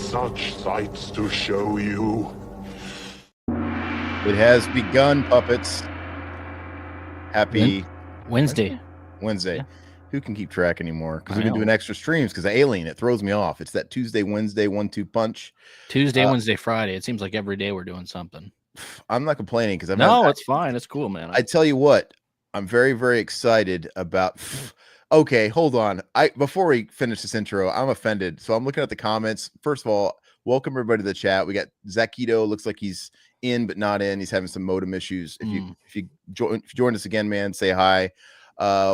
such sights to show you. It has begun, puppets. Happy Wednesday. Yeah. Who can keep track anymore? Because we've been know. doing extra streams because of Alien. It throws me off. It's that Tuesday, Wednesday, 1-2 punch. Tuesday, Wednesday, Friday. It seems like every day we're doing something. I'm not complaining because it's fine. It's cool, man. I tell you what, I'm very, very excited about. Okay, hold on. Before we finish this intro, I'm offended. So I'm looking at the comments. First of all, welcome everybody to the chat. We got Zakito. Looks like he's in but not in. He's having some modem issues. If you join us again, man, say hi.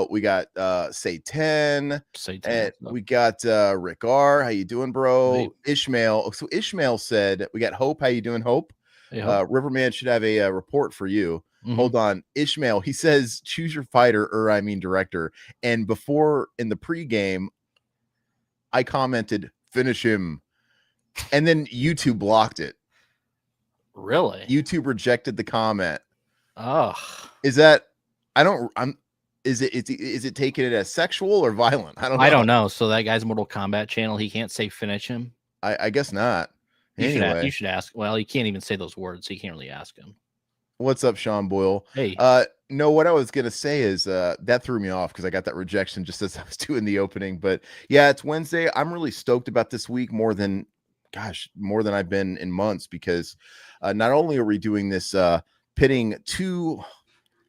We got Say 10. And we got Rick R. How you doing, bro? Hey. Ishmael. So Ishmael said, we got Hope. How you doing, Hope? Hey, Hope. Riverman should have a report for you. Hold on. Ishmael, he says, choose your fighter, or I mean director. And before, in the pregame, I commented, finish him. And then YouTube blocked it. Really? YouTube rejected the comment. Oh. Is that, is it taking it as sexual or violent? I don't know. So that guy's Mortal Kombat channel, he can't say finish him? I guess not. You should ask. Well, he can't even say those words, so you can't really ask him. What's up, Sean Boyle? Hey. No, what I was going to say is that threw me off because I got that rejection just as I was doing the opening. But yeah, it's Wednesday. I'm really stoked about this week more than I've been in months because not only are we doing this pitting two,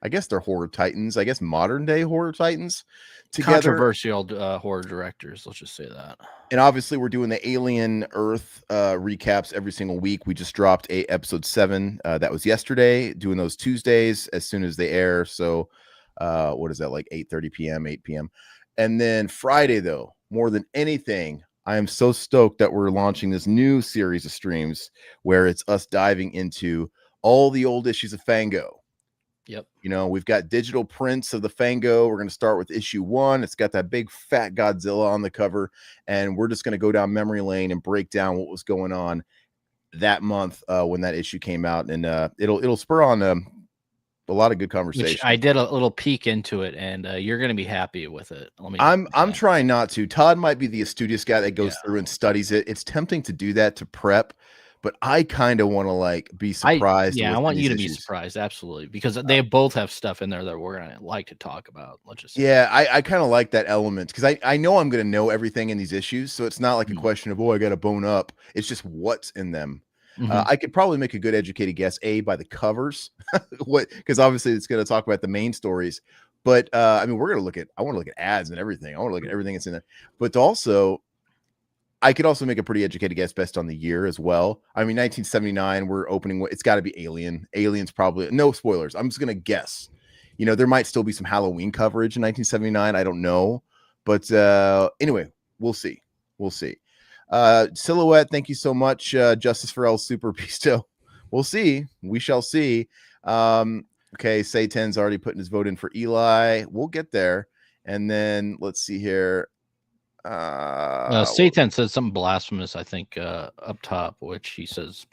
I guess they're horror titans, I guess modern day horror titans together. Controversial horror directors, let's just say that. And obviously we're doing the Alien Earth recaps every single week. We just dropped episode 7. That was yesterday, doing those Tuesdays as soon as they air. So what is that, like 8:30 p.m., 8 p.m. And then Friday, though, more than anything, I am so stoked that we're launching this new series of streams where it's us diving into all the old issues of Fango. Yep. You know, we've got digital prints of the Fango. We're going to start with issue 1. It's got that big fat Godzilla on the cover, and we're just going to go down memory lane and break down what was going on that month when that issue came out, and it'll spur on a lot of good conversation. Which I did a little peek into it, and you're going to be happy with it. I'm trying not to. Todd might be the studious guy that goes through and studies it. It's tempting to do that to prep, but I kind of want to be surprised. I want you to be surprised, absolutely, because they both have stuff in there that we're gonna like to talk about. Let's just I kind of like that element because I know I'm gonna know everything in these issues, so it's not like a question of I got to bone up. It's just what's in them. I could probably make a good educated guess by the covers, because obviously it's going to talk about the main stories. But I mean, I want to look at ads and everything. I want to look at everything that's in there. But also, I could also make a pretty educated guess based on the year as well. I mean, 1979, we're opening. It's got to be Alien. Alien's probably no spoilers. I'm just going to guess. You know, there might still be some Halloween coverage in 1979. I don't know. But anyway, we'll see. Silhouette, thank you so much. Justice for El Super Pisto. We'll see. We shall see. Okay, Satan's already putting his vote in for Eli. We'll get there. And then let's see here. Satan says something blasphemous, I think, up top, which he says,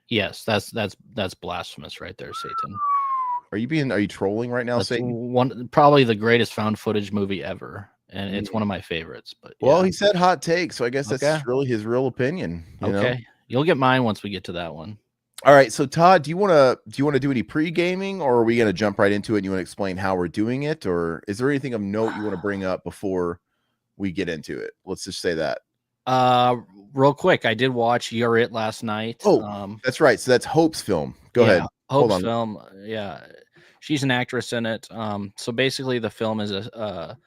yes, that's blasphemous right there, Satan. Are you trolling right now, Satan? Probably the greatest found footage movie ever. And it's one of my favorites. But well, he said hot take, so I guess that's really his real opinion. You know? You'll get mine once we get to that one. All right. So Todd, do you want to do any pre-gaming, or are we going to jump right into it and you want to explain how we're doing it, or is there anything of note you want to bring up before we get into it? Let's just say that. Real quick, I did watch You're It last night. Oh, that's right. So that's Hope's film. Go ahead. Hope's film. Yeah, she's an actress in it. So basically, the film is a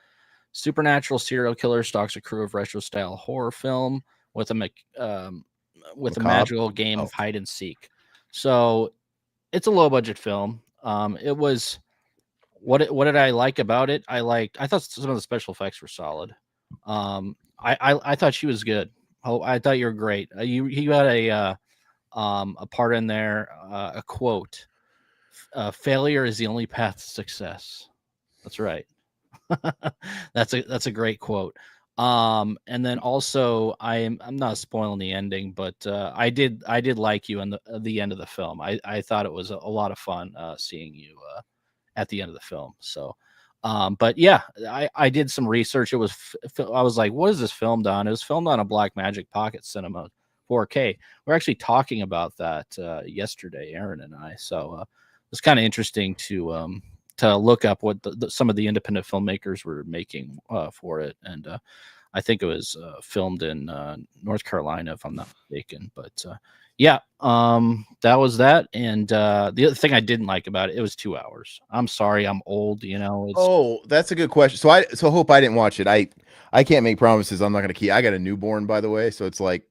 supernatural serial killer stalks a crew of retro-style horror film with a magical game of hide and seek. So it's a low-budget film. It was what did I like about it? I thought some of the special effects were solid. I thought she was good. Oh, I thought you were great. You had a part in there, a quote: "Failure is the only path to success." That's right. That's a great quote. And then also I'm not spoiling the ending, but I did like you in the end of the film. I thought it was a lot of fun seeing you at the end of the film. So but yeah, I did some research. I was like, what is this filmed on? It was filmed on a Black Magic Pocket Cinema 4K. We're actually talking about that yesterday, Aaron and I. So it's kind of interesting to look up what some of the independent filmmakers were making for it, and I think it was filmed in North Carolina, if I'm not mistaken. But yeah, that was that. And the other thing I didn't like about it, it was 2 hours. I'm sorry, I'm old. It's Oh, that's a good question. So hope I didn't watch it. I can't make promises. I'm not gonna keep. I got a newborn, by the way, so it's like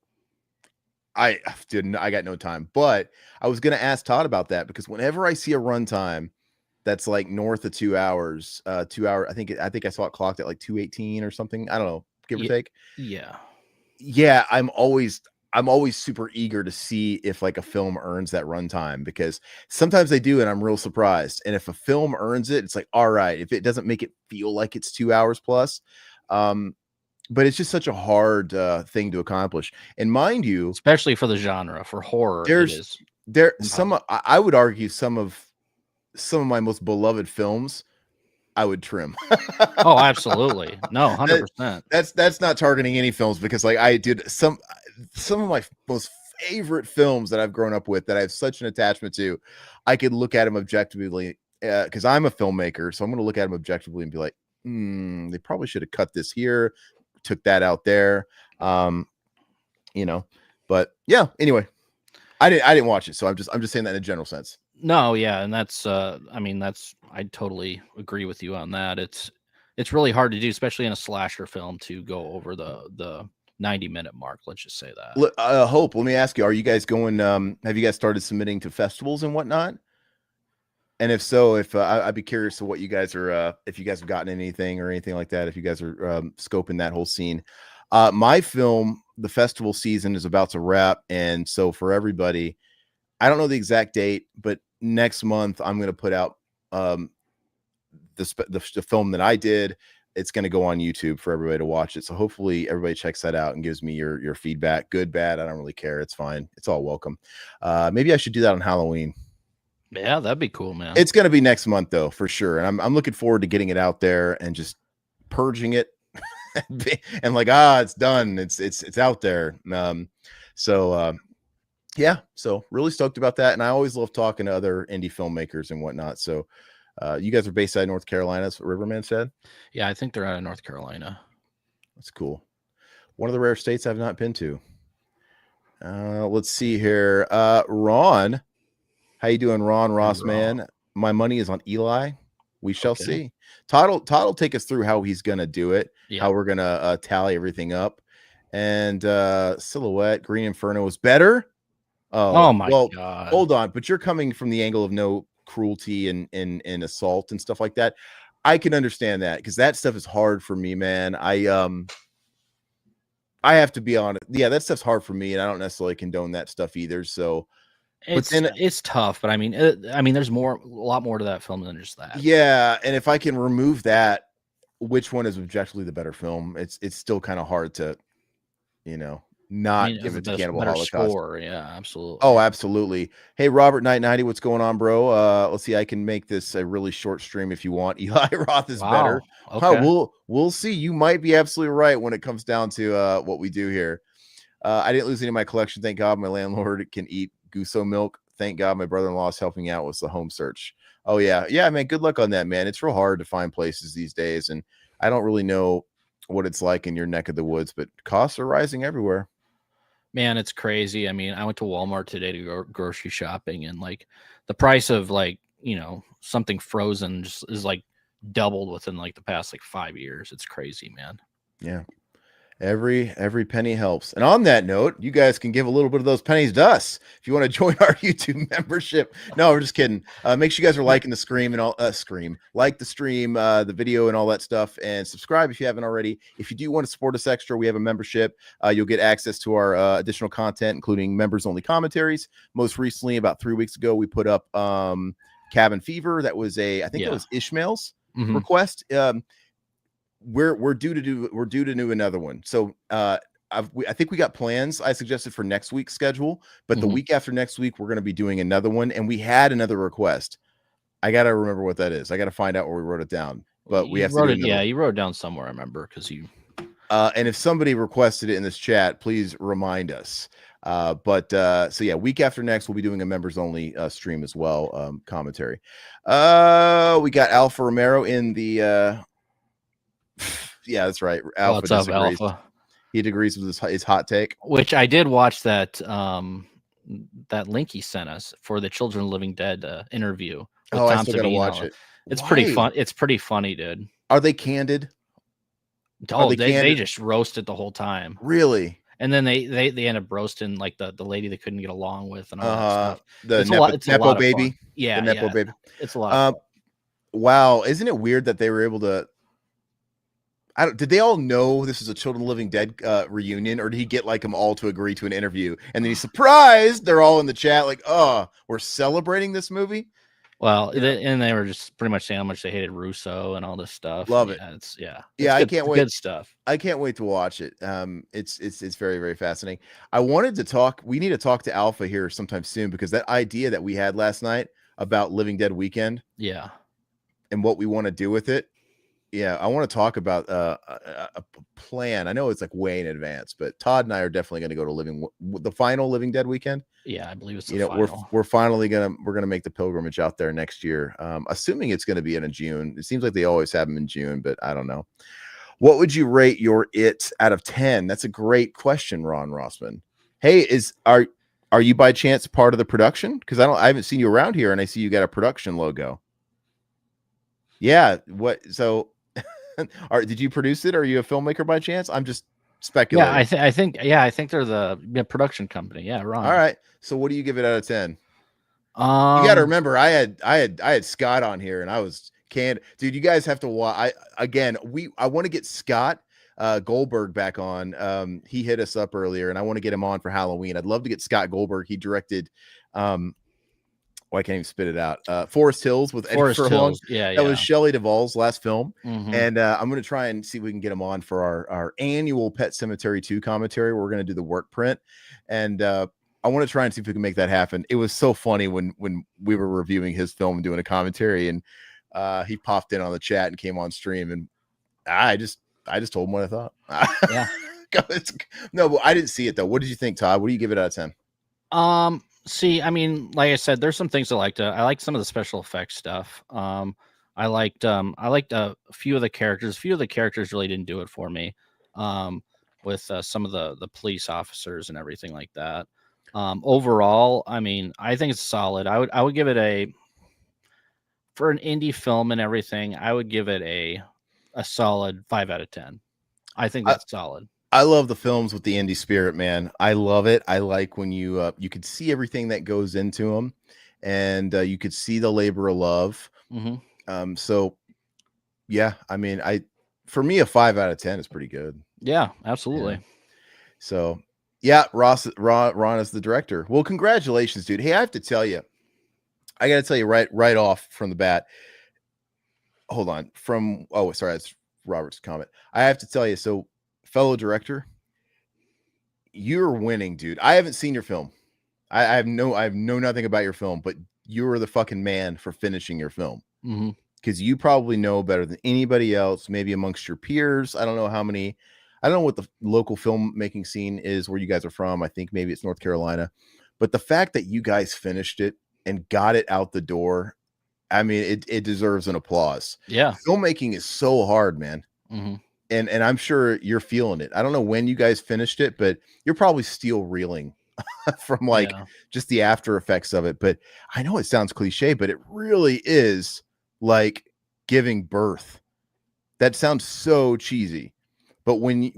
I got no time. But I was gonna ask Todd about that because whenever I see a runtime that's like north of 2 hours, 2 hour, I think I saw it clocked at like 2:18 or something. I don't know, give or take. Yeah. Yeah, I'm always super eager to see if like a film earns that runtime because sometimes they do and I'm real surprised. And if a film earns it, it's like, all right, if it doesn't make it feel like it's 2 hours plus. But it's just such a hard thing to accomplish. And mind you, Especially for the genre, for horror, it is. I would argue some of my most beloved films I would trim. Oh, absolutely. No, 100%. That's not targeting any films because like I did some of my most favorite films that I've grown up with that I have such an attachment to. I could look at them objectively because I'm a filmmaker, so I'm going to look at them objectively and be like, they probably should have cut this here, took that out there, But yeah, anyway, I didn't watch it, so I'm just saying that in a general sense. No, yeah, and that's I totally agree with you on that. It's really hard to do, especially in a slasher film, to go over the 90-minute mark. Let's just say that. Hope, let me ask you, are you guys going have you guys started submitting to festivals and whatnot? And if so, if I'd be curious to what you guys are if you guys have gotten anything or anything like that, if you guys are scoping that whole scene. My film, the festival season is about to wrap, and so for everybody, I don't know the exact date, but next month I'm going to put out the film that I did. It's going to go on YouTube for everybody to watch it. So hopefully everybody checks that out and gives me your feedback. Good, bad, I don't really care. It's fine. It's all welcome. Maybe I should do that on Halloween. Yeah, that'd be cool, man. It's going to be next month though, for sure. And I'm looking forward to getting it out there and just purging it and like, it's done. It's out there. Yeah, so really stoked about that. And I always love talking to other indie filmmakers and whatnot. So you guys are based out of North Carolina, that's what Riverman said? Yeah, I think they're out of North Carolina. That's cool. One of the rare states I've not been to. Let's see here. Ron, how you doing, Ron Ross, man? My money is on Eli. We shall see. Todd will take us through how he's going to do it, how we're going to tally everything up. And Silhouette, Green Inferno is better. Oh my God. Hold on, but you're coming from the angle of no cruelty and assault and stuff like that. I can understand that because that stuff is hard for me, man. I have to be honest. Yeah, that stuff's hard for me, and I don't necessarily condone that stuff either. So it's tough, but I mean, there's a lot more to that film than just that. Yeah, and if I can remove that, which one is objectively the better film? It's still kind of hard to, not give it to Cannibal Holocaust. Score. Yeah, absolutely. Oh, absolutely. Hey, Robert Knight 90, what's going on, bro? Let's see. I can make this a really short stream if you want. Eli Roth is better. Okay. We'll see. You might be absolutely right when it comes down to what we do here. I didn't lose any of my collection. Thank God my landlord can eat Guso milk. Thank God my brother-in-law is helping out with the home search. Oh, yeah. Yeah, man. Good luck on that, man. It's real hard to find places these days. And I don't really know what it's like in your neck of the woods, but costs are rising everywhere. Man, it's crazy. I mean, I went to Walmart today to go grocery shopping, and like the price of like, something frozen just is like doubled within like the past like 5 years. It's crazy, man. Yeah. Every penny helps. And on that note, you guys can give a little bit of those pennies to us if you want to join our YouTube membership. No, we're just kidding. Make sure you guys are liking the stream and all like the stream, the video and all that stuff, and subscribe if you haven't already. If you do want to support us extra, we have a membership. You'll get access to our additional content, including members only commentaries. Most recently, about 3 weeks ago, we put up Cabin Fever. That was I think it was Ishmael's request. We're due to do another one. So I think we got plans I suggested for next week's schedule, but the week after next week we're going to be doing another one, and we had another request. I got to remember what that is. I got to find out where we wrote it down. But we have to do it. Yeah, you wrote it down somewhere, I remember, because you And if somebody requested it in this chat, please remind us. So yeah, week after next, we'll be doing a members only stream as well. Commentary. We got Alpha Romero in the yeah, that's right. Alpha What's up, disagrees. Alpha? He agrees with his hot take. Which I did watch that that link he sent us for the Children of the Living Dead interview. With Oh, Tom I still gotta Savino. watch it. It's Why? pretty fun. It's pretty funny, dude. Are they candid? Oh, they just roasted the whole time. Really? And then they end up roasting like the lady they couldn't get along with and all that stuff. The It's a lot baby. of fun. Yeah, the Nepo baby. It's a lot of fun. Wow, isn't it weird that they were able to? Did they all know this is a Children of the Living Dead reunion, or did he get like them all to agree to an interview? And then he's surprised they're all in the chat, like, "Oh, we're celebrating this movie." Well, they were just pretty much saying how much they hated Russo and all this stuff. Love it. It's I good, can't wait. Good stuff. I can't wait to watch it. It's very, very fascinating. I wanted to talk. We need to talk to Alpha here sometime soon, because that idea that we had last night about Living Dead Weekend, yeah, and what we want to do with it. Yeah, I want to talk about a plan. I know it's like way in advance, but Todd and I are definitely going to go to the final Living Dead Weekend. Yeah, I believe it's the final. We're finally gonna make the pilgrimage out there next year. Assuming it's going to be in June. It seems like they always have them in June, but I don't know. What would you rate your It out of 10? That's a great question, Ron Rossman. Hey, are you by chance part of the production? Because I haven't seen you around here, and I see you got a production logo. Yeah. What? So, did you produce it? Are you a filmmaker by chance? I'm just speculating. Yeah, I think they're the production company. Yeah, Ron. All right. So, what do you give it out of 10? You got to remember, I had Scott on here, and I was canned. Dude, you guys have to watch. I want to get Scott Goldberg back on. He hit us up earlier, and I want to get him on for Halloween. I'd love to get Scott Goldberg. He directed I can't even spit it out. Forest Hills with Eddie Furlong. Yeah, that was Shelley Duvall's last film. Mm-hmm. And I'm going to try and see if we can get him on for our annual Pet Sematary 2 commentary. We're going to do the work print. And I want to try and see if we can make that happen. It was so funny when we were reviewing his film and doing a commentary, and he popped in on the chat and came on stream, and I just told him what I thought. Yeah. No, but I didn't see it though. What did you think, Todd? What do you give it out of 10? See, I mean, like I said, there's some things I liked. I like some of the special effects stuff. I liked a few of the characters. A few of the characters really didn't do it for me. With some of the police officers and everything like that. Overall, I mean, I think it's solid. I would give it for an indie film and everything, I would give it a solid 5 out of 10. I think that's solid. I love the films with the indie spirit, man. I love it. I like when you could see everything that goes into them, and you could see the labor of love. Mm-hmm. So yeah, I mean, for me, a 5 out of 10 is pretty good. Yeah, absolutely. Yeah. So yeah, Ron is the director. Well, congratulations, dude. Hey, I have to tell you, I got to tell you right off from the bat. Hold on. Sorry, that's Robert's comment. I have to tell you, so fellow director, you're winning, dude. I haven't seen your film. I know nothing about your film, but you are the fucking man for finishing your film. Mm-hmm. Because you probably know better than anybody else, maybe amongst your peers. I don't know what the local filmmaking scene is where you guys are from. I think maybe it's North Carolina. But the fact that you guys finished it and got it out the door, I mean, it deserves an applause. Yeah. Filmmaking is so hard, man. Mm-hmm. And I'm sure you're feeling it. I don't know when you guys finished it, but you're probably still reeling from just the after effects of it. But I know it sounds cliche, but it really is like giving birth. That sounds so cheesy. But when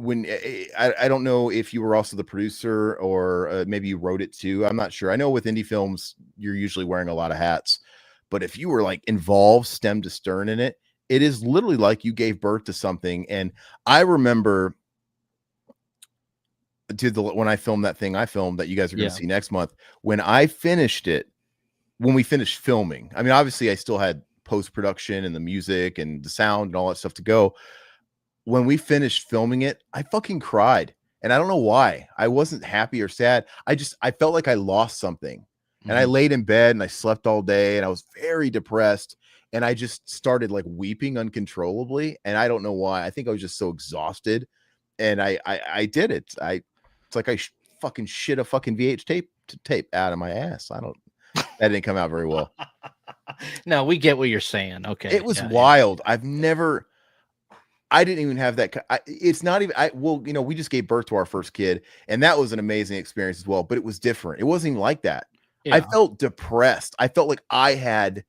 I don't know if you were also the producer or maybe you wrote it too. I'm not sure. I know with indie films, you're usually wearing a lot of hats. But if you were like involved stem to stern in it, it is literally like you gave birth to something. And I remember when I filmed that thing that you guys are going to see next month, when we finished filming, I mean, obviously I still had post-production and the music and the sound and all that stuff to go. When we finished filming it, I fucking cried. And I don't know why. I wasn't happy or sad. I felt like I lost something. And I laid in bed and I slept all day and I was very depressed. And I just started like weeping uncontrollably. And I don't know why. I think I was just so exhausted. and I did it. It's like I fucking shit a fucking tape out of my ass. That didn't come out very well. No, we get what you're saying. Okay. It was wild. I didn't even have that. It's not even, we just gave birth to our first kid, and that was an amazing experience as well, but it was different. It wasn't even like that. Yeah. I felt depressed. I felt like I had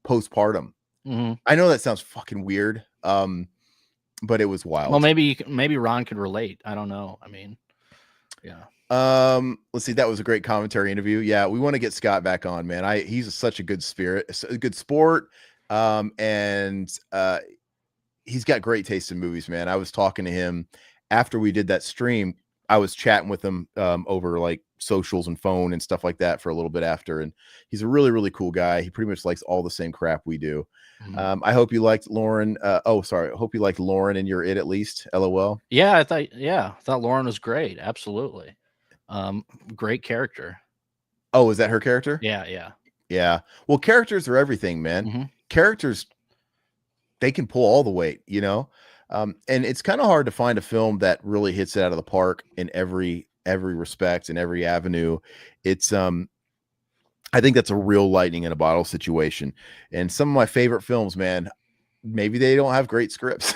postpartum. I know that sounds fucking weird. But it was wild. Well, maybe Ron could relate. I don't know. I mean, yeah. Let's see. That was a great commentary interview. Yeah, we want to get Scott back on, man. He's such a good spirit, a good sport. And he's got great taste in movies, man. I was talking to him after we did that stream. I was chatting with him over like socials and phone and stuff like that for a little bit after. And he's a really, really cool guy. He pretty much likes all the same crap we do. I hope you liked Lauren. I hope you liked Lauren and you're it at least. LOL. Yeah, I thought Lauren was great. Absolutely. Great character. Oh, is that her character? Yeah. Well, characters are everything, man. Characters, they can pull all the weight, you know? And it's kind of hard to find a film that really hits it out of the park in every respect, in every avenue. It's I think that's a real lightning in a bottle situation. And some of my favorite films, man, maybe they don't have great scripts.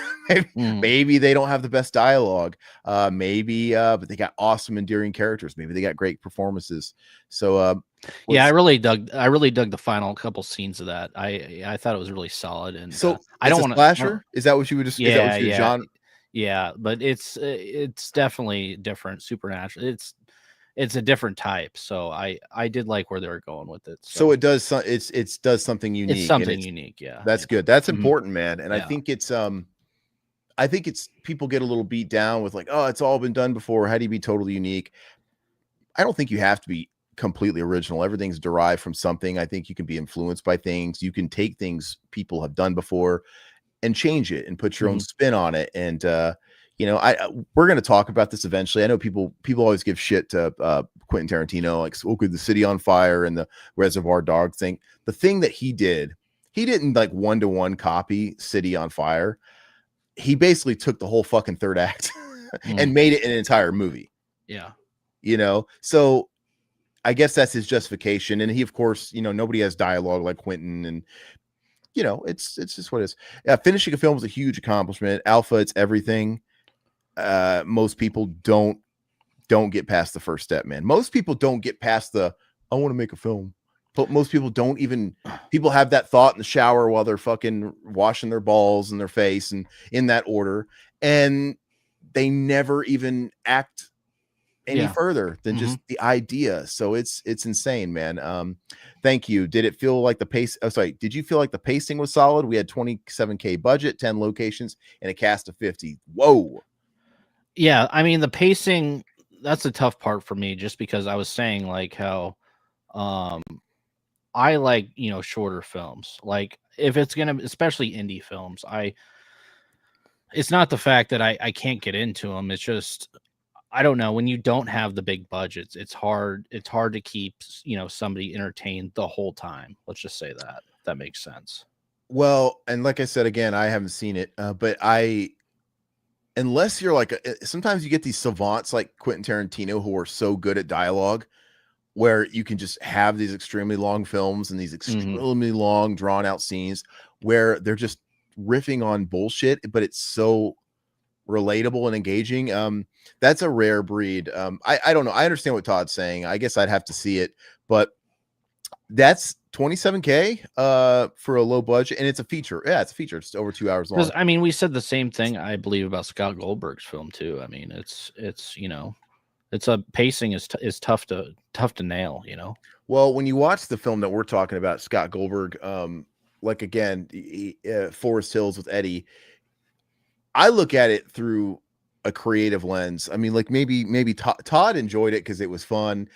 Maybe they don't have the best dialogue. But they got awesome, endearing characters. Maybe they got great performances. So I really dug the final couple scenes of that. I thought it was really solid. And so I don't want to slasher. Is that what you would just? Yeah, is that what your genre? Yeah, but it's definitely different. Supernatural. It's a different type. So I did like where they were going with it. So it does it does something unique. It's something unique. Yeah, that's good. That's important, man. And I think it's people get a little beat down with like, oh, it's all been done before. How do you be totally unique? I don't think you have to be completely original. Everything's derived from something. I think you can be influenced by things. You can take things people have done before and change it and put your own spin on it. And we're going to talk about this eventually. I know people always give shit to Quentin Tarantino, like, okay, the City on Fire and the Reservoir Dogs thing. The thing that he didn't like one-to-one copy City on Fire. He basically took the whole fucking third act and made it an entire movie. Yeah. So I guess that's his justification. And he, of course, nobody has dialogue like Quentin, and it's just what it is. Finishing a film is a huge accomplishment. Alpha, it's everything. Most people don't get past the first step, man. Most people don't get past I want to make a film. But most people people have that thought in the shower while they're fucking washing their balls and their face and in that order. And they never even act any further than just the idea. So it's insane, man. Thank you. Did it feel like the pace? Oh, sorry. Did you feel like the pacing was solid? We had $27K budget, 10 locations, and a cast of 50. Whoa. Yeah. I mean, the pacing, that's the tough part for me, just because I was saying like how, I like, shorter films. Like if it's going to, especially indie films, it's not the fact that I can't get into them. It's just, I don't know, when you don't have the big budgets, it's hard to keep, somebody entertained the whole time. Let's just say that. If that makes sense. Well, and like I said, again, I haven't seen it, but unless you're like, sometimes you get these savants like Quentin Tarantino who are so good at dialogue, where you can just have these extremely long films and these extremely long drawn out scenes where they're just riffing on bullshit, but it's so relatable and engaging. That's a rare breed. I don't know. I understand what Todd's saying. I guess I'd have to see it, but that's $27K for a low budget, and it's a feature. Yeah, it's a feature. It's over 2 hours long. I mean, we said the same thing, I believe, about Scott Goldberg's film too. I mean, it's it's a pacing is tough to nail, Well, when you watch the film that we're talking about, Scott Goldberg, like again, Forest Hills with Eddie, I look at it through a creative lens. I mean, like maybe Todd enjoyed it because it was fun.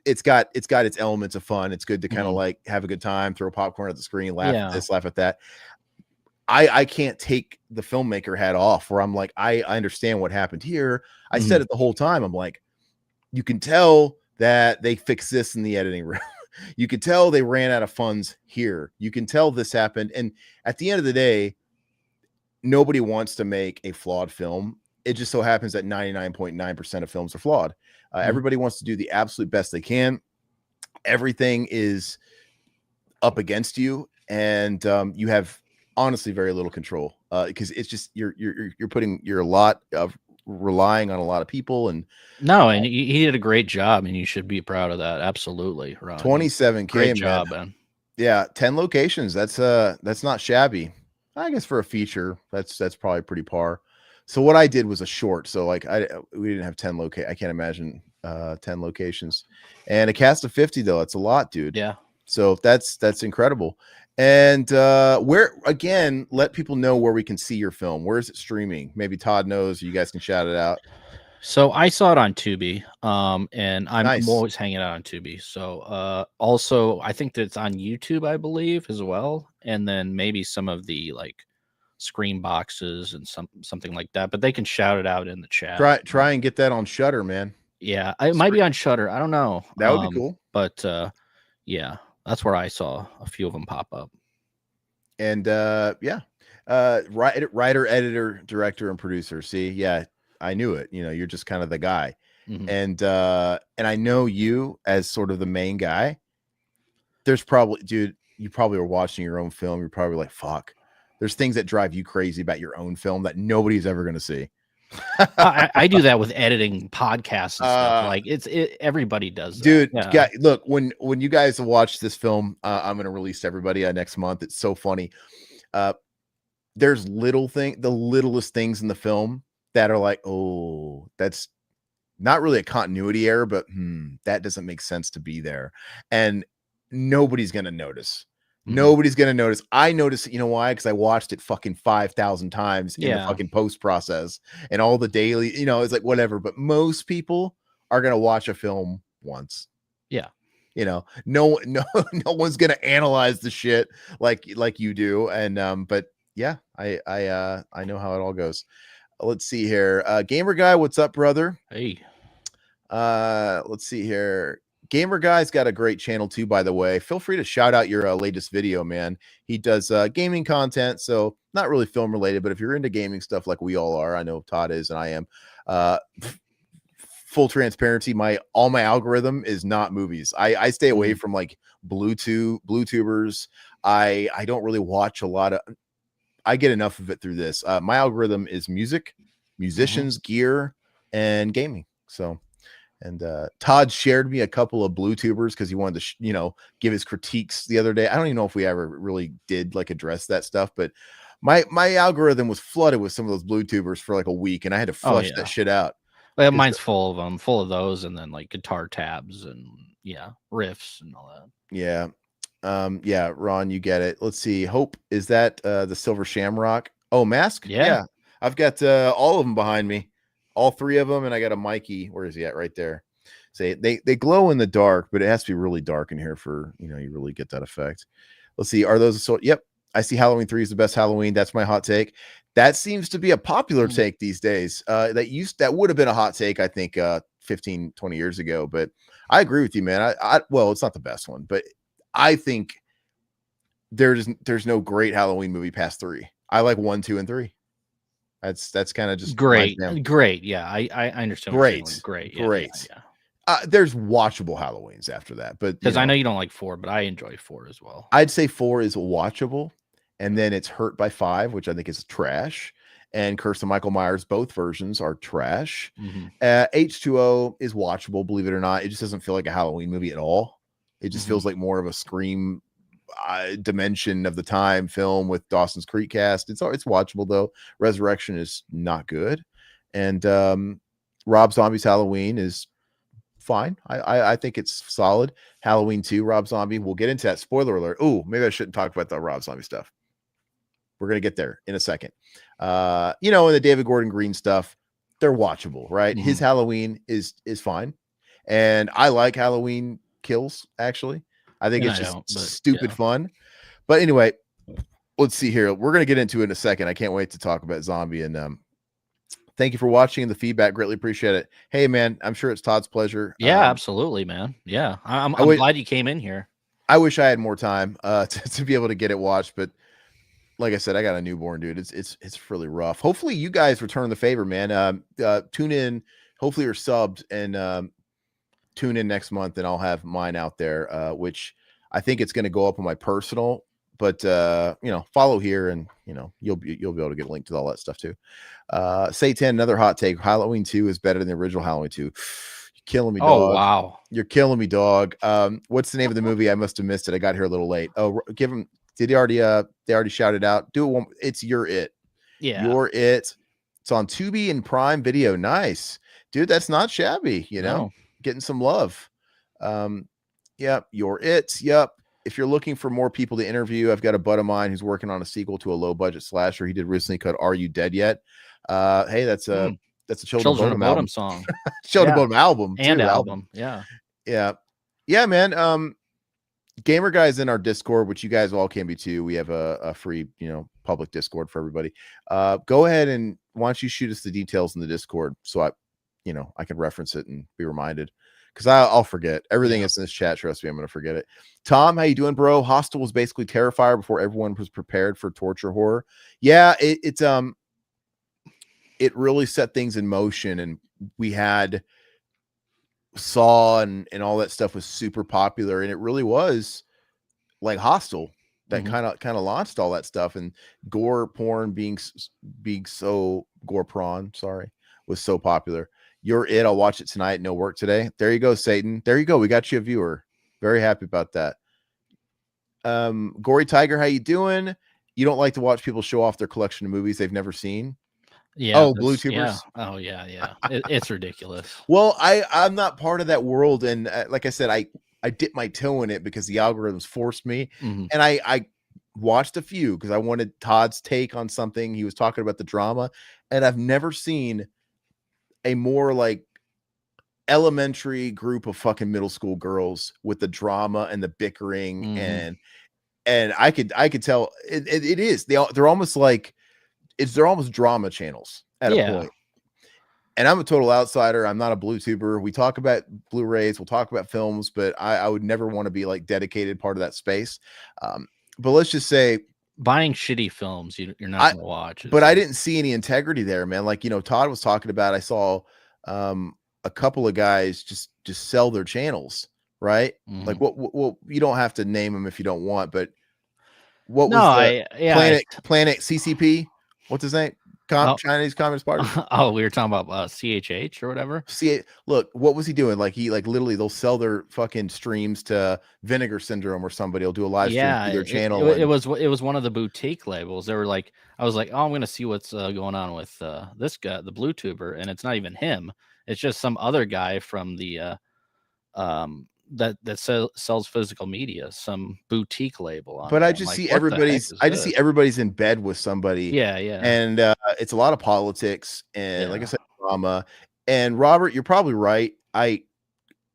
It's got its elements of fun. It's good to kind of like have a good time, throw popcorn at the screen, laugh at this, laugh at that. I can't take the filmmaker hat off where I'm like, I understand what happened here. I said it the whole time. I'm like, you can tell that they fixed this in the editing room. You can tell they ran out of funds here. You can tell this happened. And at the end of the day, nobody wants to make a flawed film. it just so happens that 99.9% of films are flawed. Everybody wants to do the absolute best they can. Everything is up against you, and you have honestly very little control because it's just you're a lot of relying on a lot of people. And no, and he did a great job, and you should be proud of that. Absolutely, Ron. 27K, great job, man. Yeah, 10 locations. That's not shabby. I guess for a feature, that's probably pretty par. So what I did was a short. So like we didn't have 10 I can't imagine 10 locations. And a cast of 50 though. It's a lot, dude. Yeah. So that's incredible. And where again, let people know where we can see your film. Where is it streaming? Maybe Todd knows. You guys can shout it out. So I saw it on Tubi, and I'm Nice. always hanging out on Tubi. So also I think that it's on YouTube, I believe, as well, and then maybe some of the like screen boxes and something like that. But they can shout it out in the chat. Try and get that on Shudder, man. Yeah, it might be on Shudder. I don't know. That would be cool. But yeah, that's where I saw a few of them pop up. And writer, editor, director, and producer. See, yeah. I knew it. You know, you're just kind of the guy. And I know you as sort of the main guy. There's probably, dude, you probably were watching your own film. You're probably like, fuck. There's things that drive you crazy about your own film that nobody's ever going to see. I do that with editing podcasts and stuff. Like everybody does that. Dude, yeah. Look, when you guys watch this film, I'm going to release to everybody next month. It's so funny. There's the littlest things in the film that are like, oh, that's not really a continuity error, but that doesn't make sense to be there. And nobody's going to notice. Nobody's going to notice. I noticed it. You know why? Because I watched it fucking 5,000 times in the fucking post process and all the daily, you know, it's like whatever. But most people are going to watch a film once. Yeah. You know, no one's going to analyze the shit like you do. And, but yeah, I know how it all goes. Let's see here. Gamer Guy, what's up, brother? Hey. Let's see here. Gamer Guy's got a great channel too, by the way. Feel free to shout out your latest video, man. He does gaming content, so not really film related, but if you're into gaming stuff like we all are, I know Todd is and I am. Full transparency, all my algorithm is not movies. I stay away from like Bluetubers. I don't really watch a lot of. I get enough of it through this. My algorithm is music, musicians, gear, and gaming. So, and Todd shared me a couple of Bluetubers because he wanted to, give his critiques the other day. I don't even know if we ever really did like address that stuff, but my algorithm was flooded with some of those Bluetubers for like a week, and I had to flush that shit out. Well, mine's full of them, full of those, and then like guitar tabs and riffs and all that. Yeah. Yeah, Ron, you get it. Let's see. Hope, is that the Silver Shamrock? Oh, mask? Yeah. I've got all of them behind me, all three of them, and I got a Mikey. Where is he at? Right there. Say they glow in the dark, but it has to be really dark in here for you really get that effect. Let's see. Are those yep. I see Halloween 3 is the best Halloween. That's my hot take. That seems to be a popular take these days. That would have been a hot take, I think, 15, 20 years ago. But I agree with you, man. Well, it's not the best one, but I think there's no great Halloween movie past 3. I like 1, 2, and 3. That's kind of just great. Yeah, I understand. Great. Yeah. There's watchable Halloweens after that, but because I know you don't like 4, but I enjoy 4 as well. I'd say 4 is watchable, and then it's Hurt by 5, which I think is trash, and Curse of Michael Myers. Both versions are trash. H2O is watchable, believe it or not. It just doesn't feel like a Halloween movie at all. It just feels like more of a Scream dimension of the time film with Dawson's Creek cast. It's watchable though. Resurrection is not good, and Rob Zombie's Halloween is fine. I think it's solid. Halloween 2, Rob Zombie. We'll get into that. Spoiler alert. Ooh, maybe I shouldn't talk about the Rob Zombie stuff. We're gonna get there in a second. And the David Gordon Green stuff, they're watchable, right? His Halloween is fine, and I like Halloween Kills, actually. I think it's just stupid fun. But anyway, let's see here. We're going to get into it in a second. I can't wait to talk about Zombie. And thank you for watching and the feedback. Greatly appreciate it. Hey, man, I'm sure it's Todd's pleasure. Yeah, absolutely, man. Yeah, I'm glad you came in here. I wish I had more time to be able to get it watched. But like I said, I got a newborn, dude. It's really rough. Hopefully you guys return the favor, man. Tune in. Hopefully you're subbed and tune in next month, and I'll have mine out there, which I think it's going to go up on my personal. But follow here, and you'll be able to get a link to all that stuff too. Satan, another hot take: Halloween 2 is better than the original Halloween 2. You're killing me, dog. Oh wow, you're killing me, dog. What's the name of the movie? I must have missed it. I got here a little late. Oh, give him. Did he already? They already shouted out. Do it one. It's You're It. Yeah, You're It. It's on Tubi and Prime Video. Nice, dude. That's not shabby. Getting some love. Yep. You're It. Yep. If you're looking for more people to interview, I've got a buddy of mine who's working on a sequel to a low budget slasher he did recently called "Are You Dead Yet?" Hey, that's a Children of Bodom song. Children of Bodom album and too, album. Yeah, man. Gamer Guys in our Discord, which you guys all can be too. We have a free, public Discord for everybody. Go ahead and why don't you shoot us the details in the Discord so I can reference it and be reminded. Because I'll forget everything that's in this chat. Trust me, I'm going to forget it. Tom, how you doing, bro? Hostel was basically Terrifier before everyone was prepared for torture horror. Yeah, it really set things in motion, and we had Saw and all that stuff was super popular, and it really was like Hostel that kind of launched all that stuff, and gore porn being so gore prawn. Sorry, was so popular. You're It. I'll watch it tonight. No work today. There you go, Satan. There you go. We got you a viewer. Very happy about that. Gory Tiger, how you doing? You don't like to watch people show off their collection of movies they've never seen? Yeah. Oh, Blue Tubers. Yeah. Oh, yeah. It's ridiculous. Well, I'm not part of that world, and like I said, I dipped my toe in it because the algorithms forced me, and I watched a few because I wanted Todd's take on something. He was talking about the drama, and I've never seen a more like elementary group of fucking middle school girls with the drama and the bickering and I could tell it is they're almost like they're almost drama channels at a point. And I'm a total outsider. I'm not a blue tuber. We talk about Blu-rays, we'll talk about films, but I would never want to be like dedicated part of that space. But let's just say buying shitty films you're not gonna watch. But I didn't see any integrity there, man. Like, Todd was talking about, I saw a couple of guys just sell their channels, right? Like what you don't have to name them if you don't want, but what was Planet CCP? What's his name? Chinese Communist Party. Oh, we were talking about CHH or whatever. Look, what was he doing? Like he literally they'll sell their fucking streams to Vinegar Syndrome, or somebody will do a live stream through their channel. It was one of the boutique labels. They were like, I was like, oh, I'm gonna see what's going on with this guy, the Blue Tuber, and it's not even him. It's just some other guy from the that sells physical media, some boutique label. But I just see everybody's in bed with somebody. Yeah. And it's a lot of politics and like I said, drama. And Robert, you're probably right.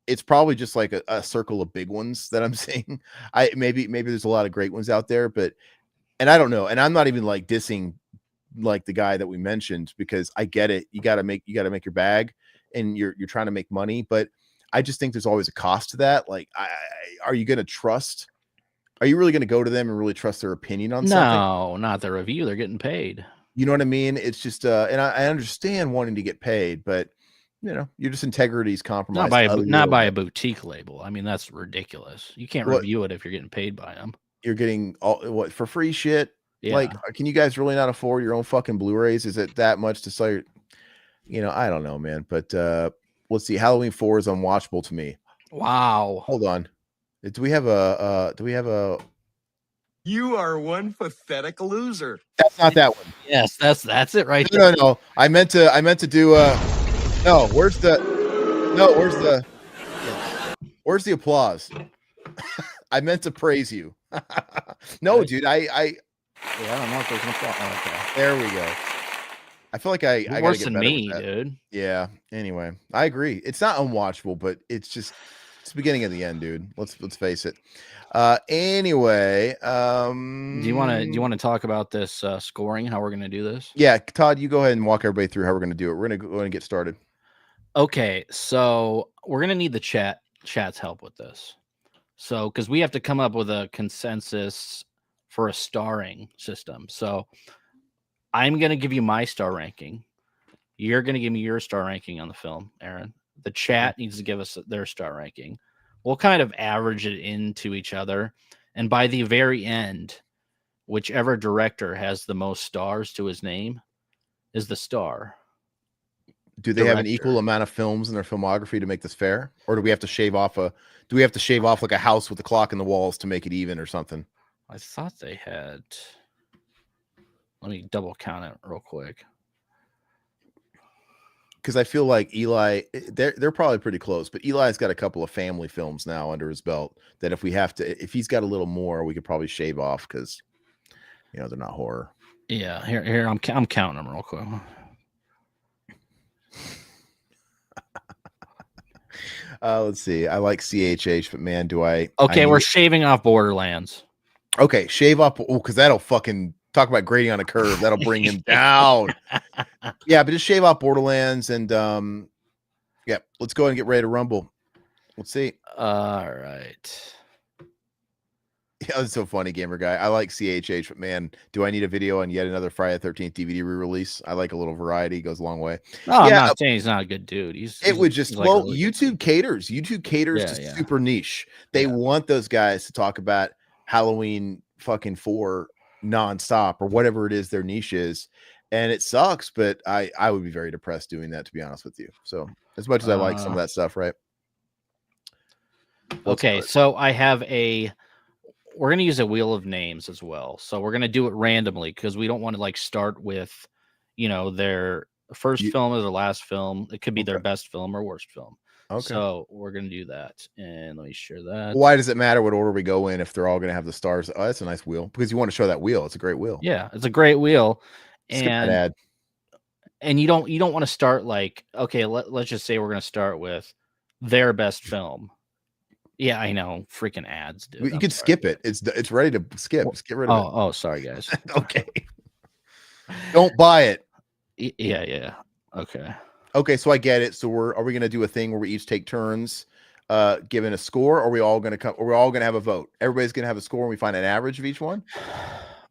It's probably just like a circle of big ones that I'm seeing. Maybe there's a lot of great ones out there, and I don't know. And I'm not even like dissing like the guy that we mentioned, because I get it. You got to make your bag, and you're trying to make money, but I just think there's always a cost to that. Like, are you going to trust? Are you really going to go to them and really trust their opinion on something? No, not the review. They're getting paid. You know what I mean? It's just, and I understand wanting to get paid, but your just integrity is compromised. Not by a boutique label. I mean, that's ridiculous. You can't review it if you're getting paid by them. You're getting what for free shit? Yeah. Like, can you guys really not afford your own fucking Blu-rays? Is it that much to sell your, I don't know, man, but, let's see. Halloween 4 is unwatchable to me. Wow. Hold on. Do we have a? You are one pathetic loser. That's not that one. Yes, that's it right there. No. I meant to do no, where's the applause? I meant to praise you. No, dude, I don't know if there's an applause. Oh, okay. There we go. I feel like I gotta worse get than better me, with that. dude. Yeah. Anyway, I agree. It's not unwatchable, but it's the beginning of the end, dude. Let's face it. Anyway, do you want to talk about this scoring? How we're gonna do this? Yeah, Todd, you go ahead and walk everybody through how we're gonna do it. We're gonna go and get started. Okay, so we're gonna need the chat's help with this. So, because we have to come up with a consensus for a starring system. So I'm going to give you my star ranking. You're going to give me your star ranking on the film, Aaron. The chat needs to give us their star ranking. We'll kind of average it into each other. And by the very end, whichever director has the most stars to his name is the star. Do they have an equal amount of films in their filmography to make this fair? Or do we have to shave off like a house with a clock in the walls to make it even or something? I thought they had. Let me double count it real quick. Because I feel like Eli, they're probably pretty close, but Eli's got a couple of family films now under his belt that if he's got a little more, we could probably shave off because, they're not horror. Yeah, here I'm counting them real quick. Let's see. I like CHH, but man, do I? Okay, we're shaving off Borderlands. Okay, shave up. Oh, because that'll fucking talk about grading on a curve. That'll bring him down. Yeah, but just shave off Borderlands and yeah, let's go ahead and get ready to rumble. Let's see. All right. Yeah, that's so funny, gamer guy. I like CHH, but man, do I need a video on yet another Friday the 13th DVD re-release? I like a little variety. Goes a long way. No, I'm not saying he's not a good dude. YouTube caters. YouTube caters to super niche. They want those guys to talk about Halloween fucking 4 nonstop or whatever it is their niche is. And it sucks, but I would be very depressed doing that, to be honest with you. So as much as I like some of that stuff, right? Okay, so I have we're going to use a wheel of names as well. So we're going to do it randomly because we don't want to start with, their first film or their last film. It could be their best film or worst film. Okay. So we're going to do that. And let me share that. Why does it matter what order we go in if they're all going to have the stars? Oh, that's a nice wheel because you want to show that wheel. It's a great wheel. Yeah, it's a great wheel. Skip that ad. And you don't want to start okay, let's just say we're going to start with their best film. Yeah, I know. Freaking ads, dude. You can skip it. It's ready to skip. Just get rid of it. Oh, sorry, guys. Okay. Don't buy it. Yeah. Okay. Okay, so I get it. So are we going to do a thing where we each take turns giving a score, or are we all going to have a vote? Everybody's going to have a score and we find an average of each one?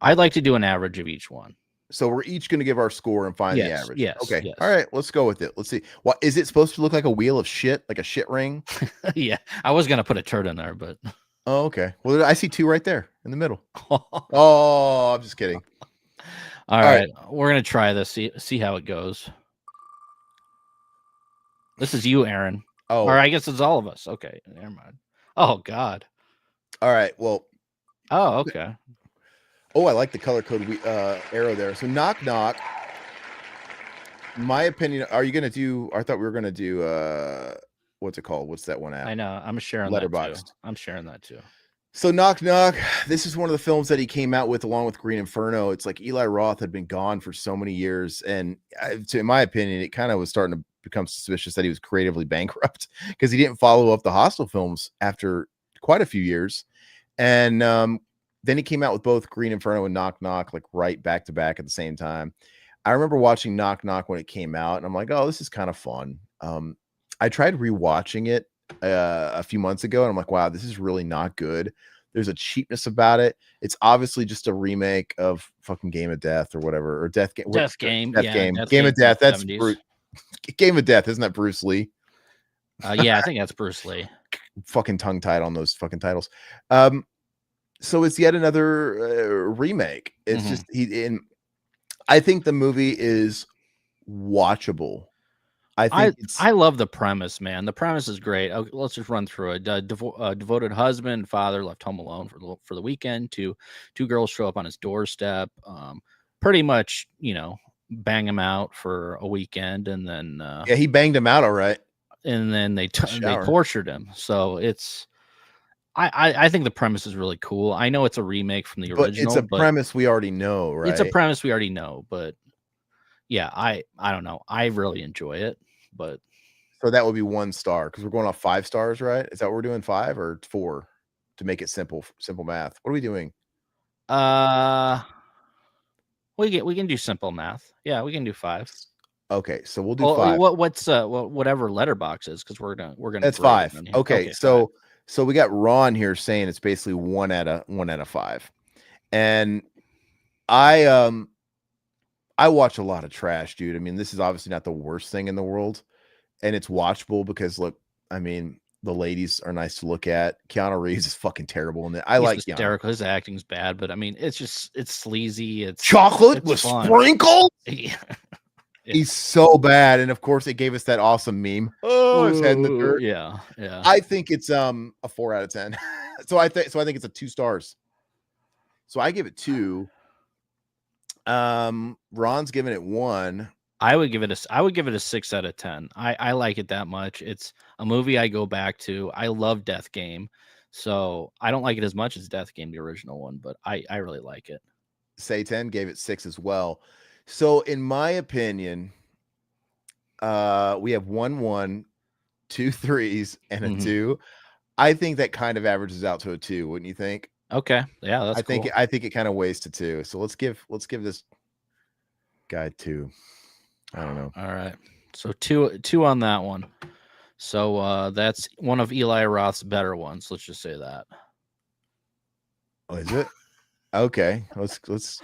I'd like to do an average of each one. So we're each going to give our score and find the average. Yes. Okay. Yes. All right. Let's go with it. Let's see. What is it supposed to look like? A wheel of shit, like a shit ring? Yeah. I was going to put a turd in there, but. Oh, okay. Well, I see 2 right there in the middle. Oh, I'm just kidding. All right. We're going to try this. See how it goes. This is you, Aaron. Oh, or I guess it's all of us. Okay. Never mind. Oh, God. All right. Well. Oh, okay. Oh, I like the color code arrow there. So knock knock. My opinion. Are you gonna do? I thought we were gonna do. What's it called? What's that one app? I know. I'm sharing Letterboxd. that too. I'm sharing that too. So knock knock. This is one of the films that he came out with along with Green Inferno. It's like Eli Roth had been gone for so many years, and in my opinion, it kind of was starting to become suspicious that he was creatively bankrupt because he didn't follow up the Hostel films after quite a few years, and then he came out with both Green Inferno and Knock Knock, right back to back at the same time. I remember watching Knock Knock when it came out, and I'm like, oh, this is kind of fun. I tried rewatching it a few months ago, and I'm like, wow, this is really not good. There's a cheapness about it. It's obviously just a remake of fucking Game of Death or whatever, or Death Game. Game. Game of Death. That's Game of Death. Isn't that Bruce Lee? Yeah, I think that's Bruce Lee. Fucking tongue tied on those fucking titles. So it's yet another remake. It's just I think the movie is watchable. I love the premise, man. The premise is great. Okay, let's just run through it. Devoted husband and father left home alone for the weekend. Two girls show up on his doorstep. Pretty much, bang him out for a weekend, and then he banged him out all right. And then they tortured him. So it's. I think the premise is really cool. I know it's a remake from the original. It's a premise we already know, right? It's a premise we already know, but yeah, I don't know. I really enjoy it, but so that would be 1 star because we're going off 5 stars, right? Is that what we're doing, 5 or 4 to make it simple math? What are we doing? We can do simple math. Yeah, we can do 5. Okay, so we'll do 5. What's whatever letterbox is because we're gonna. That's 5. Okay, so we got Ron here saying it's basically 1 out of 5, And I watch a lot of trash, dude. I mean, this is obviously not the worst thing in the world, and it's watchable because look, I mean, the ladies are nice to look at. Keanu Reeves is fucking terrible in it. I He's like Keanu. hysterical. His acting's bad, but I mean, it's sleazy. It's Chocolate it's with fun. sprinkles. Yeah. He's so bad, and of course, it gave us that awesome meme. Oh, his head in the dirt. Yeah. I think it's a 4 out of 10. so I think it's a 2 stars. So I give it 2. Ron's giving it 1. I would give it a 6 out of 10. I like it that much. It's a movie I go back to. I love Death Game. So I don't like it as much as Death Game, the original one, but I really like it. Satan gave it 6 as well. So in my opinion, we have 1, 2 3s, and a 2. I think that kind of averages out to a 2, wouldn't you think? Okay. Yeah, that's cool. I think it kind of weighs to 2. So let's give this guy 2. I don't know. All right. So two on that one. So that's one of Eli Roth's better ones. Let's just say that. Oh, is it? Okay. Let's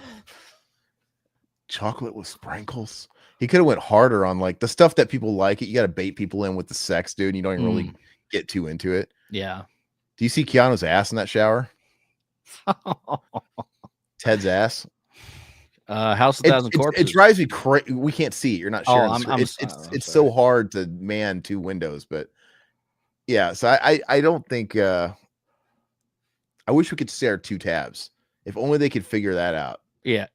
chocolate with sprinkles. He could have went harder on like the stuff that people like it. You got to bait people in with the sex, dude. And you don't even really get too into it. Yeah. Do you see Keanu's ass in that shower? Ted's ass. House of Thousand Corpses. It drives me crazy. We can't see it. You're not sharing. It's so hard to man 2 windows, but yeah. So I don't think. I wish we could share 2 tabs. If only they could figure that out. Yeah.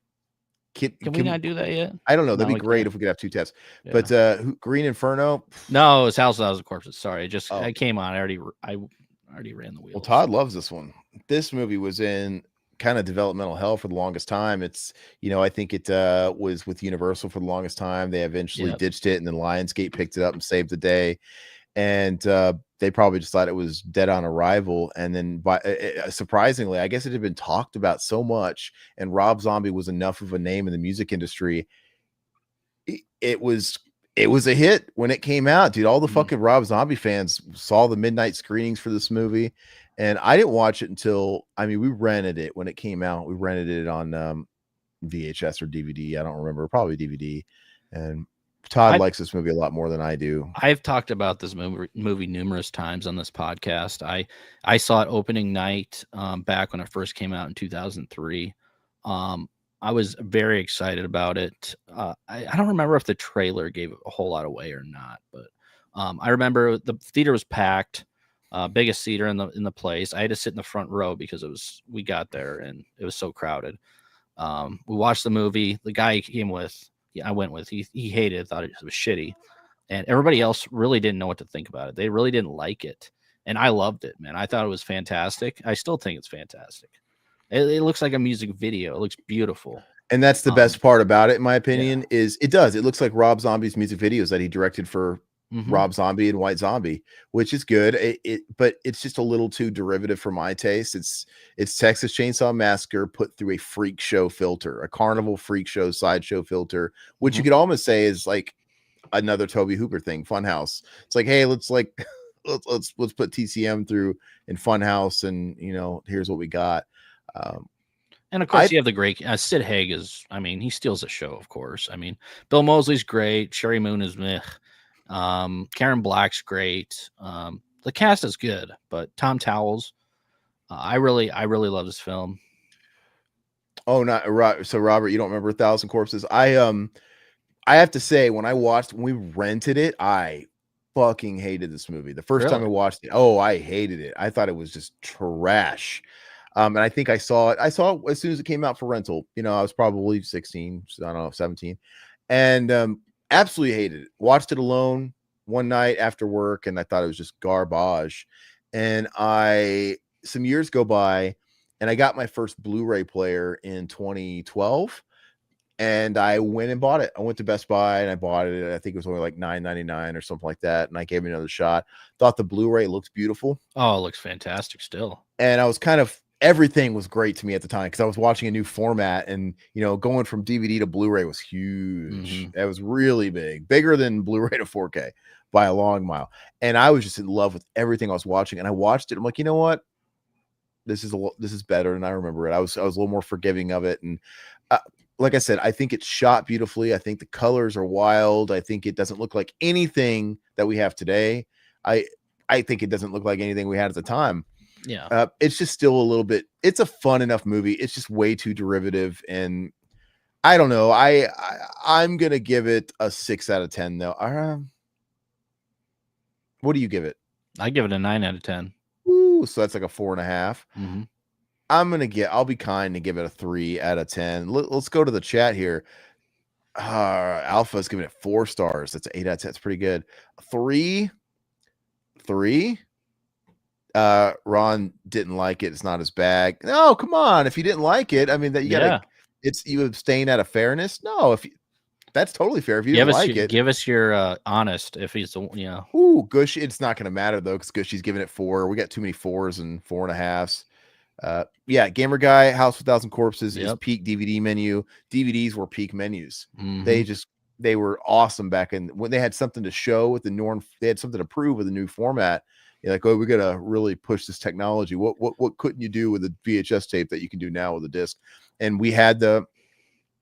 Can we not do that yet? I don't know. That'd be great if we could have 2 tabs. Yeah. But Green Inferno. No, it's House of Thousand Corpses. Sorry, I came on. I already ran the wheel. Well, Todd loves this one. This movie was in kind of developmental hell for the longest time. It's, I think it was with Universal for the longest time. They eventually ditched it, and then Lionsgate picked it up and saved the day. And they probably just thought it was dead on arrival. And then, surprisingly, I guess it had been talked about so much, and Rob Zombie was enough of a name in the music industry. It was a hit when it came out, dude. All the fucking Rob Zombie fans saw the midnight screenings for this movie. And I didn't watch it until, we rented it when it came out. We rented it on VHS or DVD. I don't remember, probably DVD. And Todd likes this movie a lot more than I do. I've talked about this movie numerous times on this podcast. I saw it opening night back when it first came out in 2003. I was very excited about it. I don't remember if the trailer gave a whole lot away or not, but I remember the theater was packed. Biggest theater in the place. I had to sit in the front row because we got there and it was so crowded. We watched the movie. The guy I went with, he hated it, thought it was shitty, and everybody else really didn't know what to think about it. They really didn't like it, and I loved it, man. I thought it was fantastic. I still think it's fantastic. It looks like a music video. It looks beautiful. And that's the best part about it, in my opinion, is it looks like Rob Zombie's music videos that he directed for Rob Zombie and White Zombie, which is good. But it's just a little too derivative for my taste. It's Texas Chainsaw Massacre put through a freak show filter, a carnival freak show sideshow filter, which you could almost say is like another Tobe Hooper thing, Funhouse. It's like, hey, let's put TCM through in Funhouse, and here's what we got. And of course, you have the great Sid Haig is. He steals the show. Of course, Bill Moseley's great. Sherry Moon is meh. Karen Black's great. The cast is good, but Tom Towles, I really love this film. Oh, not right. So Robert, you don't remember 1,000 Corpses? I have to say, when we rented it, I fucking hated this movie. The first time I watched it, I hated it. I thought it was just trash. And I think I saw it as soon as it came out for rental. I was probably 16, I don't know, 17. And absolutely hated it. Watched it alone one night after work, and I thought it was just garbage. And some years go by, and I got my first Blu-ray player in 2012, and I went and bought it. I went to Best Buy and I bought it. I think it was only like $9.99 or something like that. And I gave it another shot. Thought the Blu-ray looks beautiful. Oh, it looks fantastic still. And I was everything was great to me at the time because I was watching a new format, and going from DVD to Blu-ray was huge. That was really bigger than Blu-ray to 4K by a long mile. And I was just in love with everything I was watching. And I watched it. I'm like, you know what? this is better than I remember it. I was a little more forgiving of it, and like I said, I think it's shot beautifully. I think the colors are wild. I think it doesn't look like anything that we have today. I think it doesn't look like anything we had at the time. Yeah. It's just still a little bit. It's a fun enough movie. It's just way too derivative, and I don't know. I'm gonna give it a 6 out of 10 though. What do you give it? I give it a 9 out of 10. Ooh, so that's like a 4.5. Mm-hmm. I'll be kind and give it a 3 out of 10. Let's go to the chat here. Alpha's giving it 4 stars. That's 8 out of 10. That's pretty good. 3. Ron didn't like it. It's not his bag. No, come on. If you didn't like it, I mean that you gotta. It's you abstain out of fairness. No, that's totally fair. If you didn't like it, give us your honest. If he's Ooh, Gush. It's not gonna matter though, because Gushy's giving it 4. We got too many 4s and 4.5s. Yeah, Gamer Guy, House of 1,000 Corpses is peak DVD menu. DVDs were peak menus. Mm-hmm. They were awesome back when they had something to show with the norm. They had something to prove with the new format. You're like, oh, we gotta really push this technology. What couldn't you do with a VHS tape that you can do now with a disc? And we had the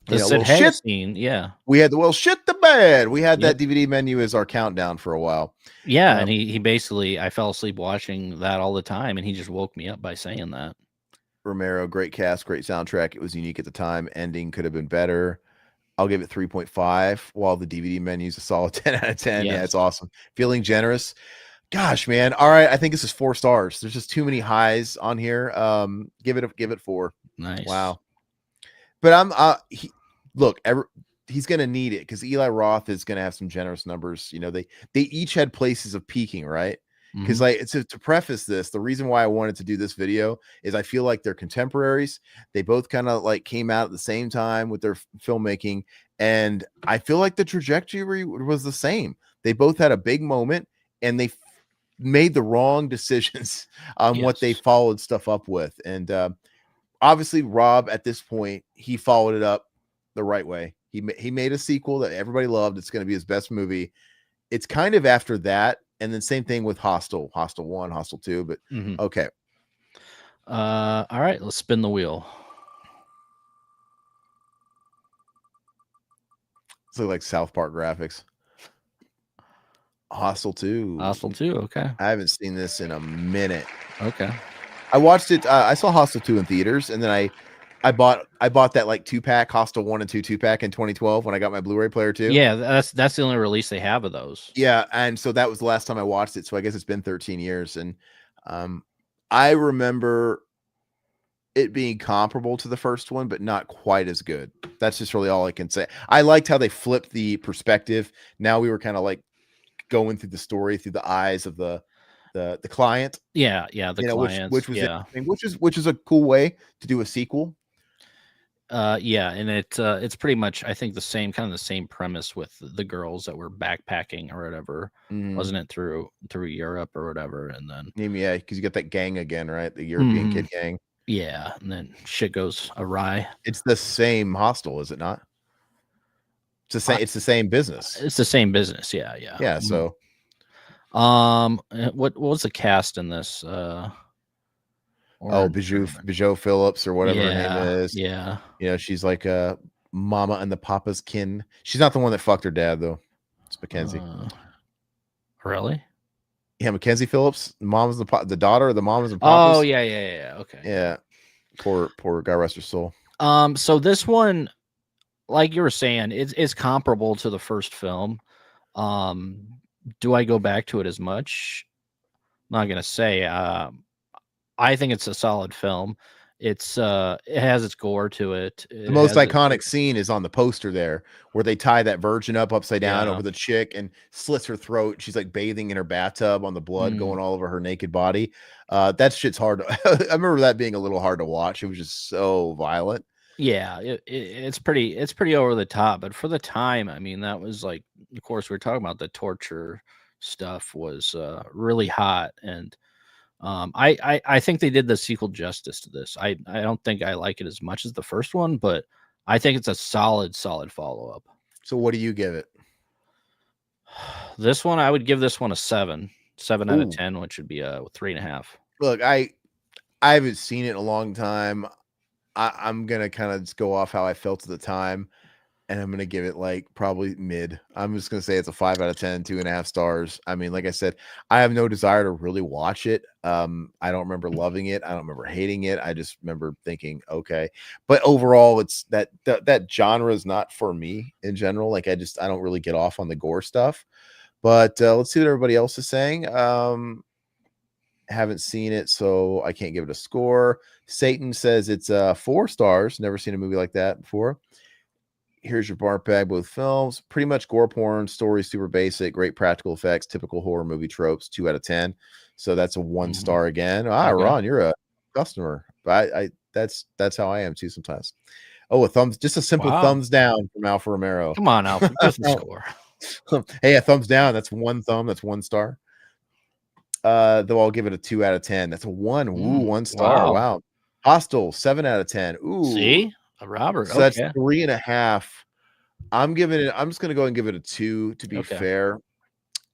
shit scene. Yeah, we had the shit the bed. We had that DVD menu as our countdown for a while. Yeah, and he basically, I fell asleep watching that all the time, and he just woke me up by saying that. Romero, great cast, great soundtrack. It was unique at the time. Ending could have been better. I'll give it 3.5, while the DVD menu is a solid 10 out of 10. Yes. Yeah, it's awesome. Feeling generous. Gosh, man. All right, I think this is 4 stars. There's just too many highs on here. Give it 4. Nice. Wow. But he's going to need it, because Eli Roth is going to have some generous numbers. You know, they each had places of peaking, right? Because to preface this, the reason why I wanted to do this video is I feel like they're contemporaries. They both kind of like came out at the same time with their filmmaking, and I feel like the trajectory was the same. They both had a big moment, and they made the wrong decisions on what they followed stuff up with. And obviously Rob, at this point, he followed it up the right way. He made a sequel that everybody loved. It's going to be his best movie. It's kind of after that. And then same thing with Hostel 1, Hostel 2, but okay. All right, let's spin the wheel. It's like South Park graphics. Hostel 2. Hostel 2, okay. I haven't seen this in a minute. Okay. I watched it. I saw Hostel 2 in theaters, and then I bought that like 2-pack, Hostel 1 and 2 2-pack in 2012 when I got my Blu-ray player too. Yeah, that's the only release they have of those. Yeah, and so that was the last time I watched it. So I guess it's been 13 years, and I remember it being comparable to the first one, but not quite as good. That's just really all I can say. I liked how they flipped the perspective. Now we were kind of like going through the story through the eyes of the client. Yeah, the client, which is a cool way to do a sequel. Yeah, and it's pretty much, I think, the same premise with the girls that were backpacking or whatever, wasn't it, through Europe or whatever, and then because you got that gang again, right? The European kid gang. Yeah, and then shit goes awry. It's the same Hostel, is it not? It's the same business. It's the same business. Yeah. So, what was the cast in this? Bijou Phillips or whatever her name is. Yeah. She's like a mama and the papa's kin. She's not the one that fucked her dad though. It's Mackenzie. Really? Yeah, Mackenzie Phillips. Mom's the daughter of the mamas and papas. Oh yeah. Okay. Yeah. Poor God rest her soul. So this one, like you were saying, it's comparable to the first film. Do I go back to it as much? I'm not gonna say. I think it's a solid film. It has its gore to it. The most iconic scene is on the poster there, where they tie that virgin up upside down over the chick and slits her throat. She's like bathing in her bathtub on the blood going all over her naked body. That shit's hard. I remember that being a little hard to watch. It was just so violent. Yeah, it's pretty over the top, but for the time, I mean, that was like, of course, we're talking about the torture stuff was really hot, and I think they did the sequel justice to this. I don't think I like it as much as the first one, but I think it's a solid follow-up. So what do you give it? This one, I would give this one a 7 out of 10, which would be a 3.5. Look, I haven't seen it in a long time. I'm gonna kind of just go off how I felt at the time, and I'm gonna give it like probably mid. I'm just gonna say it's a 5 out of 10, 2.5 stars. I mean, like I said, I have no desire to really watch it. I don't remember loving it. I don't remember hating it. I just remember thinking, okay. But overall, it's that genre is not for me in general. Like I don't really get off on the gore stuff. But let's see what everybody else is saying. Haven't seen it, so I can't give it a score. Satan says it's 4 stars. Never seen a movie like that before. Here's your bar bag, both films. Pretty much gore porn, story super basic, great practical effects, typical horror movie tropes, 2 out of 10. So that's a 1 star again. Okay. Ron, you're a customer. But I that's how I am too sometimes. Oh, just a simple thumbs down from Alfa Romero. Come on, Alfa, give us a score. Hey, a thumbs down. That's 1 thumb. That's 1 star. Though I'll give it a 2 out of 10. That's a 1. Ooh, 1 star. Wow. Hostel, 7 out of 10. Ooh. See? Robert. So that's 3.5. I'm just gonna go and give it a 2 to be fair.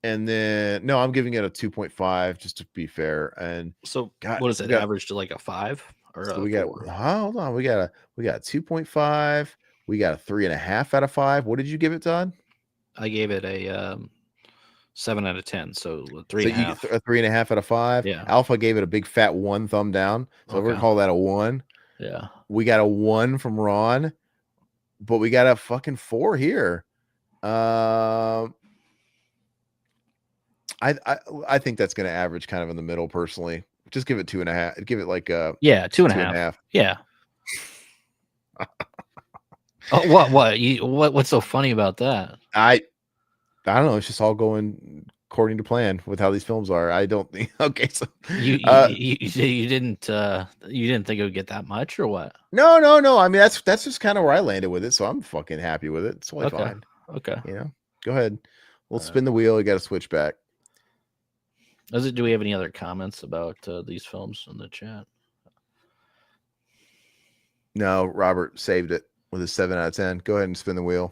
And then no, I'm giving it a 2.5 just to be fair. And so what is it? Average to like a 5 or so a we got 4? Hold on. We got a 2.5. We got a 3.5 out of 5. What did you give it, Todd? I gave it a 7 out of 10. So 3.5. So a 3.5 out of 5. Yeah. Alpha gave it a big fat 1 thumb down. So we're gonna call that a 1. Yeah. We got a 1 from Ron, but we got a fucking 4 here. I think that's gonna average kind of in the middle personally. Just give it 2.5. Give it like 2.5. Yeah. Oh, what's so funny about that? I don't know. It's just all going according to plan with how these films are. I don't think. Okay, so you didn't think it would get that much or what? No. I mean, that's just kind of where I landed with it, so I'm fucking happy with it. It's totally fine. Okay. You know, go ahead. We'll spin the wheel. You got to switch back. Do we have any other comments about these films in the chat? No, Robert saved it with a 7 out of 10. Go ahead and spin the wheel.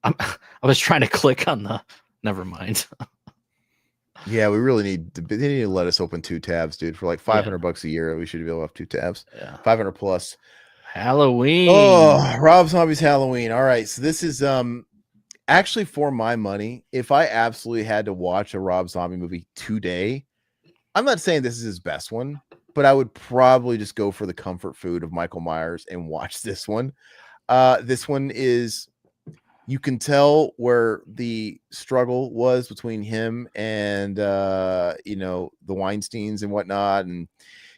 I was trying to click on the. Never mind. Yeah, we really need to let us open 2 tabs, dude. For like $500 a year, we should be able to have 2 tabs. Yeah, 500 plus. Halloween. Oh, Rob Zombie's Halloween. All right, so this is actually for my money. If I absolutely had to watch a Rob Zombie movie today, I'm not saying this is his best one, but I would probably just go for the comfort food of Michael Myers and watch this one. This one is. You can tell where the struggle was between him and the Weinsteins and whatnot, and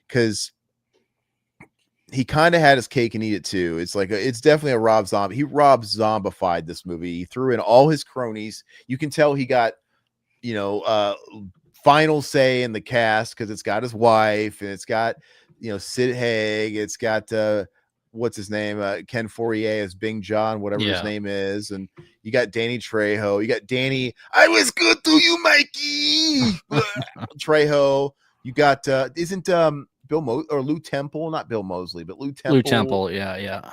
because he kind of had his cake and eat it too. It's like it's definitely a Rob Zombie. He Rob Zombified this movie. He threw in all his cronies. You can tell he got final say in the cast because it's got his wife and it's got Sid Haig. It's got what's his name? Ken Fourier as Bing John, whatever his name is. And you got Danny Trejo. You got Danny. I was good to you, Mikey. Trejo. You got, isn't or Lou Temple, not Bill Moseley, but Lou Temple. Lou Temple. Yeah.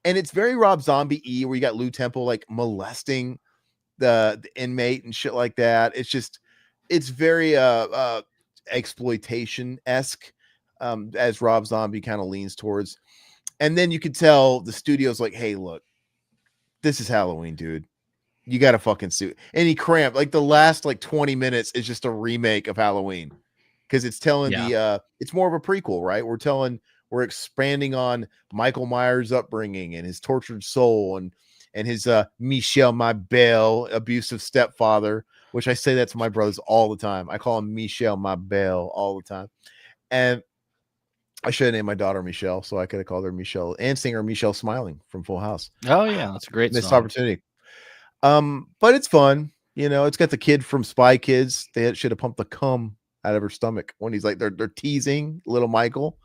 And it's very Rob Zombie-y where you got Lou Temple like molesting the inmate and shit like that. It's very exploitation-esque as Rob Zombie kind of leans towards. And then you could tell the studio's like, hey, look, this is Halloween, dude. You got to fucking suit. And he cramped. Like the last 20 minutes is just a remake of Halloween. Because it's telling it's more of a prequel, right? We're expanding on Michael Myers' upbringing and his tortured soul and his Michel Mabel abusive stepfather, which I say that to my brothers all the time. I call him Michel Mabel all the time. And I should have named my daughter Michelle, so I could have called her Michelle, and singer Michelle Smiling from Full House. Oh yeah, that's a great missed opportunity. But it's fun. It's got the kid from Spy Kids. They should have pumped the cum out of her stomach when he's like they're teasing little Michael,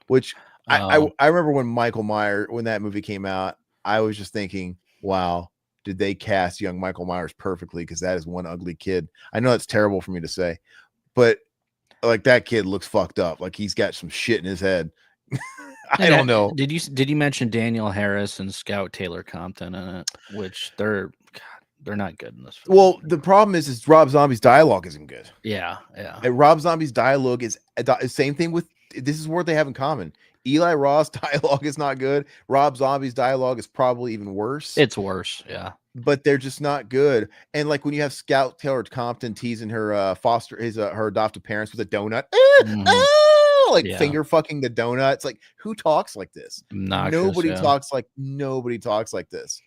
which I remember when Michael Myers, when that movie came out, I was just thinking, wow, did they cast young Michael Myers perfectly? Because that is one ugly kid. I know that's terrible for me to say, but like that kid looks fucked up. Like he's got some shit in his head. I don't know. Did you mention Daniel Harris and Scout Taylor Compton in it? Which They're not good in this film. Well, the problem is Rob Zombie's dialogue isn't good. Yeah. And Rob Zombie's dialogue is same thing with this is what they have in common. Eli Roth's dialogue is not good. Rob Zombie's dialogue is probably even worse. It's worse. Yeah. But they're just not good. And like when you have Scout Taylor Compton teasing her her adoptive parents with a donut, finger fucking the donut. It's like, who talks like this? Nobody talks like this.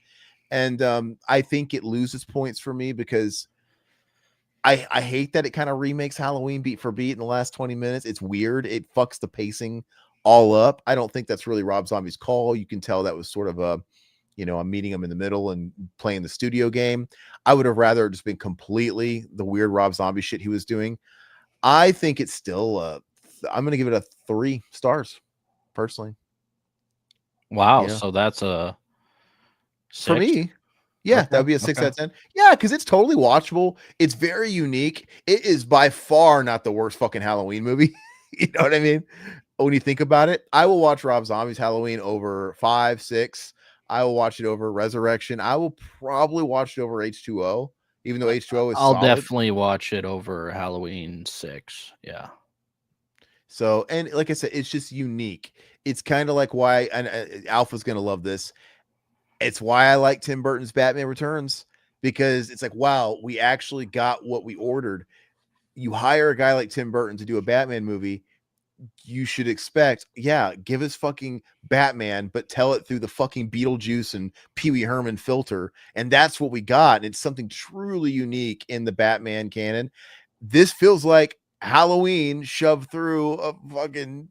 And I think it loses points for me because I hate that it kind of remakes Halloween beat for beat in the last 20 minutes. It's weird. It fucks the pacing all up. I don't think that's really Rob Zombie's call. You can tell that was sort of I'm meeting him in the middle and playing the studio game. I would have rather just been completely the weird Rob Zombie shit he was doing. I think it's still I'm going to give it a 3 stars personally. Wow. Yeah. So that's a 6? For me. Yeah, that would be a 6 out of 10. Yeah, because it's totally watchable. It's very unique. It is by far not the worst fucking Halloween movie. You know what I mean? When you think about it, I will watch Rob Zombie's Halloween over 5, 6. I will watch it over Resurrection. I will probably watch it over H2O, even though H2O is I'll solid. definitely watch it over Halloween 6. Yeah. So, and like I said, it's just unique. It's kind of like why, and Alpha's going to love this. It's why I like Tim Burton's Batman Returns, because it's like, wow, we actually got what we ordered. You hire a guy like Tim Burton to do a Batman movie, you should expect, give us fucking Batman, but tell it through the fucking Beetlejuice and Pee Wee Herman filter. And that's what we got. And it's something truly unique in the Batman canon. This feels like Halloween shoved through a fucking,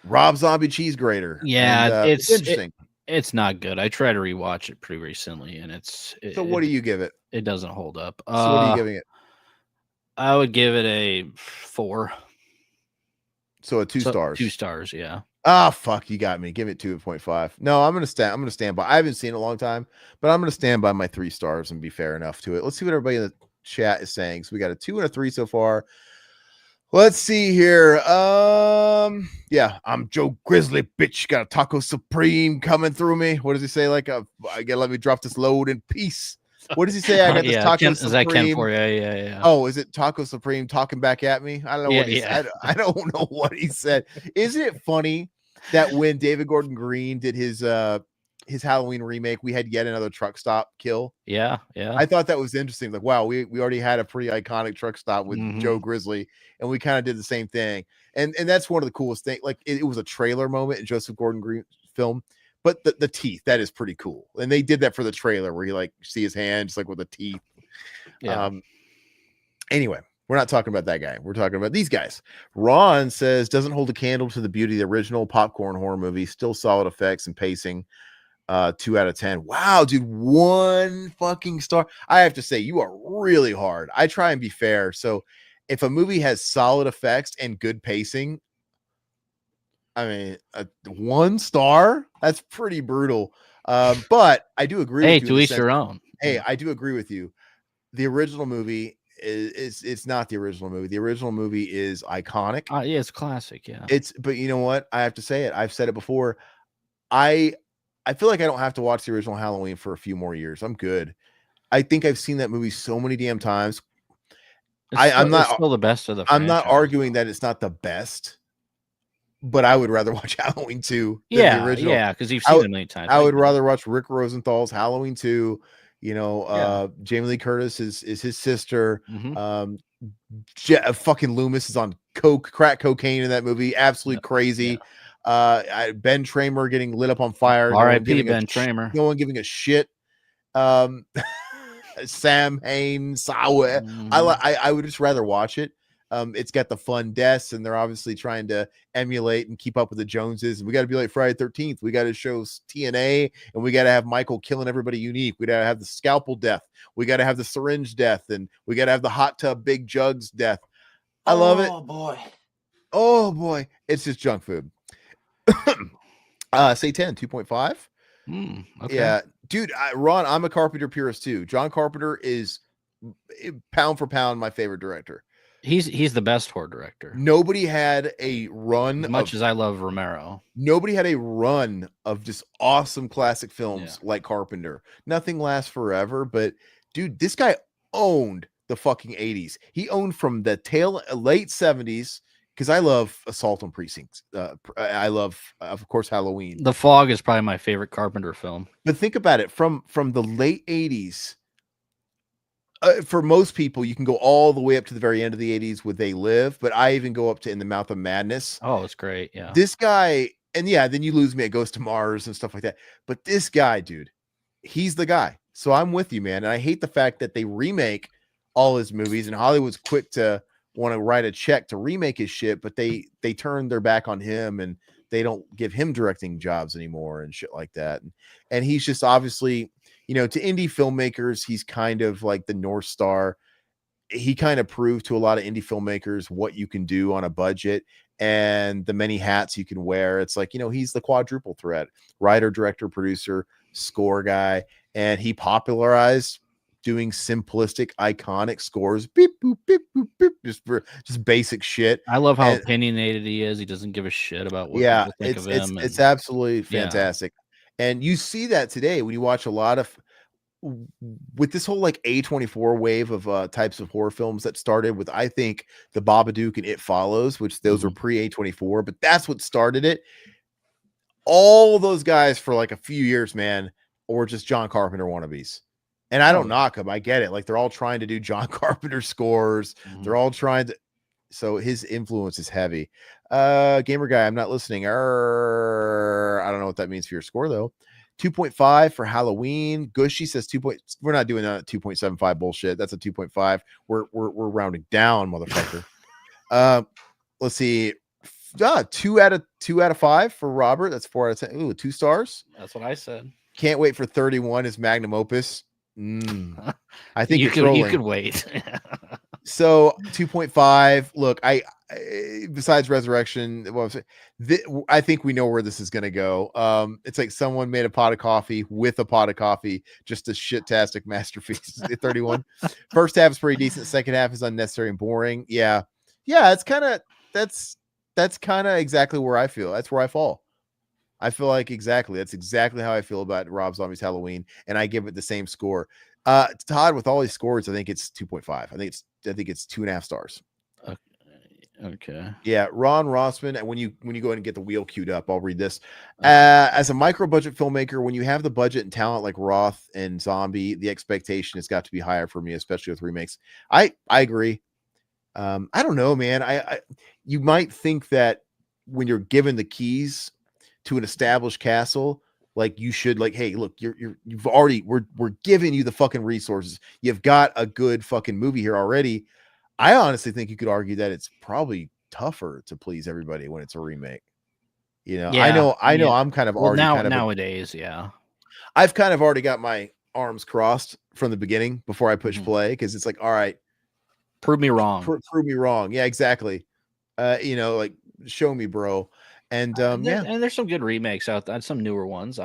Rob Zombie cheese grater. Yeah, and, it's interesting. It's not good. I tried to rewatch it pretty recently, and so what do you give it? It doesn't hold up. So what are you giving it? I would give it a 4. So a 2 stars. 2 stars, yeah. Ah, fuck, you got me. Give it 2.5. No, I'm gonna stand by. I haven't seen it in a long time, but I'm gonna stand by my 3 stars and be fair enough to it. Let's see what everybody in the chat is saying. So we got a 2 and a 3 so far. Let's see here. Yeah, I'm Joe Grizzly, bitch. Got a Taco Supreme coming through me. What does he say? Like, I gotta let me drop this load in peace. What does he say? I got this Taco Supreme. Is that Ken for you? Yeah. Oh, is it Taco Supreme talking back at me? I don't know what he said. I don't know what he said. Isn't it funny that when David Gordon Green did his Halloween remake, we had yet another truck stop kill? Yeah. I thought that was interesting. Like, wow, we already had a pretty iconic truck stop with Joe Grizzly, and we kind of did the same thing. And that's one of the coolest things. Like, it was a trailer moment in Joseph Gordon-Green's film, but the teeth, that is pretty cool. And they did that for the trailer where you like see his hands like with the teeth. Yeah. Anyway, we're not talking about that guy. We're talking about these guys. Ron says doesn't hold a candle to the beauty of the original popcorn horror movie. Still solid effects and pacing. 2 out of 10. Wow, dude, 1 fucking star. I have to say, you are really hard. I try and be fair. So if a movie has solid effects and good pacing, I mean, 1 star, that's pretty brutal. But I do agree with you. To each your own. Hey, I do agree with you. The original movie it's not the original movie. The original movie is iconic. Yeah, it's classic. Yeah. But you know what? I have to say it. I've said it before. I feel like I don't have to watch the original Halloween for a few more years. I'm good. I think I've seen that movie so many damn times. I'm not still the best of the I'm not arguing that it's not the best, but I would rather watch Halloween 2 than the original. Yeah, because you've seen it many times. I would rather watch Rick Rosenthal's Halloween 2. Jamie Lee Curtis is his sister. Fucking Loomis is on crack cocaine in that movie. Absolutely crazy. Ben Tramer getting lit up on fire. R.I.P. Ben Tramer. No one giving a shit. Sam Hain, Sawa. I would just rather watch it. It's got the fun deaths, and they're obviously trying to emulate and keep up with the Joneses. We got to be like Friday 13th. We got to show TNA, and we got to have Michael killing everybody unique. We got to have the scalpel death. We got to have the syringe death, and we got to have the hot tub big jugs death. I love it. Oh boy, it's just junk food. Say 10, 2.5. Okay. Yeah, dude. Ron, I'm a Carpenter purist too. John Carpenter is pound for pound my favorite director. He's the best horror director. Nobody had a run As much as I love Romero. Nobody had a run of just awesome classic films like Carpenter. Nothing lasts forever, but dude, this guy owned the fucking 80s. He owned from the late 70s, because I love Assault on Precinct. I love, of course, Halloween. The Fog is probably my favorite Carpenter film. But think about it, from the late 80s, for most people, you can go all the way up to the very end of the 80s with They Live, but I even go up to In the Mouth of Madness. Oh, it's great. Yeah. This guy, and yeah, then you lose me at Ghost to Mars and stuff like that. But this guy, dude, he's the guy. So I'm with you, man. And I hate the fact that they remake all his movies, and Hollywood's quick to want to write a check to remake his shit, but they turn their back on him, and they don't give him directing jobs anymore and shit like that. And he's just obviously, to indie filmmakers, he's kind of like the North Star. He kind of proved to a lot of indie filmmakers what you can do on a budget and the many hats you can wear. It's like, he's the quadruple threat: writer, director, producer, score guy. And he popularized doing simplistic, iconic scores. Beep, boop, beep, boop, beep, just basic shit. I love how opinionated he is. He doesn't give a shit about what people think of him. It's absolutely fantastic. And you see that today when you watch a lot of, with this whole like A24 wave of types of horror films that started with, I think, The Babadook and It Follows, which those were pre A24, but that's what started it. All those guys for like a few years, man, or just John Carpenter wannabes. And I don't knock them. I get it. Like, they're all trying to do John Carpenter scores. They're all trying to. So his influence is heavy. Gamer guy, I'm not listening. I don't know what that means for your score, though. 2.5 for Halloween. Gushy says 2. We're not doing that 2.75 bullshit. That's a 2.5. We're rounding down, motherfucker. Let's see. 2 out of 5 for Robert. That's 4 out of 10. Ooh, 2 stars. That's what I said. Can't wait for 31, his magnum opus. I think you could wait. So 2.5. Look, I besides Resurrection, I think we know where this is going to go. It's like someone made a pot of coffee with a pot of coffee, just a shit-tastic masterpiece. 31. First half is pretty decent. Second half is unnecessary and boring. Yeah. It's kind of that's kind of exactly where I feel. That's where I fall. I feel like that's exactly how I feel about Rob Zombie's Halloween, and I give it the same score. Todd, with all these scores, I think it's 2.5. I think it's 2.5 stars. Okay. Yeah, Ron Rossman. And when you go ahead and get the wheel queued up, I'll read this. As a micro budget filmmaker, when you have the budget and talent like Roth and Zombie, the expectation has got to be higher for me, especially with remakes. I agree. I don't know, man. You might think that when you're given the keys to an established castle, like, you should, like, hey, look, you've already, we're giving you the fucking resources. You've got a good fucking movie here already. I honestly think you could argue that it's probably tougher to please everybody when it's a remake. I know I'm kind of already nowadays. I've kind of already got my arms crossed from the beginning before I push play, because it's like, all right, prove me wrong. Prove me wrong. Yeah, exactly. Like, show me, bro. And and there's some good remakes out there, some newer ones.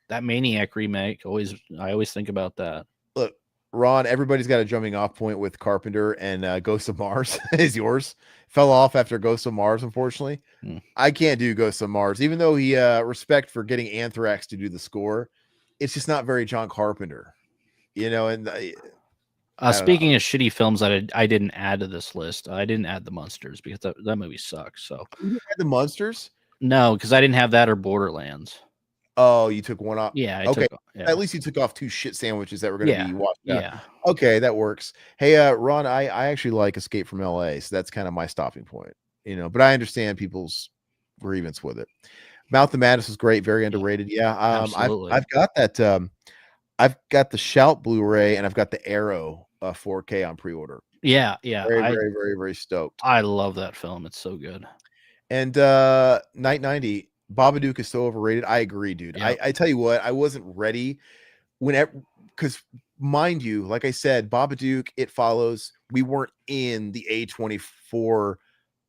That Maniac remake, I always think about that. Look, Ron, everybody's got a jumping off point with Carpenter, and Ghost of Mars is yours. Fell off after Ghost of Mars, unfortunately. I can't do Ghost of Mars, even though he respect for getting Anthrax to do the score. It's just not very John Carpenter, and speaking of shitty films that I didn't add to this list, I didn't add The Munsters because that movie sucks. So you didn't add The Munsters? No, because I didn't have that or Borderlands. Oh, you took one off. Yeah. At least you took off 2 shit sandwiches that were going to be washed out. Yeah. Okay, that works. Hey, Ron, I actually like Escape from LA, so that's kind of my stopping point. But I understand people's grievance with it. Mouth of Madness was great, very underrated. Yeah. I've got that. I've got the Shout Blu-ray, and I've got the Arrow 4K on pre-order. Yeah. Very, very, very, very stoked. I love that film. It's so good. And Night 90, Babadook is so overrated. I agree, dude. Yep. I tell you what, I wasn't ready because, mind you, like I said, Babadook, It Follows, we weren't in the A24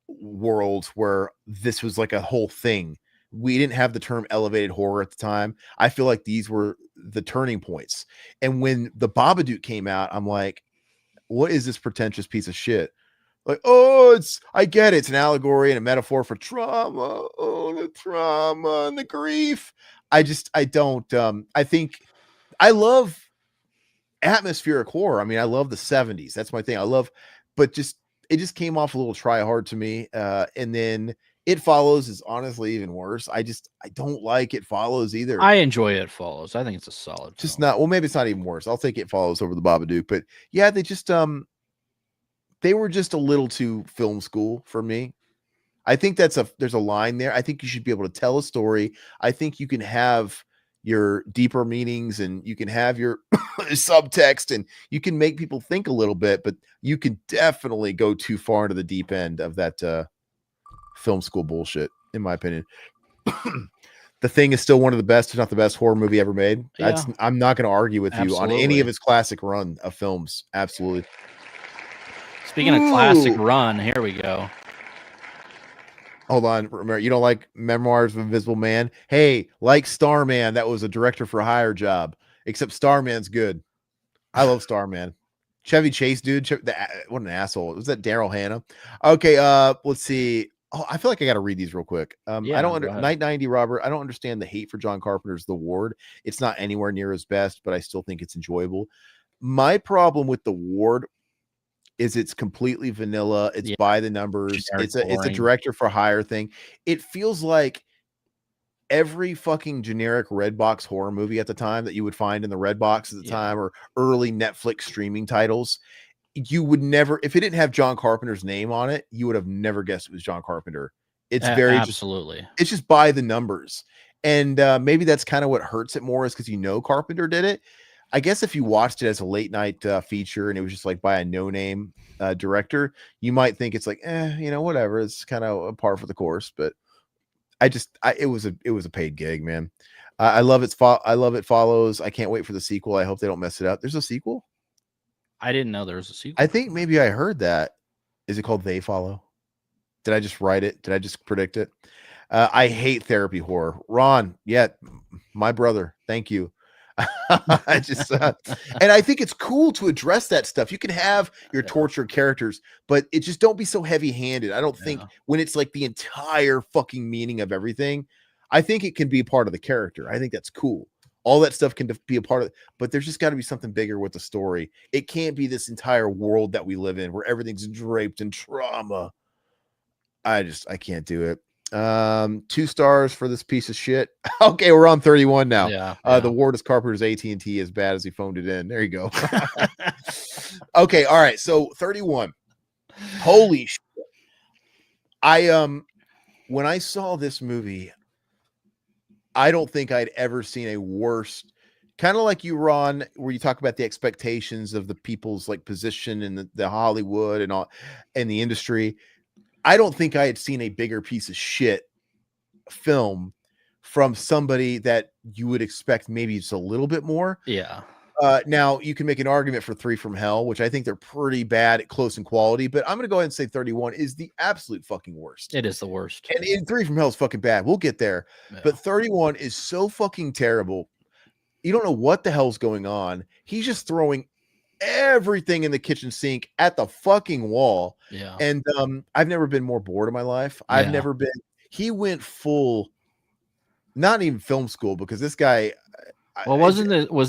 world where this was like a whole thing. We didn't have the term elevated horror at the time. I feel like these were the turning points. And when the Babadook came out, I'm like, what is this pretentious piece of shit? Like, oh, I get it. It's an allegory and a metaphor for trauma. Oh, the trauma and the grief. I don't, I think I love atmospheric horror. I mean, I love the 70s. That's my thing. But it just came off a little try hard to me. And then It Follows is honestly even worse. I don't like It Follows either. I enjoy It Follows. I think it's a solid Just film. not, well, maybe it's not even worse. I'll take It Follows over the Babadook, but yeah, they were just a little too film school for me. I think there's a line there. I think you should be able to tell a story. I think you can have your deeper meanings and you can have your subtext and you can make people think a little bit, but you can definitely go too far into the deep end of that film school bullshit, in my opinion. The Thing is still one of the best, if not the best horror movie ever made. Yeah. I'm not going to argue with you on any Absolutely. of its classic run of films. Absolutely. Speaking of classic run, here we go. Hold on, remember, you don't like Memoirs of Invisible Man? Hey, like Starman, that was a director for hire job. Except Starman's good. I love Starman. Chevy Chase, dude. What an asshole. Was that Daryl Hannah? Okay, let's see. Oh, I feel like I got to read these real quick. Yeah, I don't go ahead. Night 90, Robert. I don't understand the hate for John Carpenter's The Ward. It's not anywhere near his best, but I still think it's enjoyable. My problem with The Ward is it's completely vanilla. It's by the numbers. Generic, It's a boring. director for hire thing. It feels like every fucking generic Redbox horror movie at the time that you would find in the Redbox at the time, or early Netflix streaming titles. You would never, if it didn't have John Carpenter's name on it, you would have never guessed it was John Carpenter. It's very absolutely. It's just by the numbers. And maybe that's kind of what hurts it more, is because Carpenter did it. I guess if you watched it as a late night feature and it was just like by a no-name director, you might think it's like, whatever. It's kind of a par for the course. But it was a paid gig, man. I love It Follows. I can't wait for the sequel. I hope they don't mess it up. There's a sequel? I didn't know there was a sequel. I think maybe I heard that. Is it called They Follow? Did I just write it? Did I just predict it? I hate therapy horror. Ron, my brother. Thank you. I just and I think it's cool to address that stuff. You can have your tortured characters, but it just don't be so heavy-handed. I don't think when it's like the entire fucking meaning of everything, I think it can be a part of the character. I think that's cool. All that stuff can be a part of it, but there's just got to be something bigger with the story. It can't be this entire world that we live in where everything's draped in trauma. I can't do it. 2 stars for this piece of shit. Okay, we're on 31 now. The Ward is Carpenter's AT&T as bad as he phoned it in. There you go. Okay, all right. So 31. Holy shit. When I saw this movie, I don't think I'd ever seen a worse, kind of like you, Ron, where you talk about the expectations of the people's like position in the Hollywood and all and the industry. I don't think I had seen a bigger piece of shit film from somebody that you would expect maybe just a little bit more. Yeah. Now you can make an argument for 3 from Hell, which I think they're pretty bad at close in quality, but I'm going to go ahead and say 31 is the absolute fucking worst. It is the worst. And 3 from Hell is fucking bad. We'll get there. Yeah. But 31 is so fucking terrible. You don't know what the hell's going on. He's just throwing everything in the kitchen sink at the fucking wall. Yeah. And I've never been more bored in my life. I've never been. He went full, not even film school, because this guy. Well, was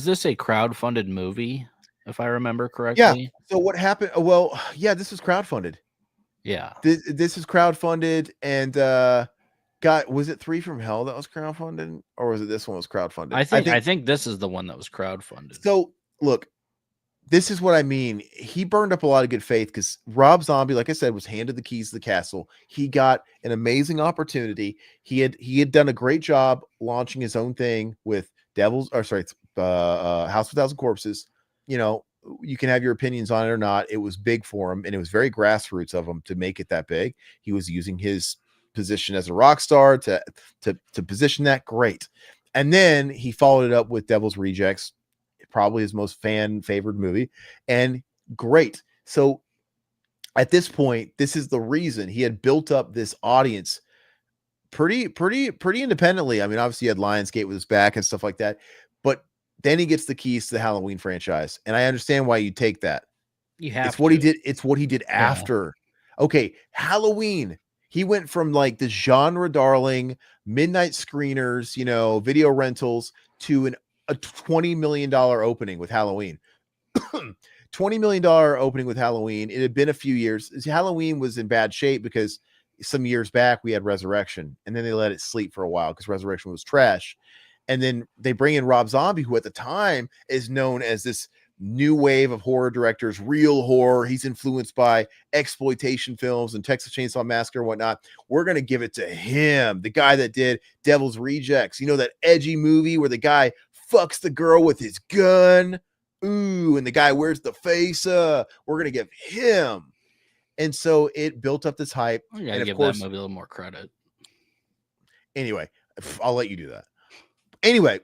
this a crowdfunded movie, if I remember correctly? Yeah. So what happened? Well, yeah, this was crowdfunded. Yeah. This is crowdfunded, and was it 3 from Hell that was crowdfunded, or was it this one was crowdfunded? I think this is the one that was crowdfunded. So look, this is what I mean. He burned up a lot of good faith because Rob Zombie, like I said, was handed the keys to the castle. He got an amazing opportunity. He had done a great job launching his own thing with House of 1,000 Corpses. You can have your opinions on it or not. It was big for him, and it was very grassroots of him to make it that big. He was using his position as a rock star to position that great. And then he followed it up with Devil's Rejects, probably his most fan favored movie, and great. So at this point, this is the reason he had built up this audience pretty independently. I mean, obviously he had Lionsgate with his back and stuff like that, but then he gets the keys to the Halloween franchise. And I understand why you take that. You have It's what he did. It's what he did after. Okay, Halloween. He went from like the genre darling, midnight screeners, video rentals to a $20 million opening with Halloween. $20 million opening with Halloween. It had been a few years. Halloween was in bad shape because some years back we had Resurrection, and then they let it sleep for a while because Resurrection was trash. And then they bring in Rob Zombie, who at the time is known as this new wave of horror directors, real horror. He's influenced by exploitation films and Texas Chainsaw Massacre and whatnot. We're going to give it to him, the guy that did Devil's Rejects, that edgy movie where the guy fucks the girl with his gun. Ooh, and the guy wears the face. We're going to give him. And so it built up this hype. You gotta and of give course, that movie a little more credit. Anyway, I'll let you do that. Anyway,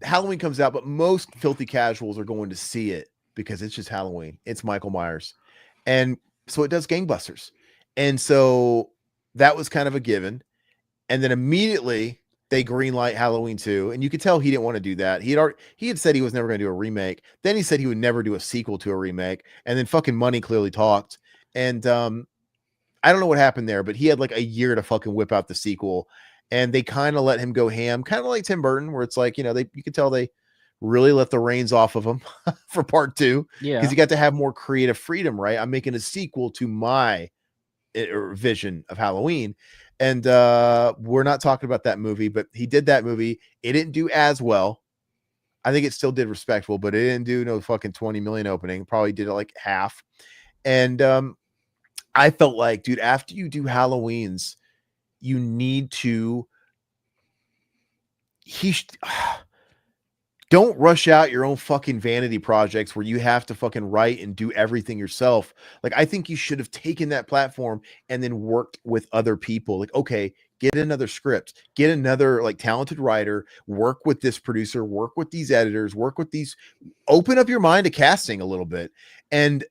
Halloween comes out, but most filthy casuals are going to see it because it's just Halloween. It's Michael Myers. And so it does gangbusters. And so that was kind of a given. And then immediately they greenlight Halloween 2. And you could tell he didn't want to do that. He had said he was never going to do a remake. Then he said he would never do a sequel to a remake. And then fucking money clearly talked. And I don't know what happened there, but he had like a year to fucking whip out the sequel. And they kind of let him go ham, kind of like Tim Burton, where it's like, you could tell they really let the reins off of him for part 2. Yeah. Because you got to have more creative freedom, right? I'm making a sequel to my vision of Halloween. And we're not talking about that movie, but he did that movie. It didn't do as well. I think it still did respectful, but it didn't do no fucking 20 million opening. Probably did it like half. And I felt like, dude, after you do Halloweens, you need to don't rush out your own fucking vanity projects where you have to fucking write and do everything yourself. Like, I think you should have taken that platform and then worked with other people. Like, okay, get another script, get another like talented writer, work with this producer, work with these editors, open up your mind to casting a little bit. And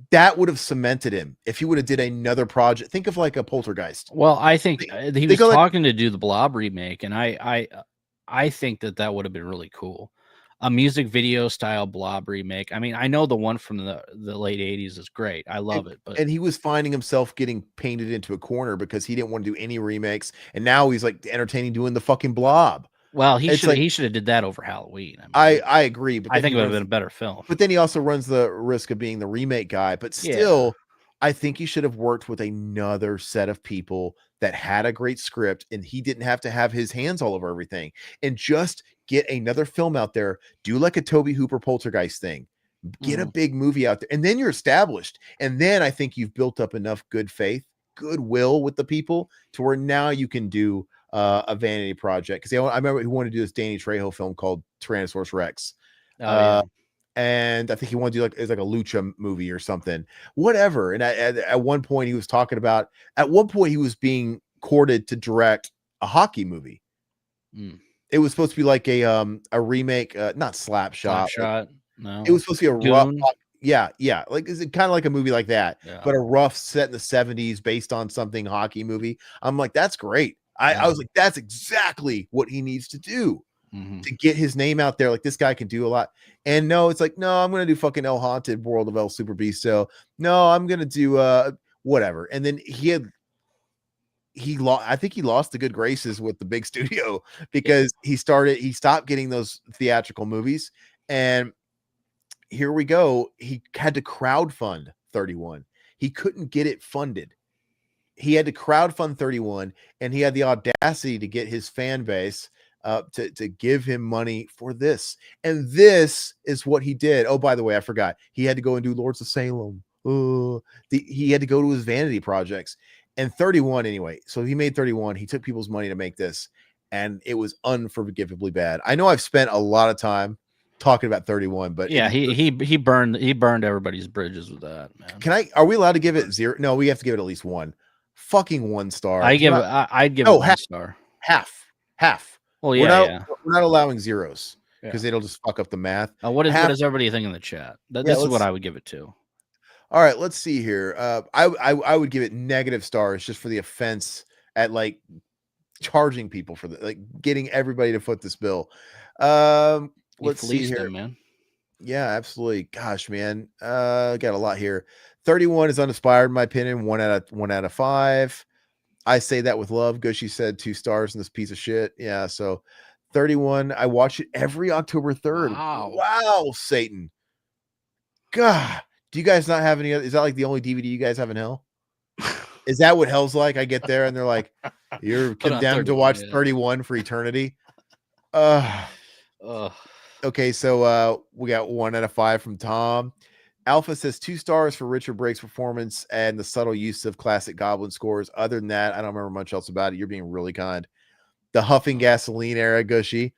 that would have cemented him if he would have did another project. Think of like a Poltergeist. Well, I think he was talking to do the Blob remake, and I think that would have been really cool. A music video style Blob remake. I mean, I know the one from the late 80s is great. I love it. But he was finding himself getting painted into a corner because he didn't want to do any remakes. And now he's like entertaining doing the fucking Blob. Well, he should have did that over Halloween. I agree, but I think it would have been a better film. But then he also runs the risk of being the remake guy. But still, I think he should have worked with another set of people that had a great script, and he didn't have to have his hands all over everything. And just get another film out there. Do like a Tobe Hooper Poltergeist thing. Get a big movie out there, and then you're established. And then I think you've built up enough good faith, goodwill with the people to where now you can do a vanity project. Because I remember he wanted to do this Danny Trejo film called Tyrannosaurus Rex. And I think he wanted to do it's like a lucha movie or something, whatever. And at one point he was talking about, at one point he was being courted to direct a hockey movie. It was supposed to be like a remake, not Slapshot. No, it was supposed to be a rough. Yeah. Like, is it kind of like a movie like that, but a rough set in the 70s based on something hockey movie. I'm like, that's great. I was like, that's exactly what he needs to do to get his name out there. Like, this guy can do a lot. And no, it's like, no, I'm going to do fucking El Haunted World of El Super Beasto. No, I'm going to do whatever. And then I think he lost the good graces with the big studio because he stopped getting those theatrical movies. And here we go. He had to crowdfund 31. He couldn't get it funded. He had to crowdfund 31, and he had the audacity to get his fan base to give him money for this. And this is what he did. Oh, by the way, I forgot. He had to go and do Lords of Salem. He had to go to his vanity projects. And 31 anyway. So he made 31. He took people's money to make this, and it was unforgivably bad. I know I've spent a lot of time talking about 31, but yeah, he burned everybody's bridges with that, man. Are we allowed to give it 0? No, we have to give it at least 1. Fucking 1 star. I'd give it 1 star. Half. Well, we're not allowing zeros because it'll just fuck up the math. What does everybody think in the chat? This is what I would give it to. All right, let's see here. I would give it negative stars just for the offense at like charging people for getting everybody to foot this bill. Let's see here, man. Yeah, absolutely. Gosh, man, got a lot here. 31 is uninspired, in my opinion. 1 out of 5. I say that with love. Gushy said 2 stars in this piece of shit. Yeah, so 31. I watch it every October 3rd. Wow. Wow, Satan. God, do you guys not have any other? Is that like the only DVD you guys have in hell? Is that what hell's like? I get there and they're like, you're Put on condemned to 31, watch yeah. 31 for eternity. Okay, so we got 1 out of 5 from Tom. Alpha says 2 stars for Richard Brake's performance and the subtle use of classic Goblin scores. Other than that, I don't remember much else about it. You're being really kind. The huffing gasoline era, Gushy.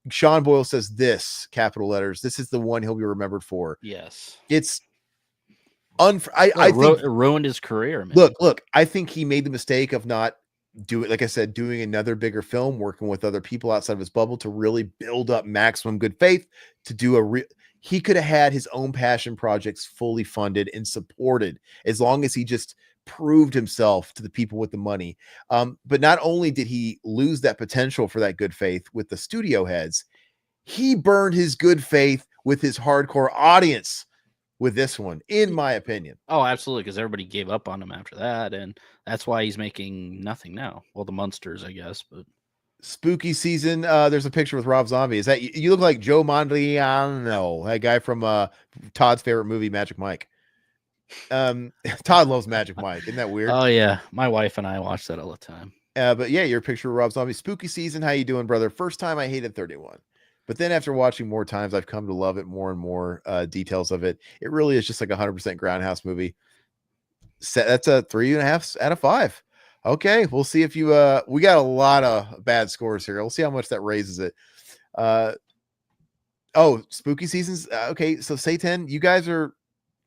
Sean Boyle says this, capital letters. This is the one he'll be remembered for. Yes. It's I think it ruined his career, man. Look, I think he made the mistake of not like I said, doing another bigger film, working with other people outside of his bubble to really build up maximum good faith to do he could have had his own passion projects fully funded and supported as long as he just proved himself to the people with the money. But not only did he lose that potential for that good faith with the studio heads, he burned his good faith with his hardcore audience with this one, in my opinion. Oh, absolutely, because everybody gave up on him after that, and that's why he's making nothing now. Well, the Munsters, I guess, but spooky season. There's a picture with Rob Zombie. Is that you look like Joe Mondriano, that guy from Todd's favorite movie, Magic Mike. Todd loves Magic Mike. Isn't that weird? Oh yeah, my wife and I watch that all the time. But yeah, your picture of Rob Zombie. Spooky season. How you doing, brother? First time I hated 31. But then after watching more times, I've come to love it more and more. Details of it. It really is just like 100% Grindhouse movie. That's a 3.5 out of 5. Okay, we'll see if you. We got a lot of bad scores here. We'll see how much that raises it. Spooky seasons. Okay, so Satan, you guys are.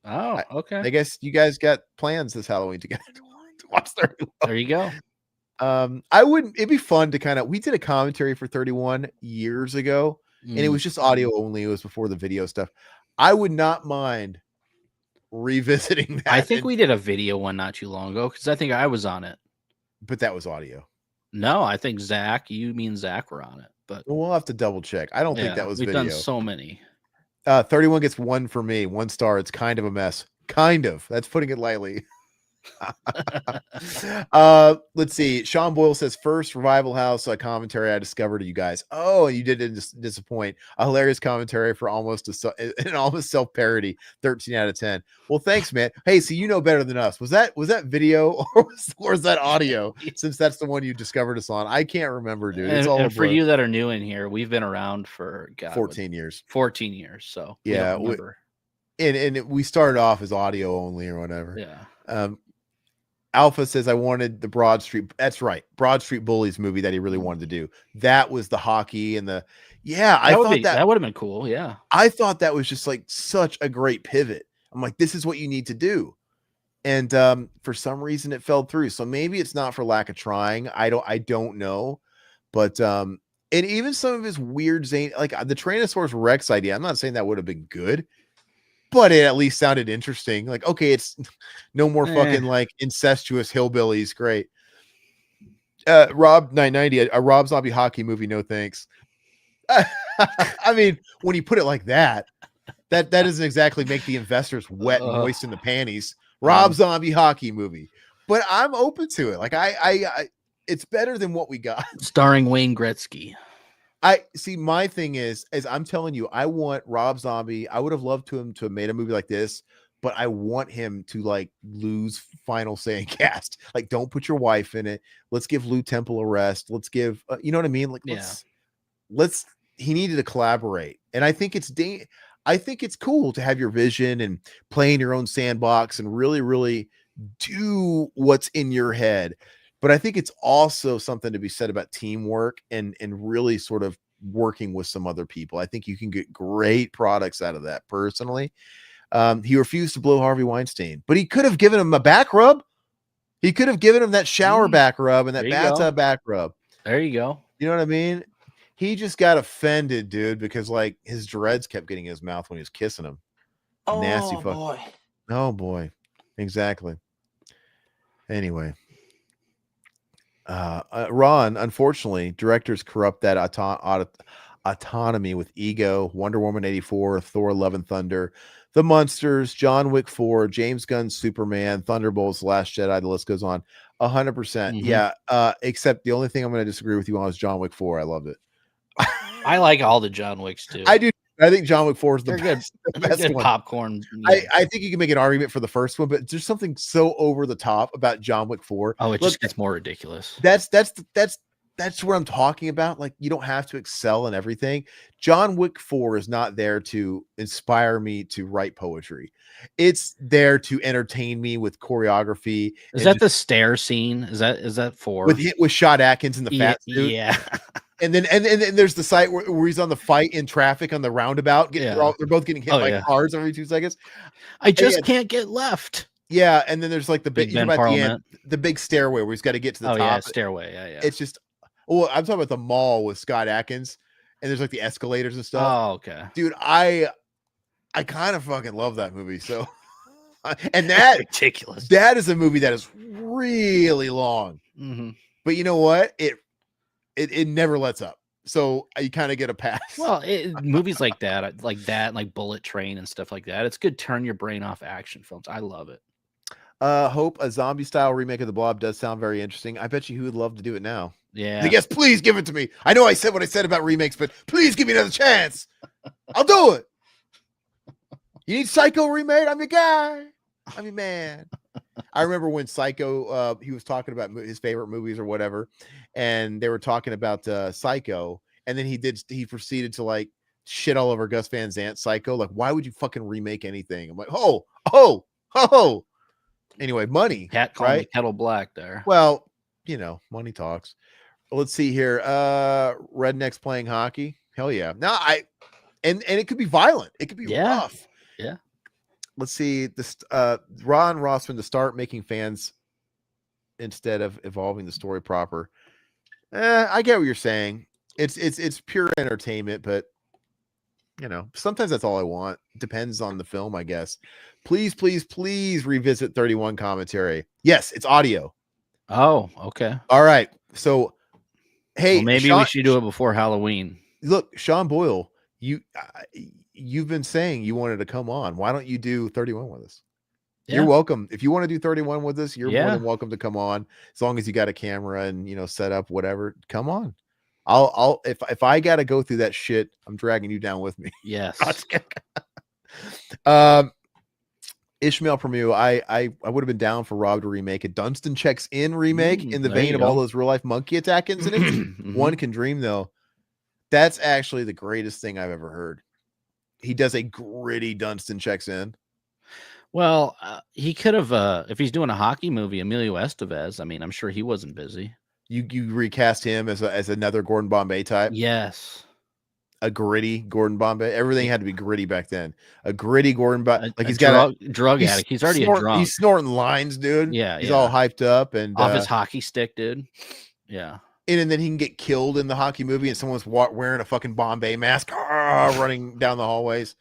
Oh, okay. I guess you guys got plans this Halloween together to watch 31. There you go. It'd be fun to we did a commentary for 31 years ago, and it was just audio only. It was before the video stuff. I would not mind revisiting that. I think we did a video one not too long ago because I think I was on it. But that was audio. No, I think you mean Zach were on it. But we'll have to double check. I don't think that was video. We've done so many. 31 gets 1 for me. 1 star. It's kind of a mess. Kind of. That's putting it lightly. Let's see. Sean Boyle says first Revival House commentary I discovered to you guys. Oh, and you didn't disappoint. A hilarious commentary for almost self-parody. 13 out of 10. Well, thanks, man. Hey, so you know better than us. Was that video or was that audio? Since that's the one you discovered us on, I can't remember, dude. It's and for you that are new in here, we've been around for 14 years. 14 years. So yeah, and we started off as audio only or whatever. Yeah. Alpha says I wanted the Broad Street. That's right. Broad Street Bullies movie that he really wanted to do. That was the hockey and the I thought that would have been cool. Yeah. I thought that was just like such a great pivot. I'm like, this is what you need to do. And for some reason it fell through. So maybe it's not for lack of trying. I don't know. But and even some of his weird zany, like the Tyrannosaurus Rex idea, I'm not saying that would have been good, but it at least sounded interesting. Like, okay, it's no more fucking like incestuous hillbillies. Great. Rob 990, a Rob Zombie hockey movie. No thanks. I mean, when you put it like that doesn't exactly make the investors wet and moist in the panties. Rob Zombie hockey movie, but I'm open to it. Like I it's better than what we got. Starring Wayne Gretzky. I see. My thing is I'm telling you, I want Rob Zombie. I would have loved him to have made a movie like this, but I want him to like lose final say in cast. Like, don't put your wife in it. Let's give Lou Temple a rest. Let's give, you know what I mean? Like, let's. He needed to collaborate, and I think it's cool to have your vision and play in your own sandbox and really, really do what's in your head. But I think it's also something to be said about teamwork and really sort of working with some other people. I think you can get great products out of that personally. He refused to blow Harvey Weinstein, but he could have given him a back rub. He could have given him that shower back rub and that bathtub back rub. There you go. You know what I mean? He just got offended, dude, because like his dreads kept getting in his mouth when he was kissing him. Nasty fuck. Boy. Oh boy. Exactly. Anyway. Ron, unfortunately, directors corrupt that autonomy with Ego, Wonder Woman 84, Thor: Love and Thunder, The Munsters, John Wick 4, James Gunn's Superman, Thunderbolts, Last Jedi. The list goes on. 100%. Yeah. Except the only thing I'm going to disagree with you on is John Wick 4. I loved it. I like all the John Wicks too. I do. I think John Wick 4 is the They're best, good. They're good one. popcorn. I think you can make an argument for the first one, but there's something so over the top about John Wick 4. Oh, it just gets more ridiculous. That's what I'm talking about. Like, you don't have to excel in everything. John Wick 4 is not there to inspire me to write poetry. It's there to entertain me with choreography. Is that the stair scene? Is that 4? With Shot Atkins in the fat suit? Yeah. And then there's the site where he's on the fight in traffic on the roundabout. They're both getting hit by cars every 2 seconds. I just can't get left. Yeah, and then there's like the big Ben at the Parliament. end, the big stairway where he's got to get to the top. Yeah, stairway. Yeah. It's just, I'm talking about the mall with Scott Atkins, and there's like the escalators and stuff. Oh, okay. Dude, I kind of fucking love that movie. So, and that ridiculous. That is a movie that is really long. Mm-hmm. But you know what? It never lets up. So you kind of get a pass. Well, movies like that, like Bullet Train and stuff like that. It's good. Turn your brain off action films. I love it. Hope a zombie style remake of The Blob does sound very interesting. I bet you who would love to do it now. Yeah. Yes, please give it to me. I know I said what I said about remakes, but please give me another chance. I'll do it. You need Psycho remade? I'm your guy. I'm your man. I remember when Psycho, he was talking about his favorite movies or whatever, and they were talking about Psycho, and then he proceeded to like shit all over Gus Van Sant's Psycho. Like, why would you fucking remake anything? I'm like, oh. Anyway, money. Cat called me Kettle Black there. Well, money talks. Let's see here. Rednecks playing hockey. Hell yeah. No, and it could be violent. It could be rough. Yeah. Let's see this. Ron Rossman to start making fans instead of evolving the story proper. I get what you're saying. It's pure entertainment, but sometimes that's all I want. Depends on the film, I guess. Please revisit 31 commentary. Yes, it's audio. Oh, okay. All right. So, hey, maybe we should do it before Halloween. Look, Sean Boyle, you've been saying you wanted to come on. Why don't you do 31 with us? Yeah. You're welcome. If you want to do 31 with us, you're more than welcome to come on. As long as you got a camera and set up whatever, come on. I'll if I got to go through that shit, I'm dragging you down with me. Yes. Ishmael Premu, I would have been down for Rob to remake a Dunstan Checks In remake in the vein of all those real life monkey attack incidents. Mm-hmm. One can dream though. That's actually the greatest thing I've ever heard. He does a gritty Dunstan Checks In. Well, he could have, if he's doing a hockey movie, Emilio Estevez. I mean, I'm sure he wasn't busy. You recast him as another Gordon Bombay type. Yes. A gritty Gordon Bombay. Everything had to be gritty back then. A gritty Gordon Bombay. Like he's got a drug addict. He's already a drunk. He's snorting lines, dude. Yeah. He's all hyped up and off his hockey stick, dude. Yeah. And then he can get killed in the hockey movie and someone's wearing a fucking Bombay mask, running down the hallways.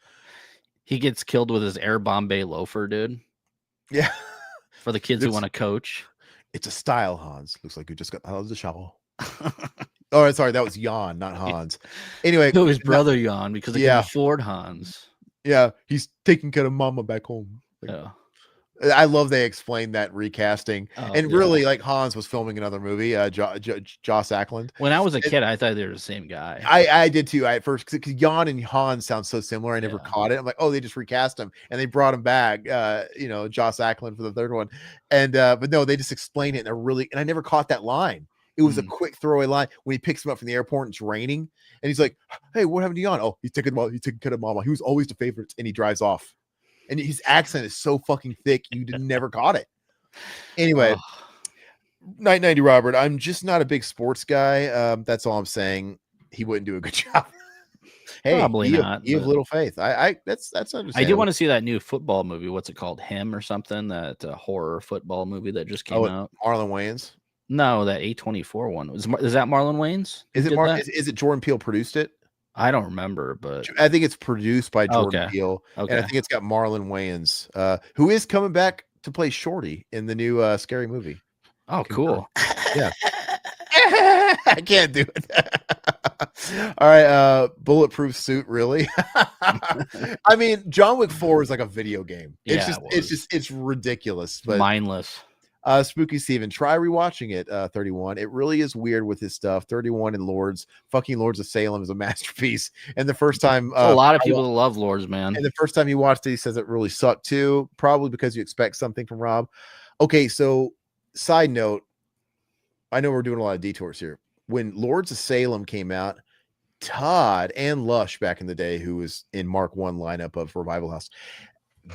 He gets killed with his Air Bombay loafer, dude. Yeah. For the kids who want to coach. It's a style, Hans. Looks like you just got out of the shower. Oh, sorry, that was Jan, not Hans. Anyway, no, his brother Jan, because they can afford Hans. Yeah, he's taking care of Mama back home. I love they explained that recasting, really, like Hans was filming another movie, Joss Ackland. When I was a kid, I thought they were the same guy. I did too. At first, because Jan and Hans sound so similar, I never caught it. I'm like, oh, they just recast him, and they brought him back. Joss Ackland for the third one, and but no, they just explained it, and I never caught that line. It was a quick throwaway line when he picks him up from the airport and it's raining, and he's like, "Hey, what happened to Jan? Oh, he's taking care of Mama. He was always the favorite," and he drives off. And his accent is so fucking thick, you never caught it. Anyway, 990 Robert, I'm just not a big sports guy. That's all I'm saying. He wouldn't do a good job. Hey, probably not. You have little faith. That's understandable. I do want to see that new football movie. What's it called? Him or something? That horror football movie that just came out. Marlon Wayans. No, that A24 one. Is that Marlon Wayans? Is it Jordan Peele produced it? I don't remember, but I think it's produced by Jordan Peele. Okay. And I think it's got Marlon Wayans, who is coming back to play Shorty in the new Scary Movie. Oh, cool. Yeah. I can't do it. All right. Bulletproof suit, really? I mean, John Wick 4 is like a video game. It's Yeah, it's ridiculous. But mindless. Spooky Steven, try rewatching it. 31. It really is weird with his stuff. 31 and fucking Lords of Salem is a masterpiece. And the first time, a lot of people love Lords, man. And the first time he watched it, he says it really sucked too. Probably because you expect something from Rob. Okay, so side note, I know we're doing a lot of detours here. When Lords of Salem came out, Todd and Lush back in the day, who was in Mark 1 lineup of Revival House,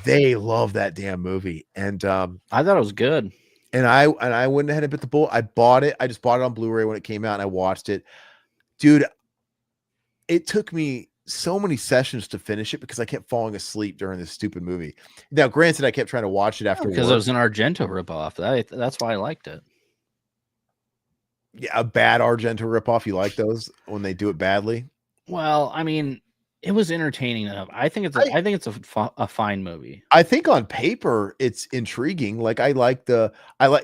they love that damn movie. And I thought it was good. And I went ahead and bit the bullet. I bought it. I just bought it on Blu-ray when it came out and I watched it. Dude, it took me so many sessions to finish it because I kept falling asleep during this stupid movie. Now, granted, I kept trying to watch it after because it was an Argento ripoff. That's why I liked it. Yeah, a bad Argento ripoff. You like those when they do it badly? Well, I mean, it was entertaining enough. I think it's a fine movie. I think on paper it's intriguing. Like I like the we're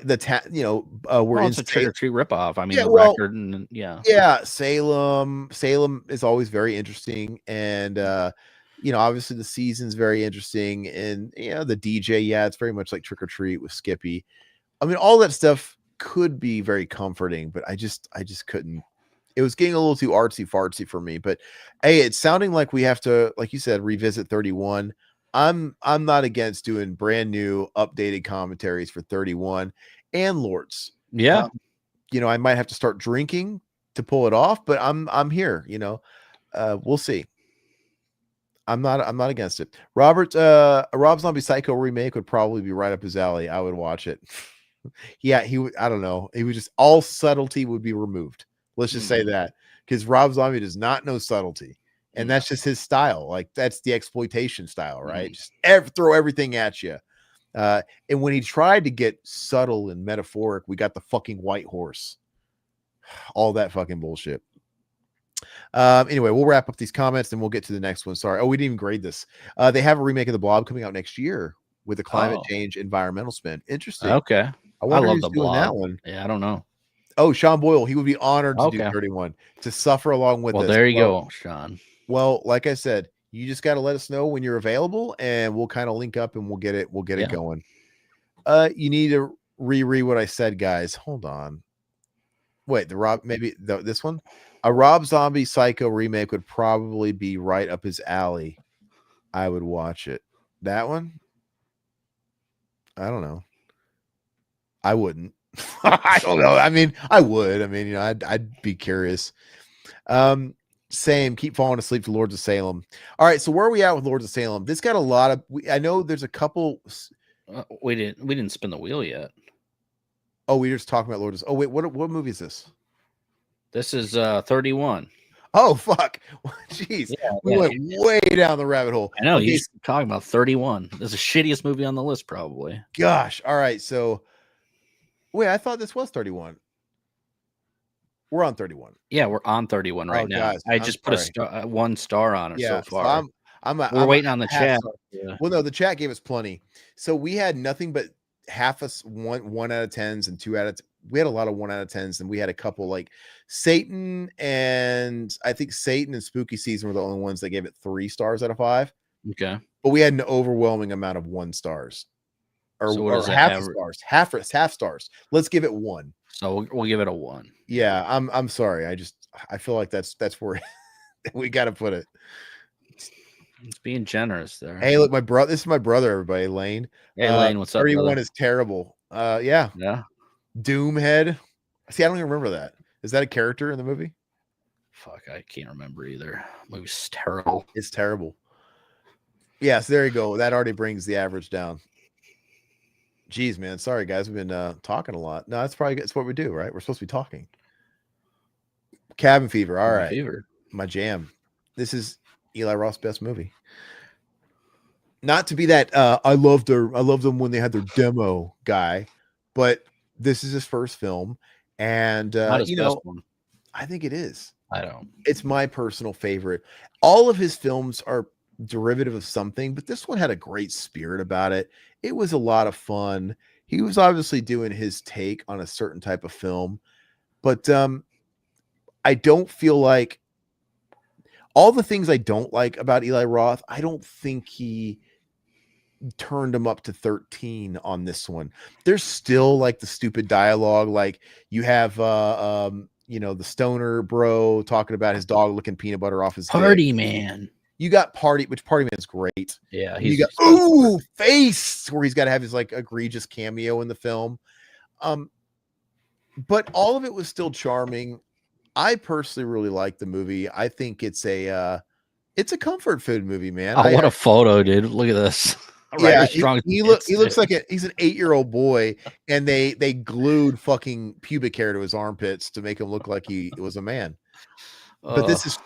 in it's a Trick or Treat ripoff. I mean, Yeah, the well, record and yeah. Salem is always very interesting, and obviously the season's very interesting, and the DJ, it's very much like Trick or Treat with Skippy. I mean, all that stuff could be very comforting, but I just couldn't. It was getting a little too artsy fartsy for me. But hey, it's sounding like we have to, like you said, revisit 31. I'm not against doing brand new updated commentaries for 31 and Lords. Yeah. I might have to start drinking to pull it off, but I'm here, we'll see. I'm not against it. A Rob Zombie Psycho remake would probably be right up his alley. I would watch it. Yeah, I don't know. It was just all subtlety would be removed. Let's just say that, because Rob Zombie does not know subtlety, and that's just his style. Like that's the exploitation style, right? Just throw everything at you. And when he tried to get subtle and metaphoric, we got the fucking white horse. All that fucking bullshit. Anyway, we'll wrap up these comments and we'll get to the next one. Sorry. Oh, we didn't even grade this. They have a remake of The Blob coming out next year with a climate change environmental spin. Interesting. Okay. I love The Blob. That one. Yeah, I don't know. Oh, Sean Boyle, he would be honored to do 31 to suffer along with us. Well, there you go, Sean. Well, like I said, you just got to let us know when you're available and we'll kind of link up and we'll get it going. You need to reread what I said, guys. Hold on. Wait, this one? A Rob Zombie Psycho remake would probably be right up his alley. I would watch it. That one? I don't know. I wouldn't. I don't know. I mean, I would. I mean, I'd be curious. Same. Keep falling asleep to Lords of Salem. All right. So where are we at with Lords of Salem? This got a lot of. I know there's a couple. We didn't spin the wheel yet. Oh, we were just talking about Lords. Oh wait, what movie is this? This is 31. Oh fuck! Jeez, we went way down the rabbit hole. I know. He's talking about 31. This is the shittiest movie on the list, probably. Gosh. All right. So. Wait, I thought this was 31. We're on 31. Yeah, we're on 31 right now. Guys, I just put a 1 star on it so far. So we're waiting on the chat. Yeah. Well, no, the chat gave us plenty. So we had nothing but half us one out of 10s and 2 out of. We had a lot of 1 out of 10s, and we had a couple like Satan and Spooky Season were the only ones that gave it 3 stars out of 5. Okay, but we had an overwhelming amount of 1 stars. Or half stars. Let's give it 1. So we'll give it a 1. Yeah, I'm sorry. I feel like that's where we got to put it. It's being generous there. Hey, look, this is my brother, everybody. Lane. Hey, Lane, what's up? 31 brother? Is terrible. Yeah. Doomhead. See, I don't even remember that. Is that a character in the movie? Fuck, I can't remember either. The movie's terrible. It's terrible. Yes, there you go. That already brings the average down. Jeez, man. Sorry, guys. We've been talking a lot. No, it's what we do, right? We're supposed to be talking. Cabin Fever. All right. My jam. This is Eli Roth's best movie. Not to be that I loved them when they had their demo guy, but this is his first film, and best one. I think it is. I don't. It's my personal favorite. All of his films are derivative of something, but this one had a great spirit about it. It was a lot of fun. He was obviously doing his take on a certain type of film, but I don't feel like all the things I don't like about Eli Roth, I don't think he turned him up to 13 on this one. There's still like the stupid dialogue, like you have the stoner bro talking about his dog licking peanut butter off his Party dick. Man. You got which Party Man's great. Yeah, You got face, where he's got to have his like egregious cameo in the film. But all of it was still charming. I personally really like the movie. I think it's a comfort food movie, man. Oh, what a photo, dude. Look at this. Yeah, he looks like he's an 8-year-old boy, and they glued fucking pubic hair to his armpits to make him look like he was a man. But this is,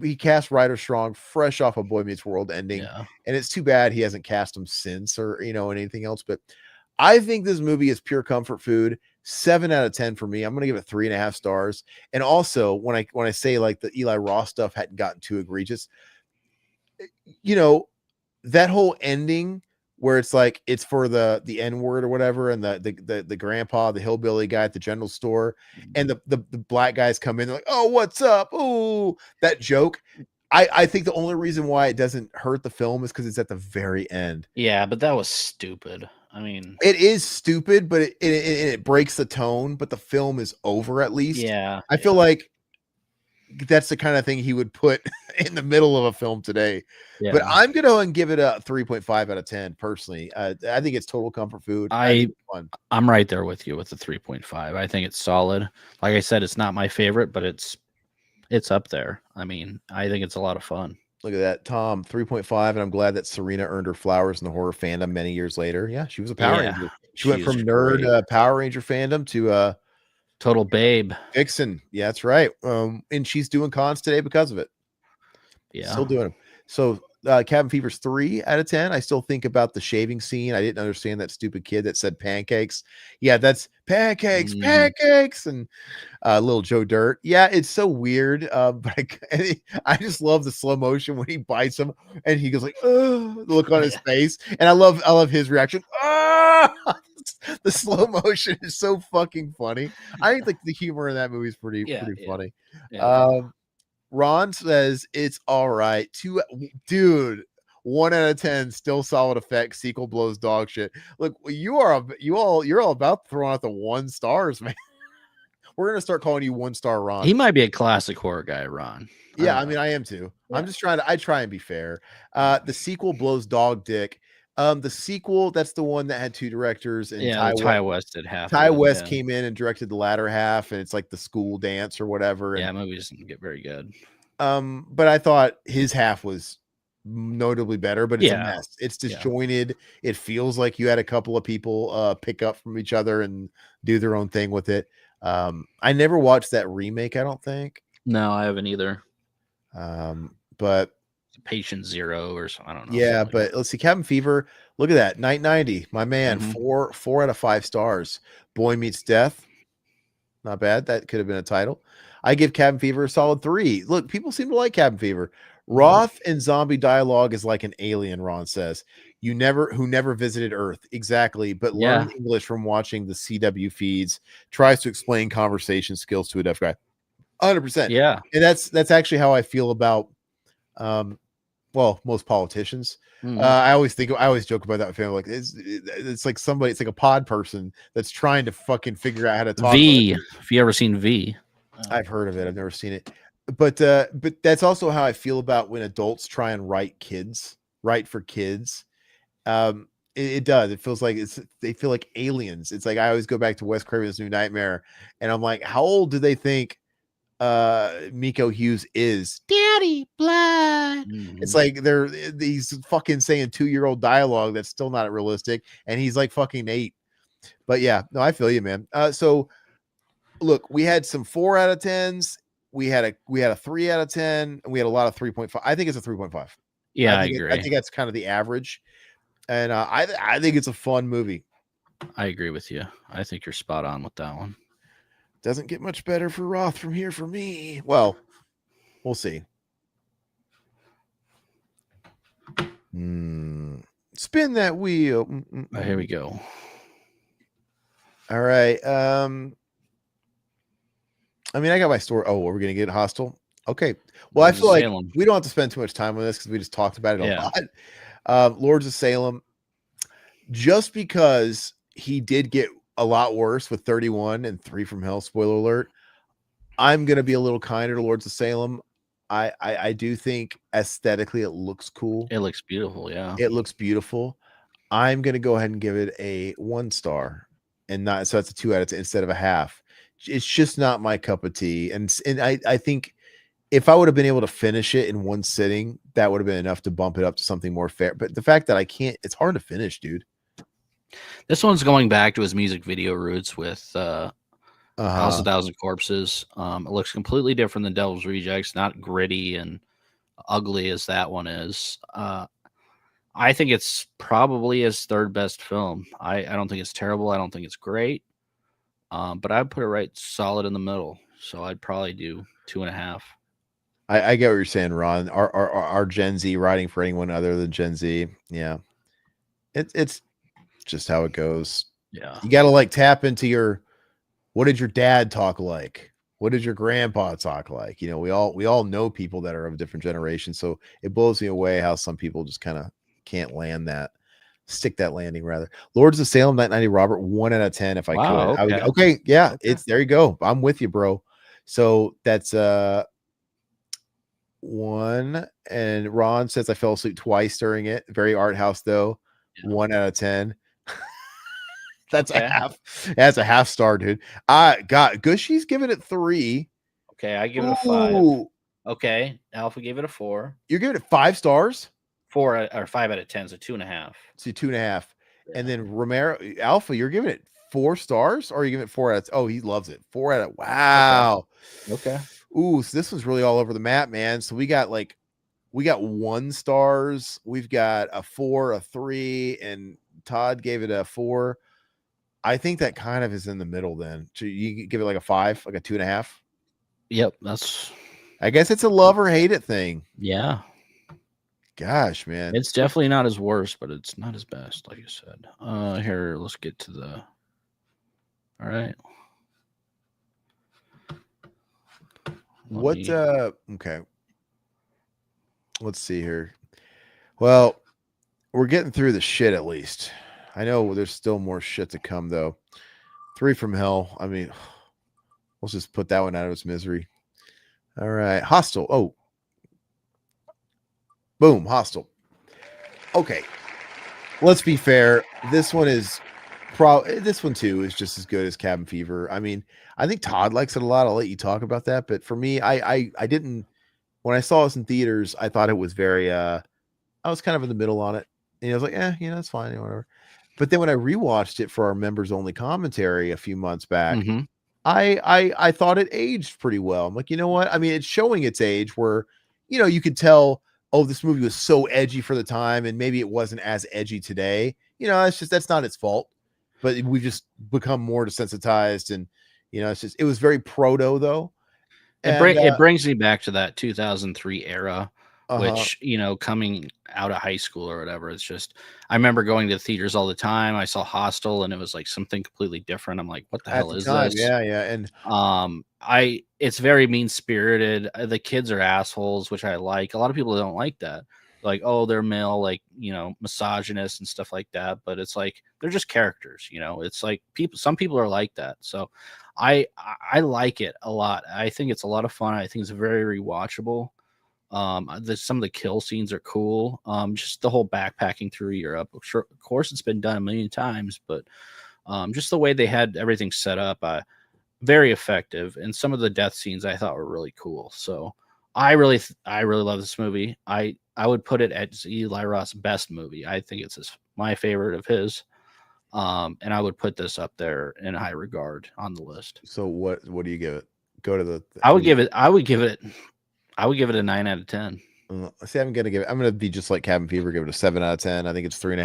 he cast Ryder Strong fresh off of Boy Meets World ending, and it's too bad he hasn't cast him since or anything else. But I think this movie is pure comfort food. 7 out of 10 for me. I'm gonna give it 3.5 stars. And also, when I say like the Eli Roth stuff hadn't gotten too egregious, that whole ending where it's like it's for the N-word or whatever, and the grandpa, the hillbilly guy at the general store, and the black guys come in, they're like, oh, what's up? Oh, that joke. I think the only reason why it doesn't hurt the film is because it's at the very end. Yeah, but that was stupid. I mean, it is stupid, but it breaks the tone, but the film is over at least. Yeah. I feel like that's the kind of thing he would put in the middle of a film today. Yeah. But I'm going to give it a 3.5 out of 10 personally. I think it's total comfort food. I'm right there with you with the 3.5. I think it's solid. Like I said, it's not my favorite, but it's up there. I mean, I think it's a lot of fun. Look at that, Tom, 3.5, and I'm glad that Serena earned her flowers in the horror fandom many years later. Yeah, she was a Power Ranger. She went from nerd Power Ranger fandom to total babe vixen. Yeah, that's right. And she's doing cons today because of it. Yeah, still doing them. So Cabin Fever's 3 out of 10. I still think about the shaving scene. I didn't understand that stupid kid that said pancakes. Yeah, that's pancakes, and little Joe Dirt. Yeah, it's so weird. But I just love the slow motion when he bites him and he goes like, oh, the look on his face. And I love his reaction. Oh! The slow motion is so fucking funny. I think like the humor in that movie is pretty funny. Yeah. Ron says it's all right. 1 out of 10, still solid effects. Sequel blows dog shit. Look, you're all about throwing out the 1 stars, man. We're gonna start calling you 1-star Ron. He might be a classic horror guy, Ron. Yeah, I mean, I am too. Yeah. I'm just I try and be fair. The sequel blows dog dick. The sequel, that's the one that had 2 directors, and Ty West did half. Ty West came in and directed the latter half, and it's like the school dance or whatever. Yeah, movie doesn't get very good. But I thought his half was notably better, but it's a mess. It's disjointed. It feels like you had a couple of people pick up from each other and do their own thing with it. I never watched that remake, I don't think. No, I haven't either. But Patient Zero or something. I don't know. Yeah, but let's see. Cabin Fever. Look at that. Night 90. My man. 4 out of 5 stars. Boy Meets Death. Not bad. That could have been a title. I give Cabin Fever a solid 3. Look, people seem to like Cabin Fever. Roth and zombie dialogue is like an alien, Ron says. Who never visited Earth. Exactly. But learn English from watching the CW feeds. Tries to explain conversation skills to a deaf guy. 100%. Yeah. And that's actually how I feel about most politicians. I always joke about that with family. Like it's like somebody, it's like a pod person that's trying to fucking figure out how to talk. Have you ever seen V? I've heard of it. I've never seen it. But that's also how I feel about when adults try and write for kids. It does. It feels like they feel like aliens. It's like I always go back to Wes Craven's New Nightmare, and I'm like, how old do they think Miko Hughes is? Daddy blood. It's like he's fucking saying 2-year-old dialogue that's still not realistic, and he's like fucking 8. But yeah, no, I feel you, man. So look, we had some 4 out of 10s. We had a 3 out of 10, and we had a lot of 3.5. I think it's a 3.5. Yeah, I agree. I think that's kind of the average, and I think it's a fun movie. I agree with you. I think you're spot on with that one. Doesn't get much better for Roth from here for me. Well, we'll see. Spin that wheel. Here we go. All right. I mean, I got my story. Oh, we're gonna get Hostel. Okay. Well, I Lords of feel like Salem. we don't have to spend too much time on this because we just talked about it a Yeah. lot. Lords of Salem, just because he did get a lot worse with 31 and 3 from Hell, spoiler alert, I'm gonna be a little kinder to Lords of Salem. I do think aesthetically it looks cool. It looks beautiful. Yeah. It looks beautiful. I'm gonna go ahead and give it a 1 star, and not so that's a 2 out of 10 instead of a half. It's just not my cup of tea, and I think if I would have been able to finish it in one sitting, that would have been enough to bump it up to something more fair. But the fact that I can't, it's hard to finish, dude. This one's going back to his music video roots with House Uh-huh. of Thousand Corpses. It looks completely different than Devil's Rejects, not gritty and ugly as that one is. I think it's probably his third best film. I don't think it's terrible. I don't think it's great. But I'd put it right solid in the middle. So I'd probably do 2.5. I get what you're saying, Ron. Our Gen Z writing for anyone other than Gen Z. Yeah. It's just how it goes. Yeah. You gotta like tap into what did your dad talk like? What did your grandpa talk like? You know, we all know people that are of a different generation. So it blows me away how some people just kind of can't stick that landing rather. Lords of Salem, 990 Robert, 1 out of 10 if I Wow, could. okay. Okay, yeah, Okay. it's there you go. I'm with you, bro. So that's 1, and Ron says I fell asleep twice during it. Very art house though. Yeah. 1 out of 10. That's Okay. a half. That's a half star, dude. I got Gushy's giving it 3. Okay, I give it a 5. Ooh, Okay, Alpha gave it a 4. you're giving it 5 stars. 4 or 5 out of 10, so 2.5. See 2.5, and Yeah. then Romero Alpha, you're giving it 4 stars, or are you giving it 4 out of? Oh, he loves it. 4 out of. Wow. Okay. Ooh, so this one's really all over the map, man. So we got 1 stars. We've got a 4, a 3, and Todd gave it a 4. I think that kind of is in the middle then. So you give it like a 5, like a 2.5. Yep, that's I guess it's a love or hate it thing. yeah. Gosh, man. It's definitely not his worst, but it's not his best, like you said. Here, let's get to the. All right. Okay. Let's see here. Well, we're getting through the shit at least. I know there's still more shit to come though. 3 from Hell. I mean, let's just put that one out of its misery. All right. Hostel. Oh. Boom. Hostel. Okay. Let's be fair. This one too is just as good as Cabin Fever. I mean, I think Todd likes it a lot. I'll let you talk about that. But for me, I didn't, when I saw this in theaters, I thought it was very I was kind of in the middle on it. And I was like, that's fine, whatever. But then when I rewatched it for our members only commentary a few months back, Mm-hmm. I thought it aged pretty well. I'm like, you know what? I mean, it's showing its age where, you could tell, oh, this movie was so edgy for the time, and maybe it wasn't as edgy today. That's not its fault. But we've just become more desensitized, and it was very proto though. It brings me back to that 2003 era, Uh-huh. which coming out of high school or whatever. It's just I remember going to the theaters all the time. I saw Hostel, and it was like something completely different. I'm like, what the hell is this? Yeah, and it's very mean spirited. The kids are assholes, which I like. A lot of people don't like that. Like, oh, they're male, like misogynist and stuff like that. But it's like they're just characters. It's like some people are like that. So I like it a lot. I think it's a lot of fun. I think it's very rewatchable. Some of the kill scenes are cool. Just the whole backpacking through Europe. Sure, of course, it's been done a million times, but just the way they had everything set up, very effective. And some of the death scenes I thought were really cool. So I really love this movie. I would put it as Eli Roth's best movie. I think it's my favorite of his. And I would put this up there in high regard on the list. So what do you give it? Go to the. I would give it a 9 out of 10. See, I'm gonna be just like Cabin Fever, give it a 7 out of 10. I think it's 3.5.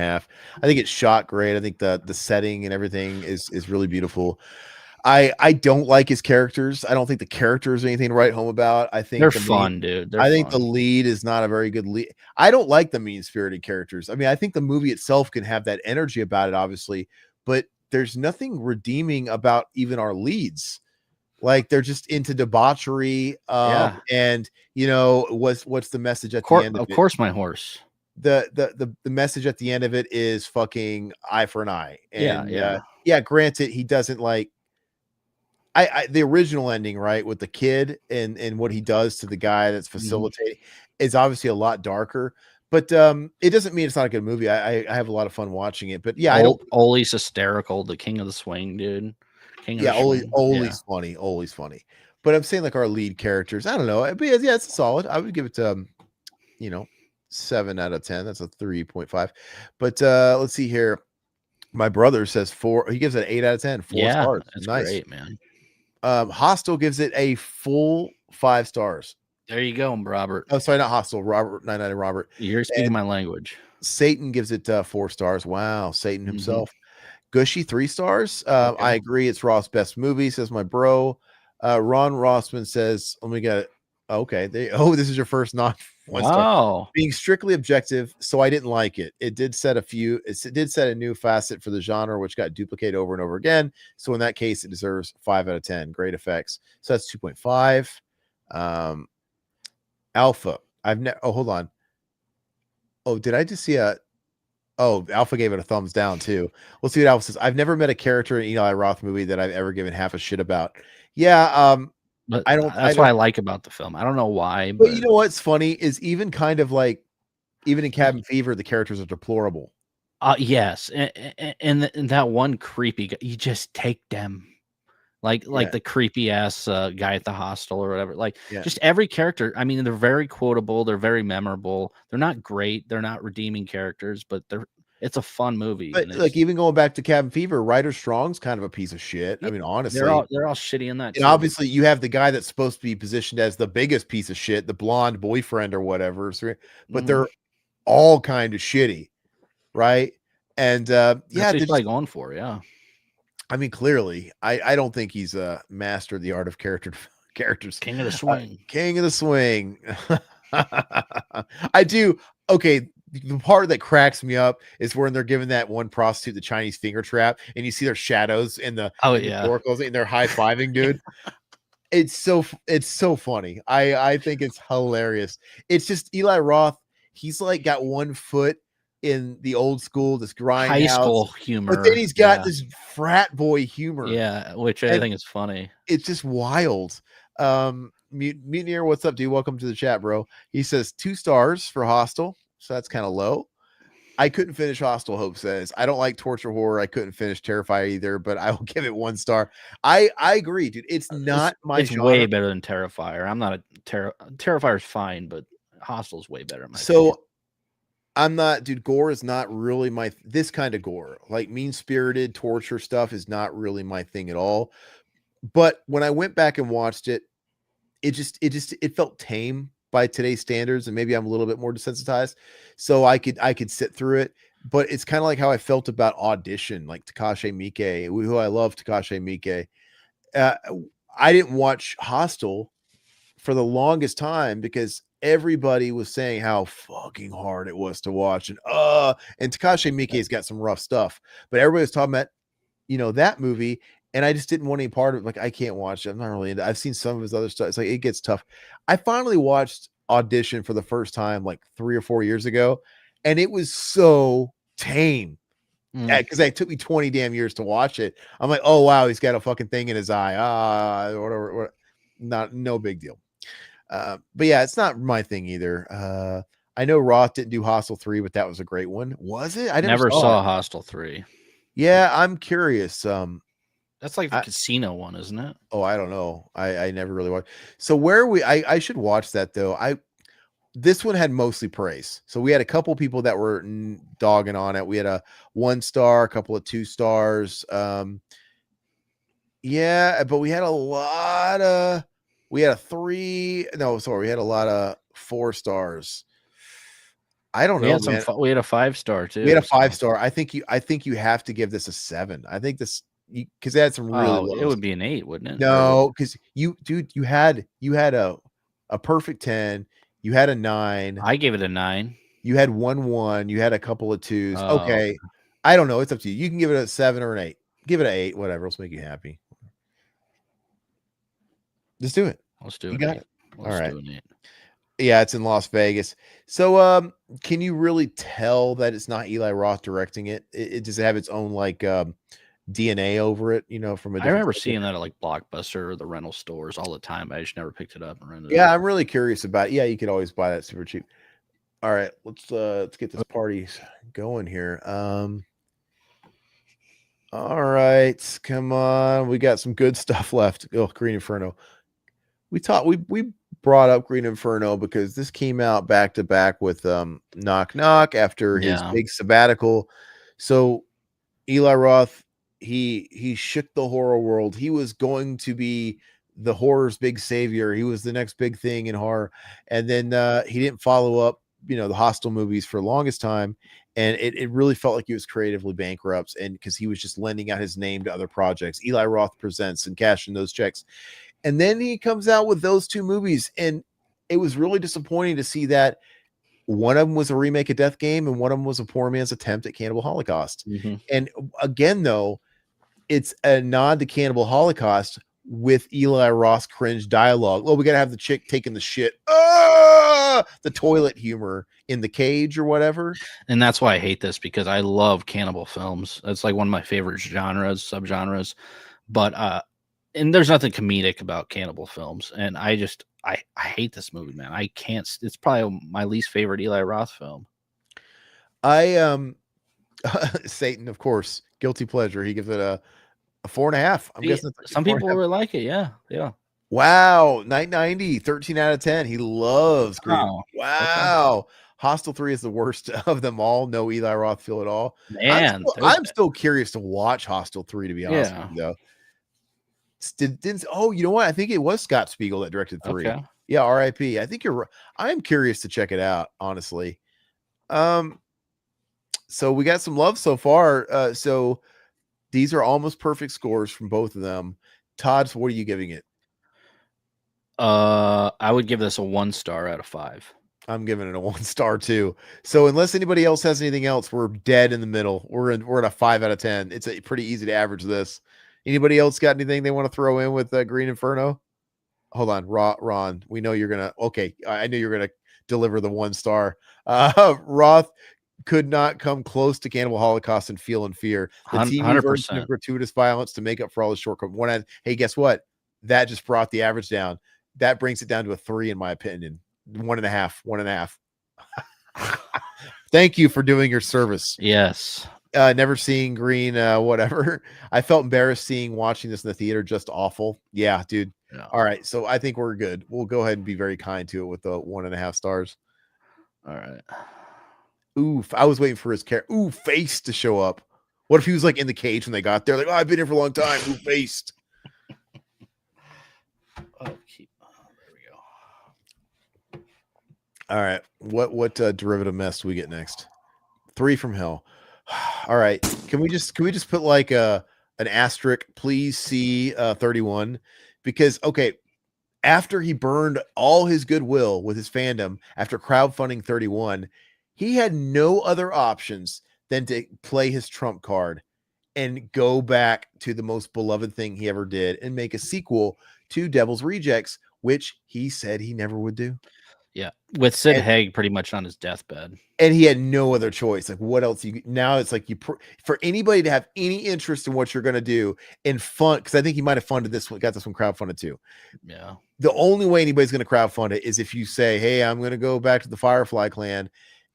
I think it's shot great. I think the setting and everything is really beautiful. I don't like his characters. I don't think the characters are anything to write home about. I think they're fun, dude. I think the lead is not a very good lead. I don't like the mean-spirited characters. I mean, I think the movie itself can have that energy about it, obviously, but there's nothing redeeming about even our leads. Like they're just into debauchery. Yeah. And what's the message at the end of it? Of course, my horse. The message at the end of it is fucking eye for an eye. And yeah. Granted, he doesn't like the original ending, right, with the kid and what he does to the guy that's facilitating is obviously a lot darker. But it doesn't mean it's not a good movie. I have a lot of fun watching it. But yeah, Oli's hysterical, the king of the swing, dude. Oli's funny. Oli's funny. But I'm saying like our lead characters, I don't know. But yeah, it's solid. I would give it 7 out of 10. That's a 3.5. But let's see here. My brother says 4. He gives it 8 out of 10. 4 stars. That's nice. Great, man. Hostel gives it a full 5 stars. There you go, Robert. Oh, sorry, not Hostel. Robert, 99 Robert. You're speaking my language. Satan gives it 4 stars. Wow, Satan himself. Gushy 3 stars. Okay. I agree. It's Roth's best movie, says my bro. Ron Rossman says, let me get it. Okay. This is your first not one star. Being strictly objective, so I didn't like it. It did set a new facet for the genre, which got duplicated over and over again. So in that case, it deserves 5 out of 10. Great effects. So that's 2.5. Alpha. Hold on. Oh, did I just see Alpha gave it a thumbs down too. We'll see what Alpha says. I've never met a character in Eli Roth movie that I've ever given half a shit about. Yeah, but that's what I like about the film. I don't know why, but you know what's funny is even kind of like even in Cabin Fever, the characters are deplorable. Yes, and that one creepy guy, you just take them. Like the creepy ass guy at the hostel or whatever. Just every character. I mean, they're very quotable. They're very memorable. They're not great. They're not redeeming characters, but it's a fun movie. But like even going back to Cabin Fever, Ryder Strong's kind of a piece of shit. I mean, honestly, they're all shitty in that. And obviously, you have the guy that's supposed to be positioned as the biggest piece of shit, the blonde boyfriend or whatever. But they're all kind of shitty, right? And that's what he's probably going for. Yeah. I mean, clearly, I don't think he's mastered the art of characters. King of the swing. King of the swing. I do. Okay, the part that cracks me up is when they're giving that one prostitute the Chinese finger trap, and you see their shadows in the oracles, and they're high fiving, dude. It's so funny. I think it's hilarious. It's just Eli Roth. He's like got one foot in the old school, this grindhouse high school humor, but then he's got this frat boy humor, which I think is funny. It's just wild. Mutineer, what's up, dude? Welcome to the chat, bro. He says 2 stars for Hostel, so that's kind of low. I couldn't finish Hostel. Hope says I don't like torture horror. I couldn't finish Terrifier either, but I will give it 1 star. I agree, dude. It's not my genre. Way better than Terrifier. I'm not a Terrifier's fine, but Hostel's way better. So I'm not, dude. Gore is not really this kind of gore, like mean-spirited torture stuff, is not really my thing at all. But when I went back and watched it, it felt tame by today's standards, and maybe I'm a little bit more desensitized, so I could sit through it. But it's kind of like how I felt about Audition, like Takashi Miike, who I love, Takashi Miike. I didn't watch Hostel for the longest time because everybody was saying how fucking hard it was to watch, and Takashi Miike's got some rough stuff, but everybody was talking about, that movie, and I just didn't want any part of it. Like, I can't watch it. I'm not really into it. I've seen some of his other stuff. It's like, it gets tough. I finally watched Audition for the first time like 3 or 4 years ago, and it was so tame because it took me 20 damn years to watch it. I'm like, oh wow, he's got a fucking thing in his eye, whatever. No big deal. But yeah, it's not my thing either. I know Roth didn't do Hostel 3, but that was a great one. Was it? I never saw Hostel 3. Yeah, I'm curious. That's like the casino one, isn't it? Oh, I don't know. I never really watched. So I should watch that though. This one had mostly praise. So we had a couple people that were dogging on it. We had a 1 star, a couple of 2 stars. Yeah, but we had a lot of. We had a 3. No, sorry, we had a lot of 4 stars. I don't know. We had a 5 star too. We had a 5 star. I think you have to give this a 7. I think this because they had some really lows. It would be an 8, wouldn't it? No, because you had a perfect 10. You had a 9. I gave it a 9. You had 1. You had a couple of 2s. Okay. I don't know. It's up to you. You can give it a 7 or an 8. Give it an 8, whatever. Let's make you happy. Let's do it. Let's do You it. got 8. it. Let's All right. do an 8. Yeah, it's in Las Vegas. So, can you really tell that it's not Eli Roth directing it? It does it have its own like DNA over it, from a I different remember studio? seeing that at like Blockbuster or the rental stores all the time. I just never picked it up and rented it. Yeah, I'm really curious about it. Yeah, you could always buy that super cheap. All right, let's get this party going here. All right, come on. We got some good stuff left. Oh, Green Inferno. We brought up Green Inferno because this came out back to back with Knock Knock after his Yeah. big sabbatical. So Eli Roth, he shook the horror world. He was going to be the horror's big savior. He was the next big thing in horror. And then he didn't follow up, the Hostel movies for the longest time. And it really felt like he was creatively bankrupt, and because he was just lending out his name to other projects. Eli Roth presents and cashing those checks. And then he comes out with those 2 movies, and it was really disappointing to see that one of them was a remake of Death Game and one of them was a poor man's attempt at Cannibal Holocaust. Mm-hmm. And again, though, it's a nod to Cannibal Holocaust with Eli Roth cringe dialogue. Oh, we got to have the chick taking the shit. The toilet humor in the cage or whatever. And that's why I hate this, because I love cannibal films. That's like one of my favorite subgenres. But and there's nothing comedic about cannibal films. And I hate this movie, man. I can't. It's probably my least favorite Eli Roth film. Satan, of course, guilty pleasure. He gives it a 4.5. I'm guessing some people really like it. Yeah. Wow, 990, 13 out of 10. He loves Green. Wow. Okay. Hostel 3 is the worst of them all. No Eli Roth feel at all. Man, I'm still curious to watch Hostel 3, to be honest with you, though. You know what? I think it was Scott Spiegel that directed 3. Okay. Yeah, R.I.P. I think you're right. I'm curious to check it out, honestly. So we got some love so far. So these are almost perfect scores from both of them. Todd, what are you giving it? I would give this a 1 star out of 5. I'm giving it a 1 star too. So unless anybody else has anything else, we're dead in the middle. We're at a 5 out of 10. It's pretty easy to average this. Anybody else got anything they want to throw in with Green Inferno? Hold on, Ron. We know you're gonna. Okay, I knew you're gonna deliver the 1 star. Roth could not come close to Cannibal Holocaust and Feel and Fear. The TV version of gratuitous violence to make up for all the shortcomings. Hey, guess what? That just brought the average down. That brings it down to a 3, in my opinion. 1.5. Thank you for doing your service. Yes. Never seeing Green, whatever. I felt embarrassed watching this in the theater. Just awful. Yeah, dude. Yeah. All right. So I think we're good. We'll go ahead and be very kind to it with the 1.5 stars. All right. Oof. I was waiting for his face to show up. What if he was like in the cage when they got there? Like, I've been here for a long time. Ooh, faced. There we go. All right. What derivative mess do we get next? 3 from Hell. All right. Can we just put like an asterisk? Please see 31, because after he burned all his goodwill with his fandom after crowdfunding 31, he had no other options than to play his trump card and go back to the most beloved thing he ever did and make a sequel to Devil's Rejects, which he said he never would do. Yeah, with Sid Haig pretty much on his deathbed, and he had no other choice. Like, what else? Now it's like for anybody to have any interest in what you're going to do and fund, because I think he might have funded this one, got this one crowdfunded too. Yeah, the only way anybody's going to crowdfund it is if you say, "Hey, I'm going to go back to the Firefly Clan."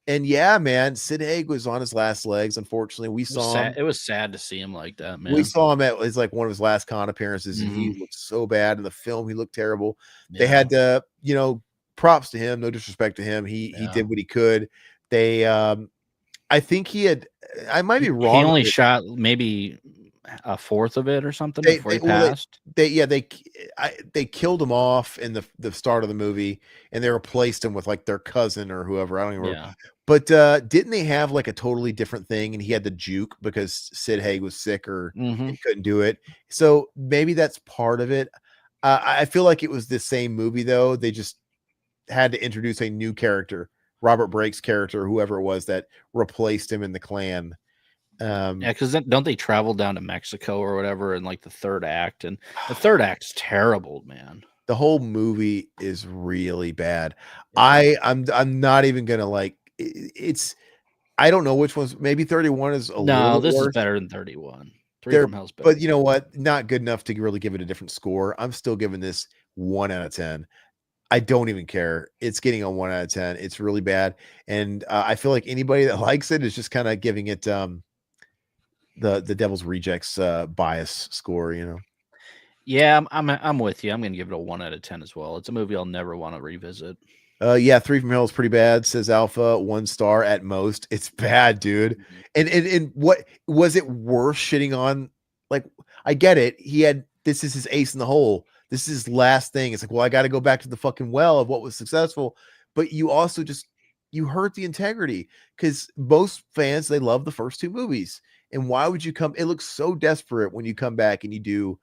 And yeah, man, Sid Haig was on his last legs. Unfortunately, we saw him. It was sad to see him like that, man. We saw him at like one of his last con appearances, and he looked so bad in the film. He looked terrible. Yeah. They had to, props to him. No disrespect to him. He did what he could. They, I think he had. I might be wrong. He only shot maybe a fourth of it or something before he passed. They killed him off in the start of the movie, and they replaced him with like their cousin or whoever. I don't even remember. But didn't they have like a totally different thing, and he had the juke because Sid Haig was sick or he couldn't do it? So maybe that's part of it. I feel like it was the same movie though. They just had to introduce a new character, Robert Brake's character, whoever it was that replaced him in the clan. Yeah, because don't they travel down to Mexico or whatever in like the third act? And the third act's terrible, man. The whole movie is really bad. Yeah. I'm not even gonna like it's. I don't know which one's. Maybe 31 is a little No, bit this is worse. better than 31. Three There, from Hell's better. but you know what? Not good enough to really give it a different score. I'm still giving this 1 out of 10. I don't even care. It's getting a 1 out of 10. It's really bad, and I feel like anybody that likes it is just kind of giving it the Devil's Rejects bias score. You know. Yeah, I'm with you. I'm gonna give it a 1 out of 10 as well. It's a movie I'll never want to revisit. Yeah, 3 from Hell is pretty bad, says Alpha. 1 star at most. It's bad, dude. Mhm. And what was it worth shitting on? Like, I get it. This is his ace in the hole. This is his last thing. It's like, well, I got to go back to the fucking well of what was successful. But you also you hurt the integrity because most fans, they love the first 2 movies. And why would you come? It looks so desperate when you come back and you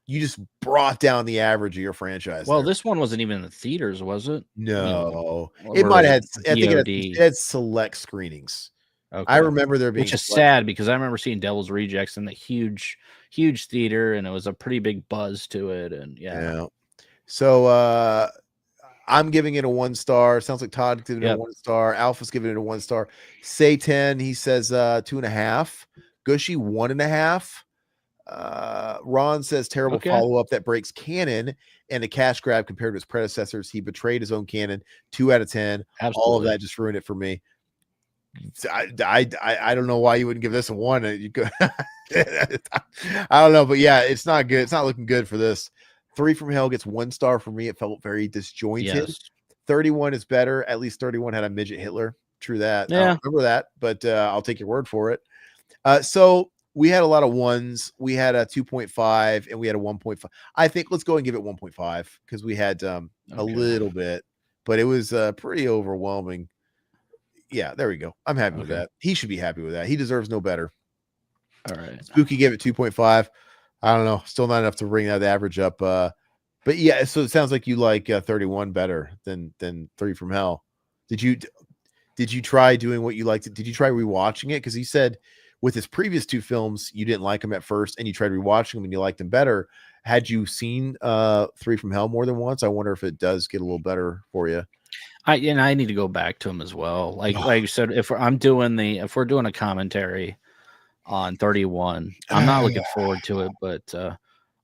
just brought down the average of your franchise. Well, there. this one wasn't even in the theaters, was it? No, or it might was have it had. I think it VOD? had select screenings. Okay. I remember there being Which is select- sad because I remember seeing Devil's Rejects in the huge theater, and it was a pretty big buzz to it. And Yeah. So I'm giving it a 1 star. Sounds like Todd's giving it a 1 star. Alpha's giving it a 1 star. Say 10. He says 2.5. Gushy 1.5. Ron says terrible Okay. follow-up that breaks canon and a cash grab compared to his predecessors. He betrayed his own canon. 2 out of 10. Absolutely. All of that just ruined it for me. I don't know why you wouldn't give this a 1. You could I don't know, but yeah, it's not good. It's not looking good for this. 3 from Hell gets 1 star for me. It felt very disjointed. Yes. 31 is better. At least 31 had a midget Hitler. True that. I Yeah. don't remember that, but I'll take your word for it. So we had a lot of 1s. We had a 2.5 and we had a 1.5. I think let's go and give it 1.5 because we had a little bit, but it was pretty overwhelming. Yeah, there we go. I'm happy with that. He should be happy with that. He deserves no better. All right. Spooky gave it 2.5. I don't know. Still not enough to bring that average up. But yeah, so it sounds like you like 31 better than 3 from Hell. Did you try doing what you liked? Did you try rewatching it? Because he said with his previous 2 films, you didn't like them at first, and you tried rewatching them and you liked them better. Had you seen 3 from Hell more than once? I wonder if it does get a little better for you. I need to go back to him as well. Like you said, if we're doing a commentary on 31, I'm not looking forward to it, but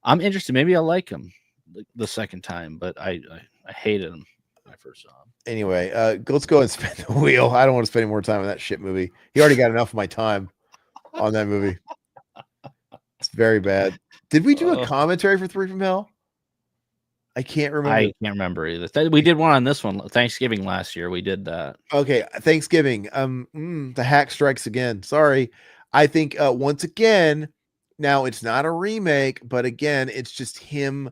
I'm interested. Maybe I'll like him the second time, but I hated him when I first saw him. Anyway, let's go and spin the wheel. I don't want to spend any more time on that shit movie. He already got enough of my time on that movie. It's very bad. Did we do a commentary for 3 from Hell? I can't remember. I can't remember either. We did one on this one Thanksgiving last year. We did that. Okay, Thanksgiving. The hack strikes again. Sorry. I think once again, now it's not a remake, but again, it's just him.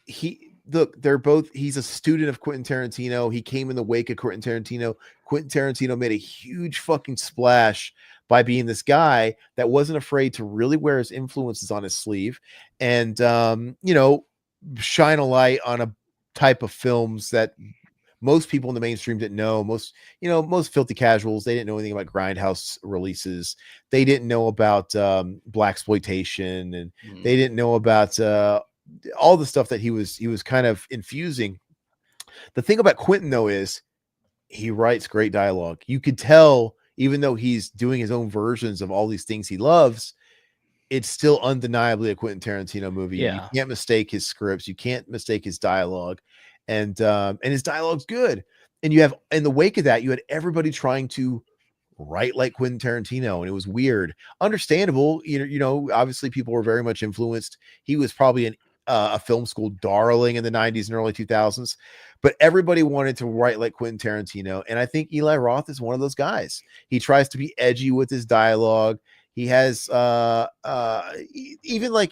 He's a student of Quentin Tarantino. He came in the wake of Quentin Tarantino. Quentin Tarantino made a huge fucking splash by being this guy that wasn't afraid to really wear his influences on his sleeve and shine a light on a type of films that most people in the mainstream didn't know. Most filthy casuals, they didn't know anything about grindhouse releases. They didn't know about blaxploitation, and they didn't know about all the stuff that he was kind of infusing. The thing about Quentin, though, is he writes great dialogue. You could tell, even though he's doing his own versions of all these things he loves, it's still undeniably a Quentin Tarantino movie. Yeah. You can't mistake his scripts. You can't mistake his dialogue. And his dialogue's good. And you have, in the wake of that, you had everybody trying to write like Quentin Tarantino, and it was weird. Understandable. Obviously people were very much influenced. He was probably a film school darling in the 90s and early 2000s, but everybody wanted to write like Quentin Tarantino. And I think Eli Roth is one of those guys. He tries to be edgy with his dialogue. He has even like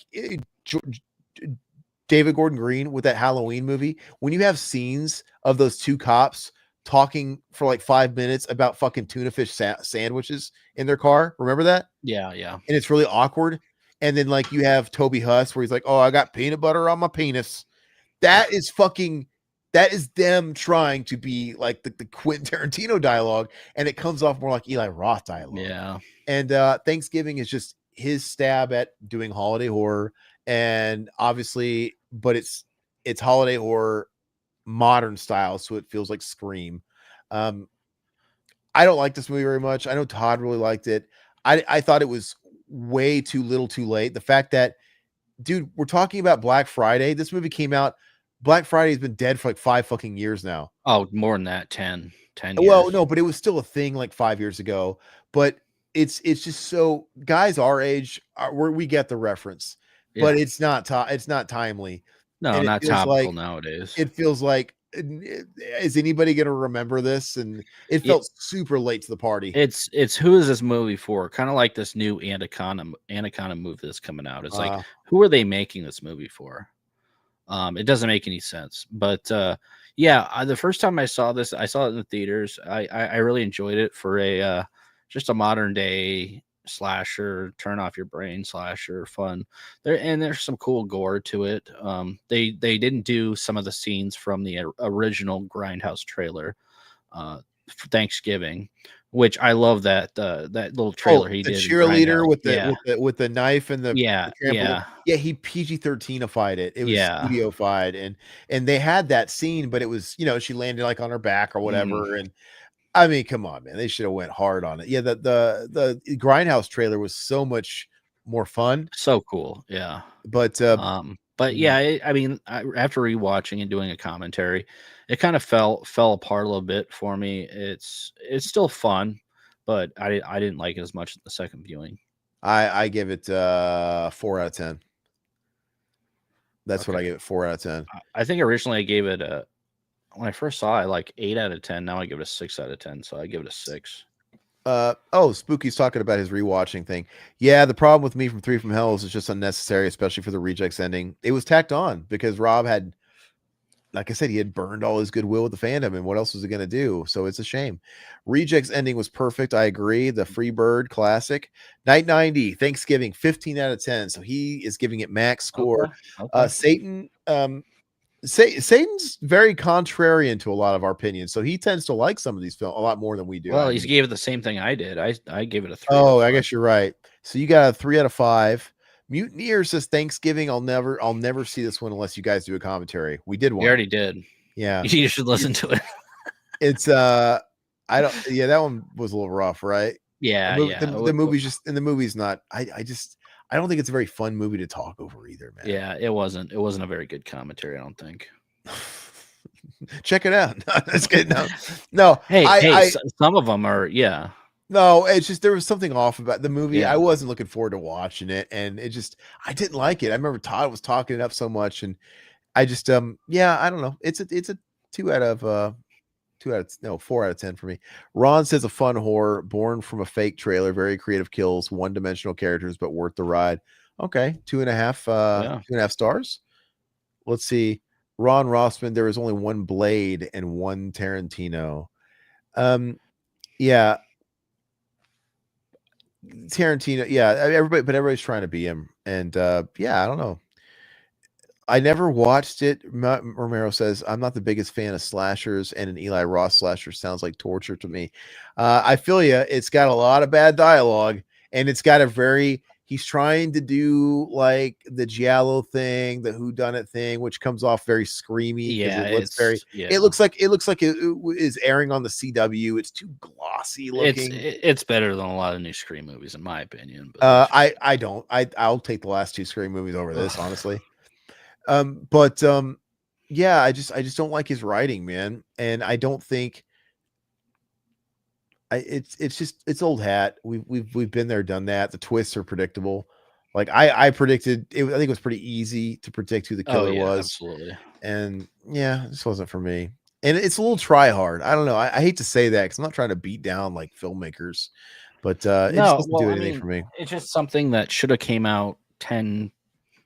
David Gordon Green with that Halloween movie. When you have scenes of those 2 cops talking for like 5 minutes about fucking tuna fish sandwiches in their car, remember that? Yeah. And it's really awkward. And then like you have Toby Huss where he's like, "Oh, I got peanut butter on my penis." That is them trying to be like the Quentin Tarantino dialogue, and it comes off more like Eli Roth dialogue. Yeah. And Thanksgiving is just his stab at doing holiday horror, and obviously, but it's it's holiday horror, modern style, so it feels like Scream. I don't like this movie very much. I know Todd really liked it. I thought it was way too little too late. The fact that, dude, we're talking about Black Friday. This movie came out. Black Friday has been dead for like 5 fucking years now. Oh, more than that, 10 years. Well, no, but it was still a thing like 5 years ago. But it's just so guys our age, we get the reference, but Yeah. it's not timely. No, And not topical nowadays. It feels like, is anybody going to remember this? And it felt super late to the party. It's who is this movie for? Kind of like this new Anaconda movie that's coming out. It's like, who are they making this movie for? It doesn't make any sense. But the first time I saw this, I saw it in the theaters. I really enjoyed it for a just a modern day slasher, turn off your brain slasher, fun. There's some cool gore to it. They didn't do some of the scenes from the original Grindhouse trailer for Thanksgiving, which I love that little trailer he did. The cheerleader Grindhouse. with the knife and the yeah. He PG-13ified it. It was studiofied, and they had that scene, but it was, she landed like on her back or whatever. And I mean, come on, man, they should have went hard on it. Yeah, the Grindhouse trailer was so much more fun, so cool. Yeah, but yeah, I mean, after rewatching and doing a commentary, it kind of fell apart a little bit for me. It's still fun, but I didn't like it as much as the second viewing. I give it 4 out of 10. That's what I give it, 4 out of 10. I think originally I gave it when I first saw it, like 8 out of 10. Now I give it a 6 out of 10. So I give it a 6. Spooky's talking about his rewatching thing. Yeah, the problem with me from 3 from Hell is it's just unnecessary, especially for the Rejects ending. It was tacked on because Rob had, like I said, he had burned all his goodwill with the fandom, and what else was he going to do? So it's a shame. Rejects ending was perfect. I agree. The Free Bird classic. Night 90, Thanksgiving, 15 out of 10. So he is giving it max score. Okay. Satan, Satan's very contrarian to a lot of our opinions, so he tends to like some of these films a lot more than we do. Well, he gave it the same thing I did. I gave it a 3. Oh, I guess you're right. So you got a 3 out of 5. Mutineer says Thanksgiving. I'll never see this one unless you guys do a commentary. We did one. We already did. Yeah, you should listen to it. It's I don't. Yeah, that one was a little rough, right? Yeah, the movie's just, and the movie's not. I don't think it's a very fun movie to talk over either, man. Yeah, it wasn't a very good commentary, I don't think. Check it out. That's good. No. Hey, some of them are, yeah. No, it's just there was something off about the movie. Yeah. I wasn't looking forward to watching it, and it just, I didn't like it. I remember Todd was talking it up so much, and I just I don't know. It's a 4 out of 10 for me. Ron says a fun horror born from a fake trailer, very creative kills, one-dimensional characters, but worth the ride. Okay, 2.5 2.5 stars. Let's see. Ron Rossman, there is only one Blade and one Tarantino. Yeah. Tarantino, yeah, everybody's trying to be him. And I don't know. I never watched it. Romero says, I'm not the biggest fan of slashers, and an Eli Roth slasher sounds like torture to me. I feel you. It's got a lot of bad dialogue, and it's got he's trying to do like the Giallo thing, the whodunit thing, which comes off very screamy. Yeah, it looks like it is airing on the CW. It's too glossy looking. It's better than a lot of new Scream movies, in my opinion. But I'll take the last 2 Scream movies over this, honestly. I just don't like his writing, man. And I don't think it's old hat. We've been there, done that. The twists are predictable. Like I predicted it. I think it was pretty easy to predict who the killer was. Absolutely. And yeah, this wasn't for me. And it's a little try hard. I don't know. I hate to say that because I'm not trying to beat down like filmmakers, but it just doesn't do anything for me. It's just something that should have came out 10,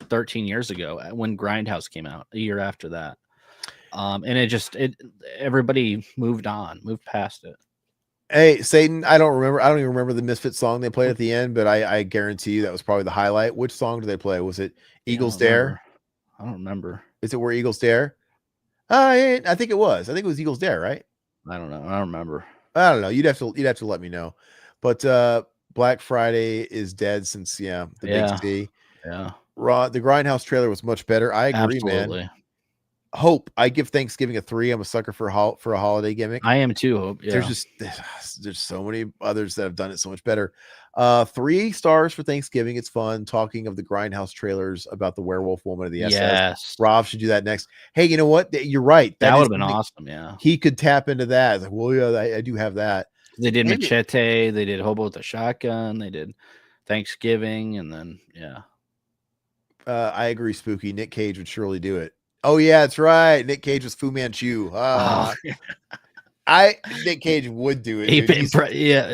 13 years ago when Grindhouse came out, a year after that. And everybody moved past it. Hey, Satan, I don't even remember the Misfit song they played at the end, but I guarantee you that was probably the highlight. Which song did they play? Was it Eagles Dare? I don't remember. Is it Where Eagles Dare? I think it was. I think it was Eagles Dare, right? I don't know. I don't remember. I don't know. You'd have to let me know. But Black Friday is dead since Big C. Yeah. The Grindhouse trailer was much better. I agree, Absolutely. man. Hope. I give Thanksgiving a 3. I'm a sucker for a holiday gimmick. I am too. Hope. Yeah. There's so many others that have done it so much better. 3 stars for Thanksgiving. It's fun. Talking of the Grindhouse trailers about the werewolf woman of the SS. Yes. Rob should do that next. Hey, you know what? You're right. That would is have been something awesome. Yeah. He could tap into that. It's like, well, yeah, I do have that. They did Maybe- Machete. They did Hobo with a Shotgun. They did Thanksgiving, and then I agree, Spooky. Nick Cage would surely do it. Oh yeah, that's right. Nick Cage was Fu Manchu. Nick Cage would do it.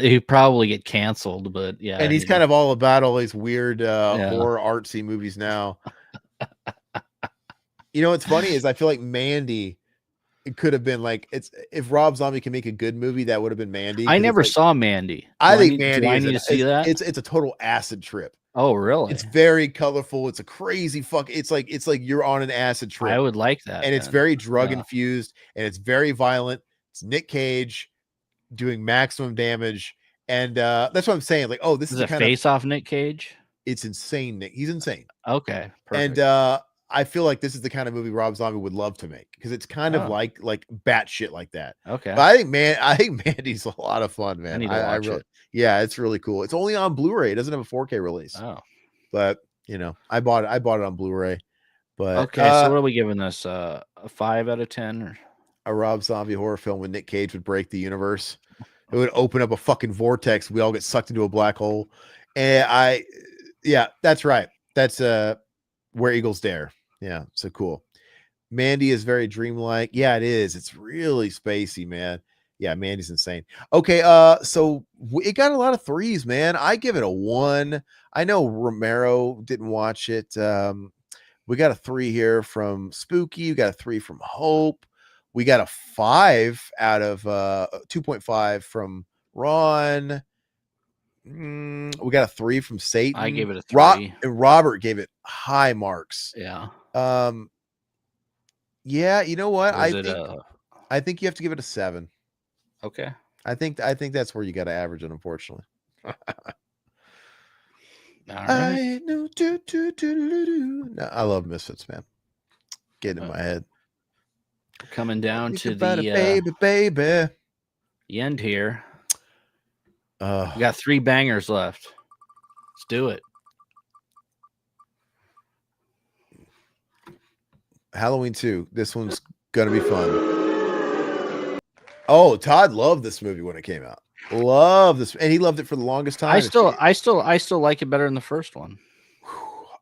He'd probably get canceled, but yeah. And he's kind of all about all these weird horror artsy movies now. You know what's funny is I feel like Mandy, it could have been like if Rob Zombie can make a good movie, that would have been Mandy. I never saw Mandy. I think Mandy. Do I need to see that? It's a total acid trip. Oh, really? It's very colorful. It's a crazy fuck. It's like you're on an acid trip. I would like that. And it's very drug infused and it's very violent. It's Nick Cage doing maximum damage. And that's what I'm saying. Like, oh, this is a face off Nick Cage. It's insane, Nick. He's insane. Okay. Perfect. And I feel like this is the kind of movie Rob Zombie would love to make because it's kind of like batshit like that. Okay. But I think Mandy's a lot of fun, man. I really, yeah, it's really cool. It's only on Blu-ray. It doesn't have a 4K release. Oh. But I bought it on Blu-ray. But okay, so what are we giving this? A 5 out of 10 or a Rob Zombie horror film with Nick Cage would break the universe. It would open up a fucking vortex. We all get sucked into a black hole. And that's right. That's Where Eagles Dare. Yeah, so cool. Mandy is very dreamlike. Yeah, it is. It's really spacey, man. Yeah, Mandy's insane. Okay, so it got a lot of 3s, man. I give it a 1. I know Romero didn't watch it. We got a 3 here from Spooky. We got a 3 from Hope. We got a 5 out of 2.5 from Ron. We got a 3 from Satan. I gave it a 3. Robert gave it high marks. Yeah. Yeah, you know what? I think you have to give it a 7. Okay. I think that's where you got to average it, unfortunately. All right. I know. No, I love Misfits, man. Get in my head. Coming down to the baby. The end here. We got 3 bangers left. Let's do it. Halloween 2. This one's gonna be fun. Oh, Todd loved this movie when it came out. Love this, and he loved it for the longest time. I still like it better than the first one.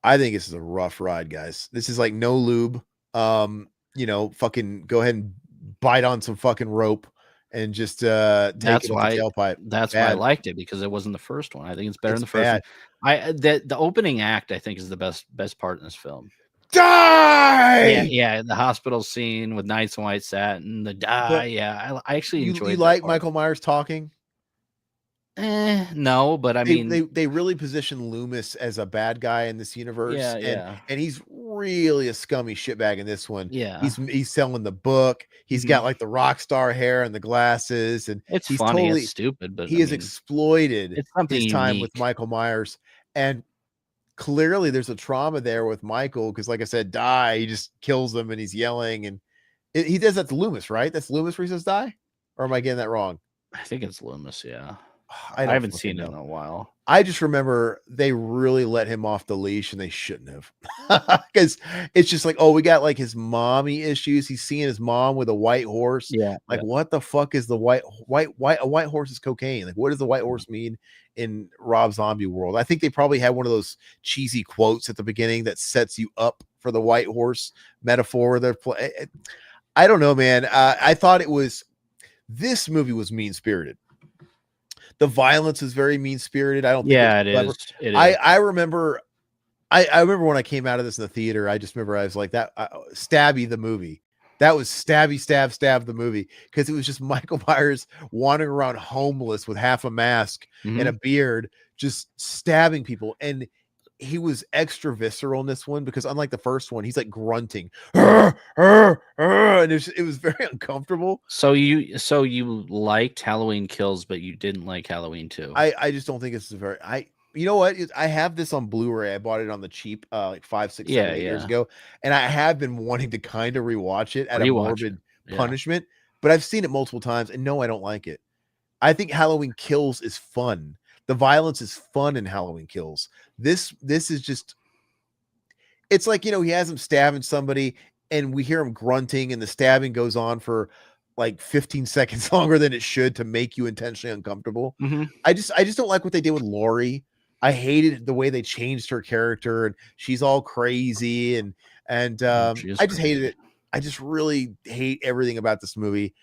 I think this is a rough ride, guys. This is like no lube. Fucking go ahead and bite on some fucking rope and just take it with the tailpipe. That's why I liked it, because it wasn't the first one. I think it's better than the first one. The opening act, I think, is the best part in this film. Die! Yeah, the hospital scene with Nights in White Satin, the die. I actually enjoyed. You like Michael Myers talking? No, but I mean, they really position Loomis as a bad guy in this universe. Yeah. And he's really a scummy shitbag in this one. Yeah. He's selling the book. He's got like the rock star hair and the glasses, and it's he's funny, totally it's stupid, but he has exploited his time unique with Michael Myers. And clearly there's a trauma there with Michael, because like I said, die, he just kills him and he's yelling, and he does that to Loomis, right? That's Loomis where he says die? Or am I getting that wrong? I think it's Loomis, yeah. I haven't seen it in a while. I just remember they really let him off the leash, and they shouldn't have, because it's just like, oh, we got like his mommy issues. He's seeing his mom with a white horse. Yeah. Like, what the fuck is the white horse is cocaine? Like, what does the white horse mean in Rob Zombie world? I think they probably had one of those cheesy quotes at the beginning that sets you up for the white horse metaphor. I don't know, man. I thought this movie was mean spirited. The violence is very mean spirited. I don't think it is. It is. I remember when I came out of this in the theater, I just remember I was like that Stabby the movie. That was Stabby Stab the movie, because it was just Michael Myers wandering around homeless with half a mask and a beard, just stabbing people. And he was extra visceral in this one, because unlike the first one, he's like grunting, and it was very uncomfortable. So you liked Halloween Kills, but you didn't like Halloween 2. I just don't think it's You know what? I have this on Blu-ray. I bought it on the cheap, like 5, 6, 7, 8 years ago, and I have been wanting to kind of rewatch it at a morbid punishment, but I've seen it multiple times, and no, I don't like it. I think Halloween Kills is fun. The violence is fun in Halloween Kills. This is just, it's like, you know, he has him stabbing somebody and we hear him grunting and the stabbing goes on for like 15 seconds longer than it should to make you intentionally uncomfortable. I just don't like what they did with Lori. I hated the way they changed her character and she's all crazy and I just hated it. I just really hate everything about this movie.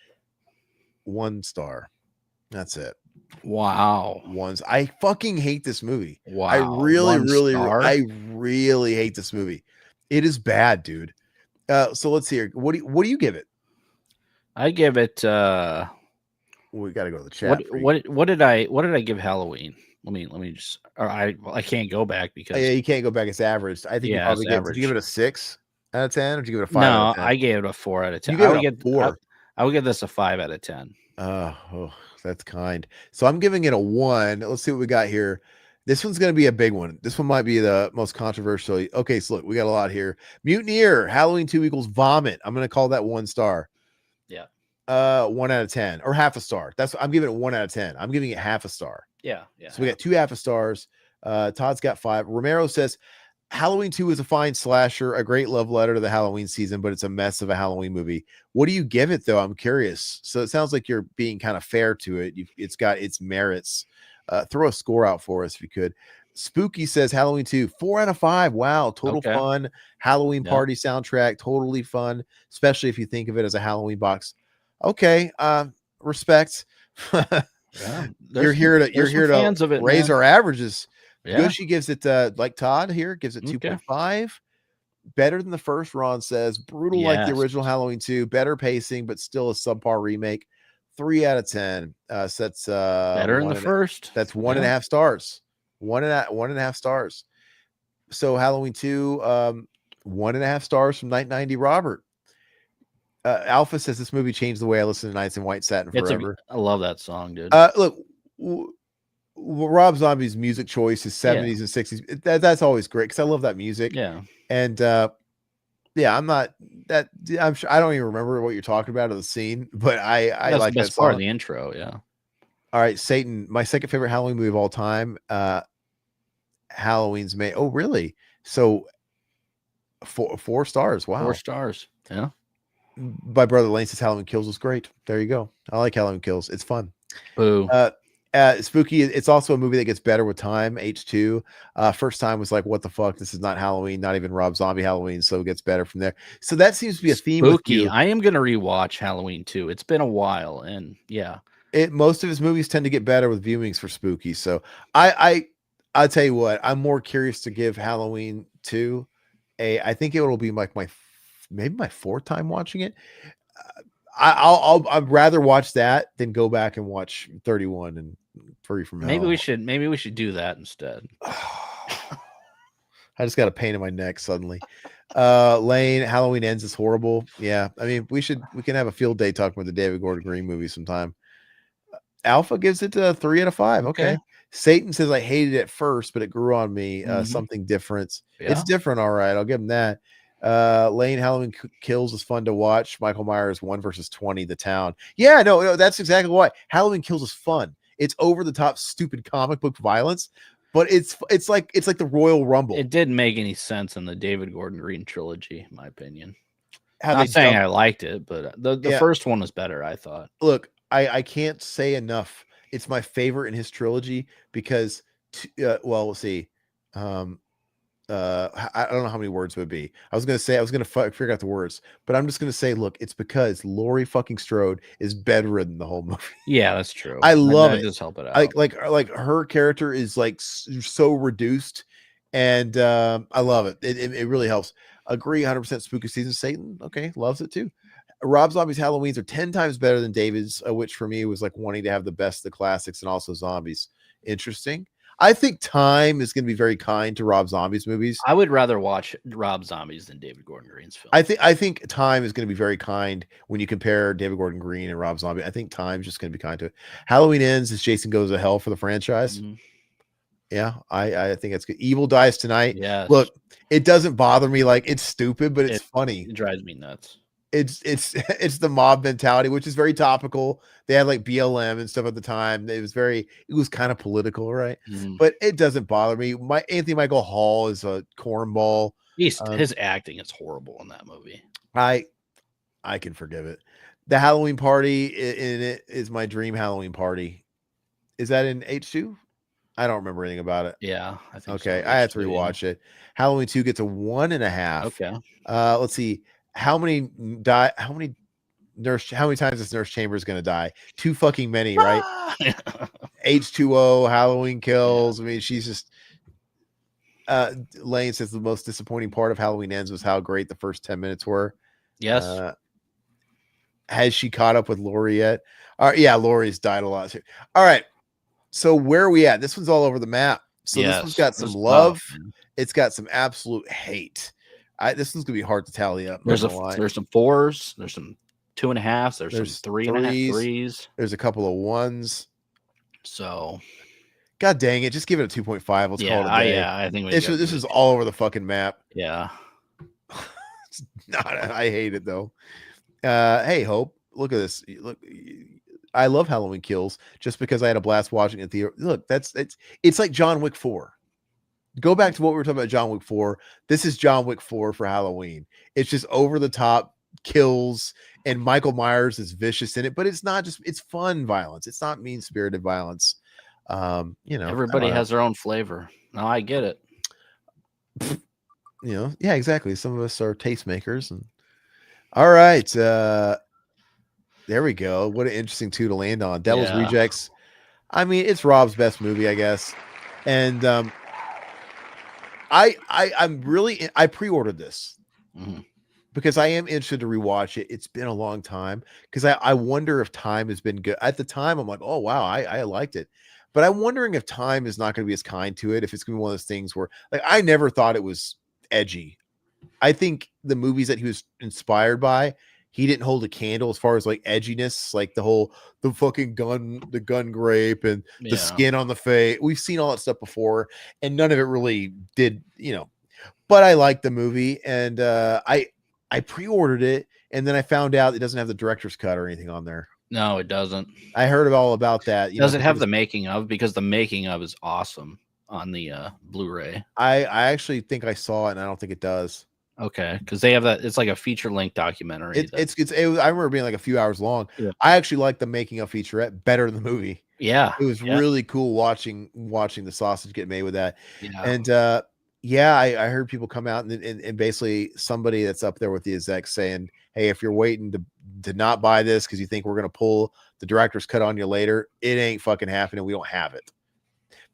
1 star. That's it. Wow. I fucking hate this movie. Wow. I really hate this movie. It is bad, dude. So let's see here. What do you give it? I give it we got to go to the chat. What did I give Halloween? Let me just, or I can't go back because you can't go back. It's average. I think you probably did you give it a 6 out of 10 or did you give it a 5 out of 10? I gave it a 4 out of 10. You gave it a 4. I would give this a 5 out of 10. Oh, that's kind. So I'm giving it a 1. Let's see what we got here. This one's going to be a big one. This one might be the most controversial. Okay, so look, we got a lot here. Mutineer, Halloween 2 equals vomit. I'm going to call that 1 star. Yeah. 1 out of 10 or half a star. I'm giving it 1 out of 10. I'm giving it half a star. Yeah. So we got 2 half a stars. Todd's got 5. Romero says Halloween 2 is a fine slasher, a great love letter to the Halloween season, but it's a mess of a Halloween movie. What do you give it though? I'm curious. So it sounds like you're being kind of fair to it. It's got its merits. Throw a score out for us if you could. Spooky says Halloween 2, 4 out of 5. Wow, total fun. Halloween party soundtrack, totally fun, especially if you think of it as a Halloween box. Okay, respect. You're here to raise our averages. Yoshi gives it like Todd here gives it 2.5. Better than the first. Ron says brutal like the original Halloween 2, better pacing, but still a subpar remake. 3 out of 10. So that's better than the first. That's 1.5 stars. 1.5 stars. So Halloween 2, 1.5 stars from Night 90 Robert. Alpha says this movie changed the way I listen to Nights in White Satin forever. I love that song, dude. Look, Rob Zombie's music choice, his 70s and 60s, that's always great because I love that music. Yeah. And I'm sure I don't even remember what you're talking about of the scene, but I like the best that song. part of the intro. Yeah. All right, Satan, my second favorite Halloween movie of all time. Halloween's May. Oh, really? So 4 stars. Wow. 4 stars. Yeah. My brother Lane says Halloween Kills was great. There you go. I like Halloween Kills. It's fun. Boo. Spooky. It's also a movie that gets better with time. H2. First time was like, what the fuck? This is not Halloween, not even Rob Zombie Halloween. So it gets better from there. So that seems to be a theme. Spooky. With you. I am going to rewatch Halloween 2. It's been a while. And yeah. Most of his movies tend to get better with viewings for Spooky. So I'll tell you what, I'm more curious to give Halloween 2 I think it will be like maybe my 4th time watching it. I'd rather watch that than go back and watch 31 and Free from Hell. Maybe we should do that instead. I just got a pain in my neck suddenly. Lane, Halloween Ends is horrible. Yeah, I mean we can have a field day talking about the David Gordon Green movie sometime. Alpha gives it a 3 out of 5. Okay. Satan says I hated it at first, but it grew on me. Something different. Yeah. It's different. All right, I'll give him that. Lane, Halloween Kills is fun to watch. Michael Myers 1 versus 20, The Town. Yeah, no, that's exactly why Halloween Kills is fun. It's over the top, stupid comic book violence, but it's like the Royal Rumble. It didn't make any sense in the David Gordon Green trilogy, in my opinion. Not saying I liked it, but the first one was better, I thought. Look, I can't say enough. It's my favorite in his trilogy because, we'll see. I don't know how many words it would be. I was going to figure out the words, but I'm just going to say, look, it's because Laurie fucking Strode is bedridden the whole movie. Yeah, that's true. I love it. Just help it out. Like her character is like so reduced, and I love it. It really helps. Agree 100%. Spooky Season. Satan, okay, loves it too. Rob Zombie's Halloweens are 10 times better than David's, which for me was like wanting to have the best of the classics and also zombies. Interesting. I think time is going to be very kind to Rob Zombie's movies. I would rather watch Rob Zombie's than David Gordon Green's film. I think time is going to be very kind when you compare David Gordon Green and Rob Zombie. I think time's just going to be kind to it. Halloween Ends as Jason Goes to Hell for the franchise. Yeah, I think it's good. Evil Dies Tonight. Yes. Look, it doesn't bother me. Like, it's stupid, but it's funny. It drives me nuts. It's it's the mob mentality, which is very topical. They had like BLM and stuff at the time. It was kind of political, right? But it doesn't bother me. Anthony Michael Hall is a cornball. His acting is horrible in that movie. I can forgive it. The Halloween party in it is my dream Halloween party. Is that in H2? I don't remember anything about it. Yeah, I think okay. so. I have to rewatch it. Halloween 2 gets a 1.5. Okay. Let's see. How many times is Nurse Chambers gonna die? Too fucking many, right? H2O, Halloween Kills. I mean, she's just Lane says the most disappointing part of Halloween Ends was how great the first 10 minutes were. Yes. Has she caught up with Lori yet? Yeah, Lori's died a lot too. All right. So where are we at? This one's all over the map. So this one's got some love. It's got some absolute hate. This one's gonna be hard to tally up. There's some 4s. There's some 2.5s. There's some 3.5 3s. There's a couple of 1s. So, God dang it! Just give it a 2.5. Let's call it a day. I think this is all over the fucking map. Yeah. It's not. I hate it though. Hey, Hope, look at this. Look, I love Halloween Kills just because I had a blast watching it. Look, it's like John Wick 4. Go back to what we were talking about, John Wick 4. This is John Wick 4 for Halloween. It's just over the top kills, and Michael Myers is vicious in it, but it's not just, it's fun violence. It's not mean-spirited violence. Everybody has their own flavor. No, I get it. Yeah, exactly. Some of us are tastemakers. And all right. There we go. What an interesting 2 to land on. Devil's Rejects. I mean, it's Rob's best movie, I guess. And I pre-ordered this because I am interested to rewatch it. It's been a long time because I wonder if time has been good. At the time, I'm like, oh wow, I liked it. But I'm wondering if time is not going to be as kind to it, if it's going to be one of those things where, like, I never thought it was edgy. I think the movies that he was inspired by, he didn't hold a candle as far as like edginess, like the fucking gun grape and the skin on the face. We've seen all that stuff before, and none of it really did, but I liked the movie, and I pre-ordered it, and then I found out it doesn't have the director's cut or anything on there. No, it doesn't. I heard all about that. Does it have the making of? Because the making of is awesome on the Blu-ray. I actually think I saw it, and I don't think it does. Okay, because they have that. It's like a feature-length documentary. I remember being like a few hours long. Yeah. I actually like the making of featurette better than the movie. Yeah, it was really cool watching the sausage get made with that. Yeah. And I heard people come out and basically somebody that's up there with the execs saying, hey, if you're waiting to not buy this because you think we're gonna pull the director's cut on you later, it ain't fucking happening. We don't have it.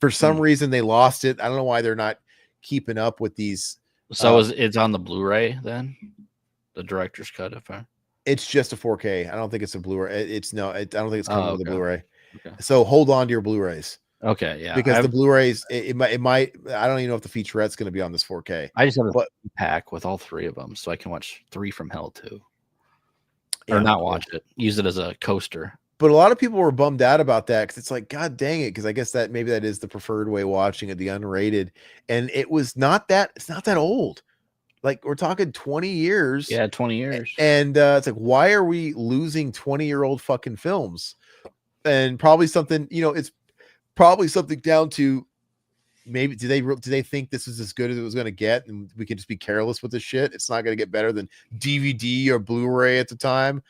For some reason they lost it. I don't know why they're not keeping up with these. So it's on the Blu-ray then, the director's cut. It's just a 4K. I don't think it's a Blu-ray. I don't think it's coming with the Blu-ray. Okay. So hold on to your Blu-rays. Okay, yeah. Because the Blu-rays, it might. I don't even know if the featurette's going to be on this 4K. I just have a pack with all 3 of them, so I can watch 3 from Hell too, or not watch it. Use it as a coaster. But a lot of people were bummed out about that because it's like, God dang it, because I guess that maybe that is the preferred way of watching it, the unrated. And it's not that old. Like, we're talking 20 years. Yeah, 20 years. And it's like, why are we losing 20-year-old fucking films? And probably something, it's probably something down to maybe do they think this is as good as it was going to get, and we can just be careless with this shit? It's not going to get better than DVD or Blu-ray at the time.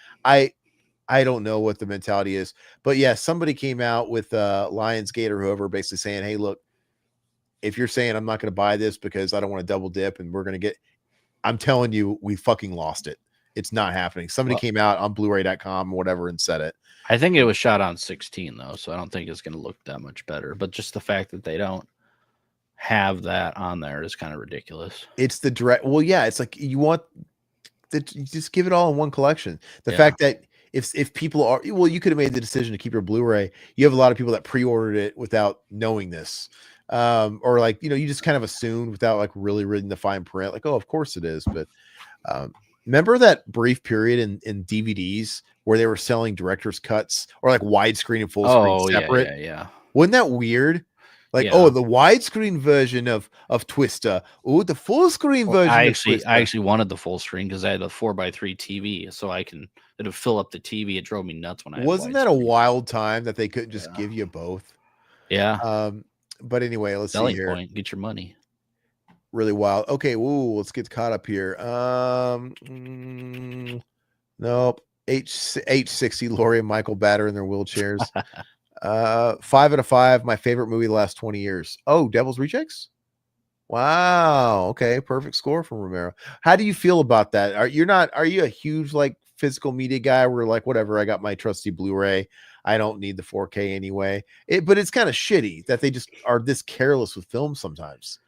I don't know what the mentality is, but yeah, somebody came out with Lionsgate or whoever basically saying, hey, look, if you're saying I'm not going to buy this because I don't want to double dip and we're going to get, I'm telling you, we fucking lost it. It's not happening. Somebody came out on Blu-ray.com or whatever and said it. I think it was shot on 16 though, so I don't think it's going to look that much better, but just the fact that they don't have that on there is kind of ridiculous. It's the direct. Well, yeah, it's like you just give it all in one collection. The fact that if people are, well, you could have made the decision to keep your Blu-ray. You have a lot of people that pre-ordered it without knowing this, or like, you just kind of assumed without like really reading the fine print, like, oh, of course it is. But remember that brief period in DVDs where they were selling director's cuts or like widescreen and full screen separate? Yeah. Wasn't that weird? Like, Yeah. oh, the widescreen version of Twister. Oh, the full screen Well, version I of actually Twister. wanted the full screen because I had a 4x3 TV, so it'd fill up the TV. It drove me nuts when I had Wasn't that a widescreen. wild time that they couldn't just Yeah. give you both? Yeah. But anyway, let's see Selling here. point, get your money. Really wild. Okay, woo, let's get caught up here. Nope. H60 Lori and Michael Batter in their wheelchairs. 5 out of 5. My favorite movie the last 20 years. Oh, Devil's Rejects. Wow. Okay, perfect score from Romero. How do you feel about that? Are you a huge like physical media guy where like whatever, I got my trusty Blu-ray. I don't need the 4K anyway. But it's kind of shitty that they just are this careless with film sometimes.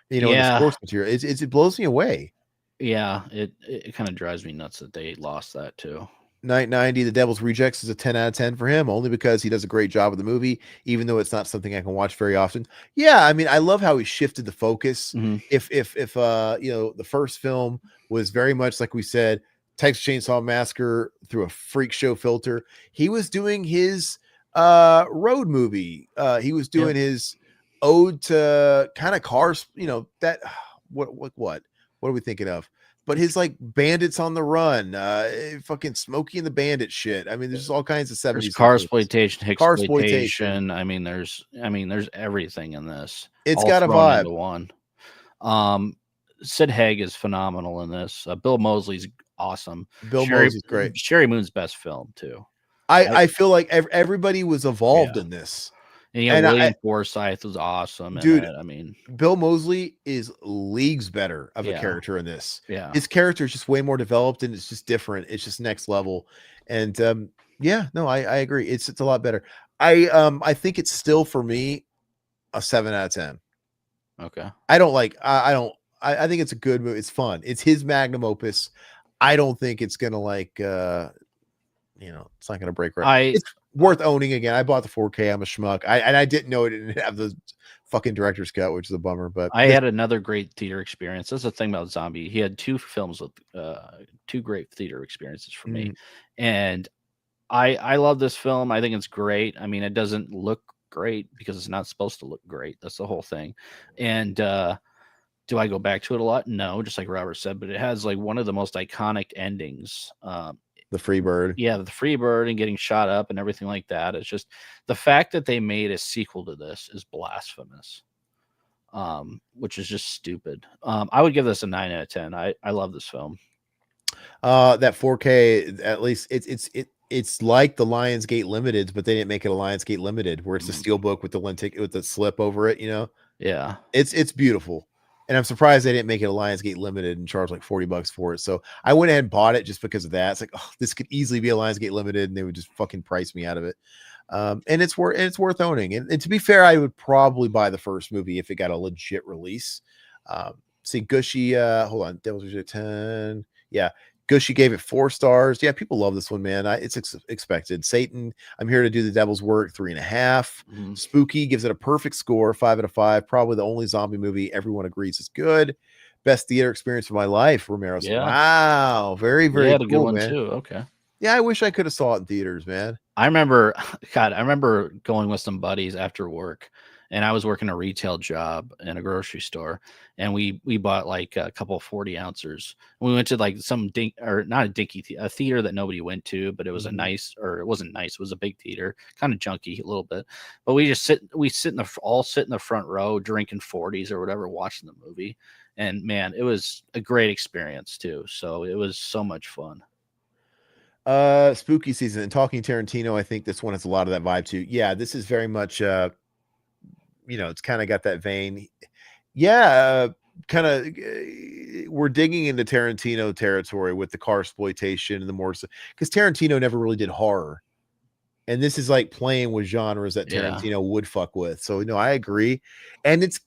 In the Yeah. source material. It blows me away. Yeah, it kind of drives me nuts that they lost that too. Night 90, The Devil's Rejects is a 10 out of 10 for him, only because he does a great job of the movie, even though it's not something I can watch very often. Yeah, I mean, I love how he shifted the focus. Mhm. If the first film was very much like we said, Texas Chainsaw Massacre through a freak show filter, he was doing his road movie. He was doing his ode to kind of cars, that what are we thinking of? But his like Bandits on the Run, fucking Smokey and the Bandit shit. I mean, there's all kinds of 70s. There's car exploitation, Carsploitation. I mean, there's everything in this. It's all got a thrown vibe. into one. Sid Haig is phenomenal in this. Bill Moseley's awesome. Moseley's great. Sherry Moon's best film too. I feel like everybody was evolved in this. And William Forsythe was awesome. Dude, I mean, Bill Moseley is leagues better of a character in this. Yeah. His character is just way more developed and it's just different. It's just next level. And I agree. It's a lot better. I think it's still for me a 7 out of 10. Okay. I think it's a good movie. It's fun. It's his magnum opus. I don't think it's gonna it's not gonna break right. It's worth owning again. I bought the 4K. I'm a schmuck. I didn't know it didn't have the fucking director's cut, which is a bummer. But I had another great theater experience. That's the thing about Zombie. He had two films with two great theater experiences for me, and I love this film. I think it's great. I mean, it doesn't look great because it's not supposed to look great. That's the whole thing. And do I go back to it a lot? No, just like Robert said, but it has like one of the most iconic endings. The free bird. Yeah, the free bird and getting shot up and everything like that. It's just the fact that they made a sequel to this is blasphemous. Which is just stupid. I would give this a 9 out of 10. I love this film. That 4K, at least it's like the Lionsgate Limiteds, but they didn't make it a Lionsgate Limited where it's a steelbook with the slip over it, Yeah. It's beautiful. And I'm surprised they didn't make it a Lionsgate Limited and charge like $40 for it. So I went ahead and bought it just because of that. It's like, oh, this could easily be a Lionsgate Limited, and they would just fucking price me out of it. And it's worth owning. And to be fair, I would probably buy the first movie if it got a legit release. See, Gushy, hold on, Devil's Rejects 10. Yeah, Gushy gave it 4 stars. Yeah, people love this one, man. It's expected. Satan, I'm here to do the devil's work, 3.5. Spooky gives it a perfect score, 5 out of 5. Probably the only zombie movie everyone agrees is good. Best theater experience of my life, Romero. Yeah. Wow, very, very cool, a good one man. too. Okay. Yeah, I wish I could have saw it in theaters, man. I remember going with some buddies after work, and I was working a retail job in a grocery store, and we bought like a couple 40 ounces. We went to like some a theater that nobody went to, but it was it wasn't nice. It was a big theater, kind of junky a little bit, but we sit in the front row drinking 40s or whatever, watching the movie. And man, it was a great experience too. So it was so much fun. Spooky season and talking Tarantino, I think this one has a lot of that vibe too. Yeah, this is very much it's kind of got that vein. Yeah, kind of we're digging into Tarantino territory with the car exploitation and the more because Tarantino never really did horror. And this is like playing with genres that Tarantino would fuck with. So no, I agree. And it's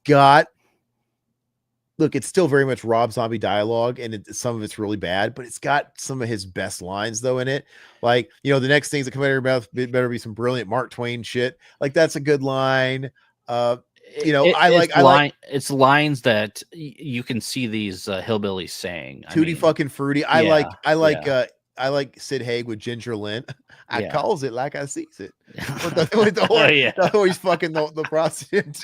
still very much Rob Zombie dialogue, and some of it's really bad, but it's got some of his best lines though in it. Like, the next things that come out of your mouth better be some brilliant Mark Twain shit. Like that's a good line. It's lines that you can see these hillbillies saying. Tutti fucking fruity. I like Sid Haig with Ginger Lynn. I Yeah. calls it like I sees it. With the horn, Yeah. he's fucking the prostitute.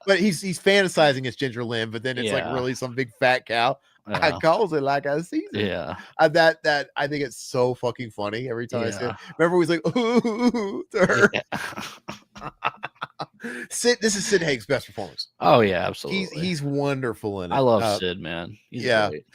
But he's fantasizing it's Ginger Lynn, but then it's like really some big fat cow. I Yeah. calls it like I sees it. Yeah. That I think it's so fucking funny every time I say it. Remember he's like, ooh, to her. This is Sid Haig's best performance. Oh yeah, absolutely. He's wonderful in it. I love Sid, man. He's great.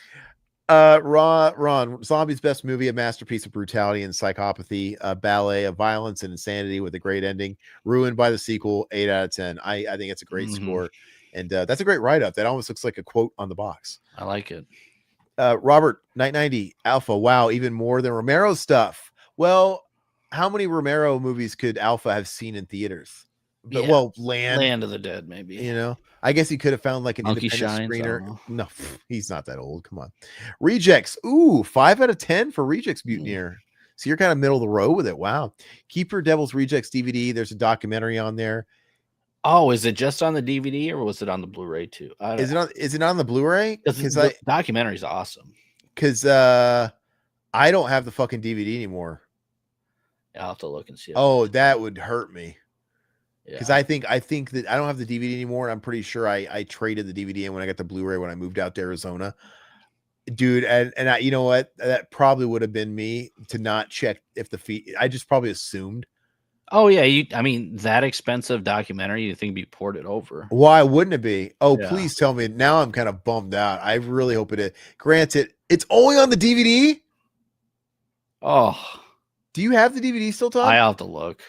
Ron, Zombie's best movie, a masterpiece of brutality and psychopathy, a ballet of violence and insanity with a great ending, ruined by the sequel. 8 out of 10. I think it's a great score, and that's a great write-up. That almost looks like a quote on the box. I like it. Robert, Night 90 Alpha. Wow, even more than Romero stuff. Well, how many Romero movies could Alpha have seen in theaters? But well, Land of the Dead, maybe. You know, I guess he could have found like an Monkey independent Shines, screener. No, he's not that old. Come on. Rejects. Ooh, 5 out of 10 for Rejects Mutineer. So you're kind of middle of the road with it. Wow. Keeper Devil's Rejects DVD. There's a documentary on there. Oh, is it just on the DVD or was it on the Blu-ray too? Is it on the Blu-ray? Because the documentary is awesome. Because I don't have the fucking DVD anymore. Yeah, I'll have to look and see. Oh, that would hurt me. Because Yeah. I think that I don't have the DVD anymore. And I'm pretty sure I traded the DVD in when I got the Blu-ray when I moved out to Arizona. Dude, and I, you know what? That probably would have been me to not check if the fee. I just probably assumed. Oh yeah, I mean that expensive documentary, you think be ported over? Why wouldn't it be? Oh, Yeah. please tell me. Now I'm kind of bummed out. I really hope it is. Granted, it's only on the DVD. Oh, do you have the DVD still, Tom? I have to look.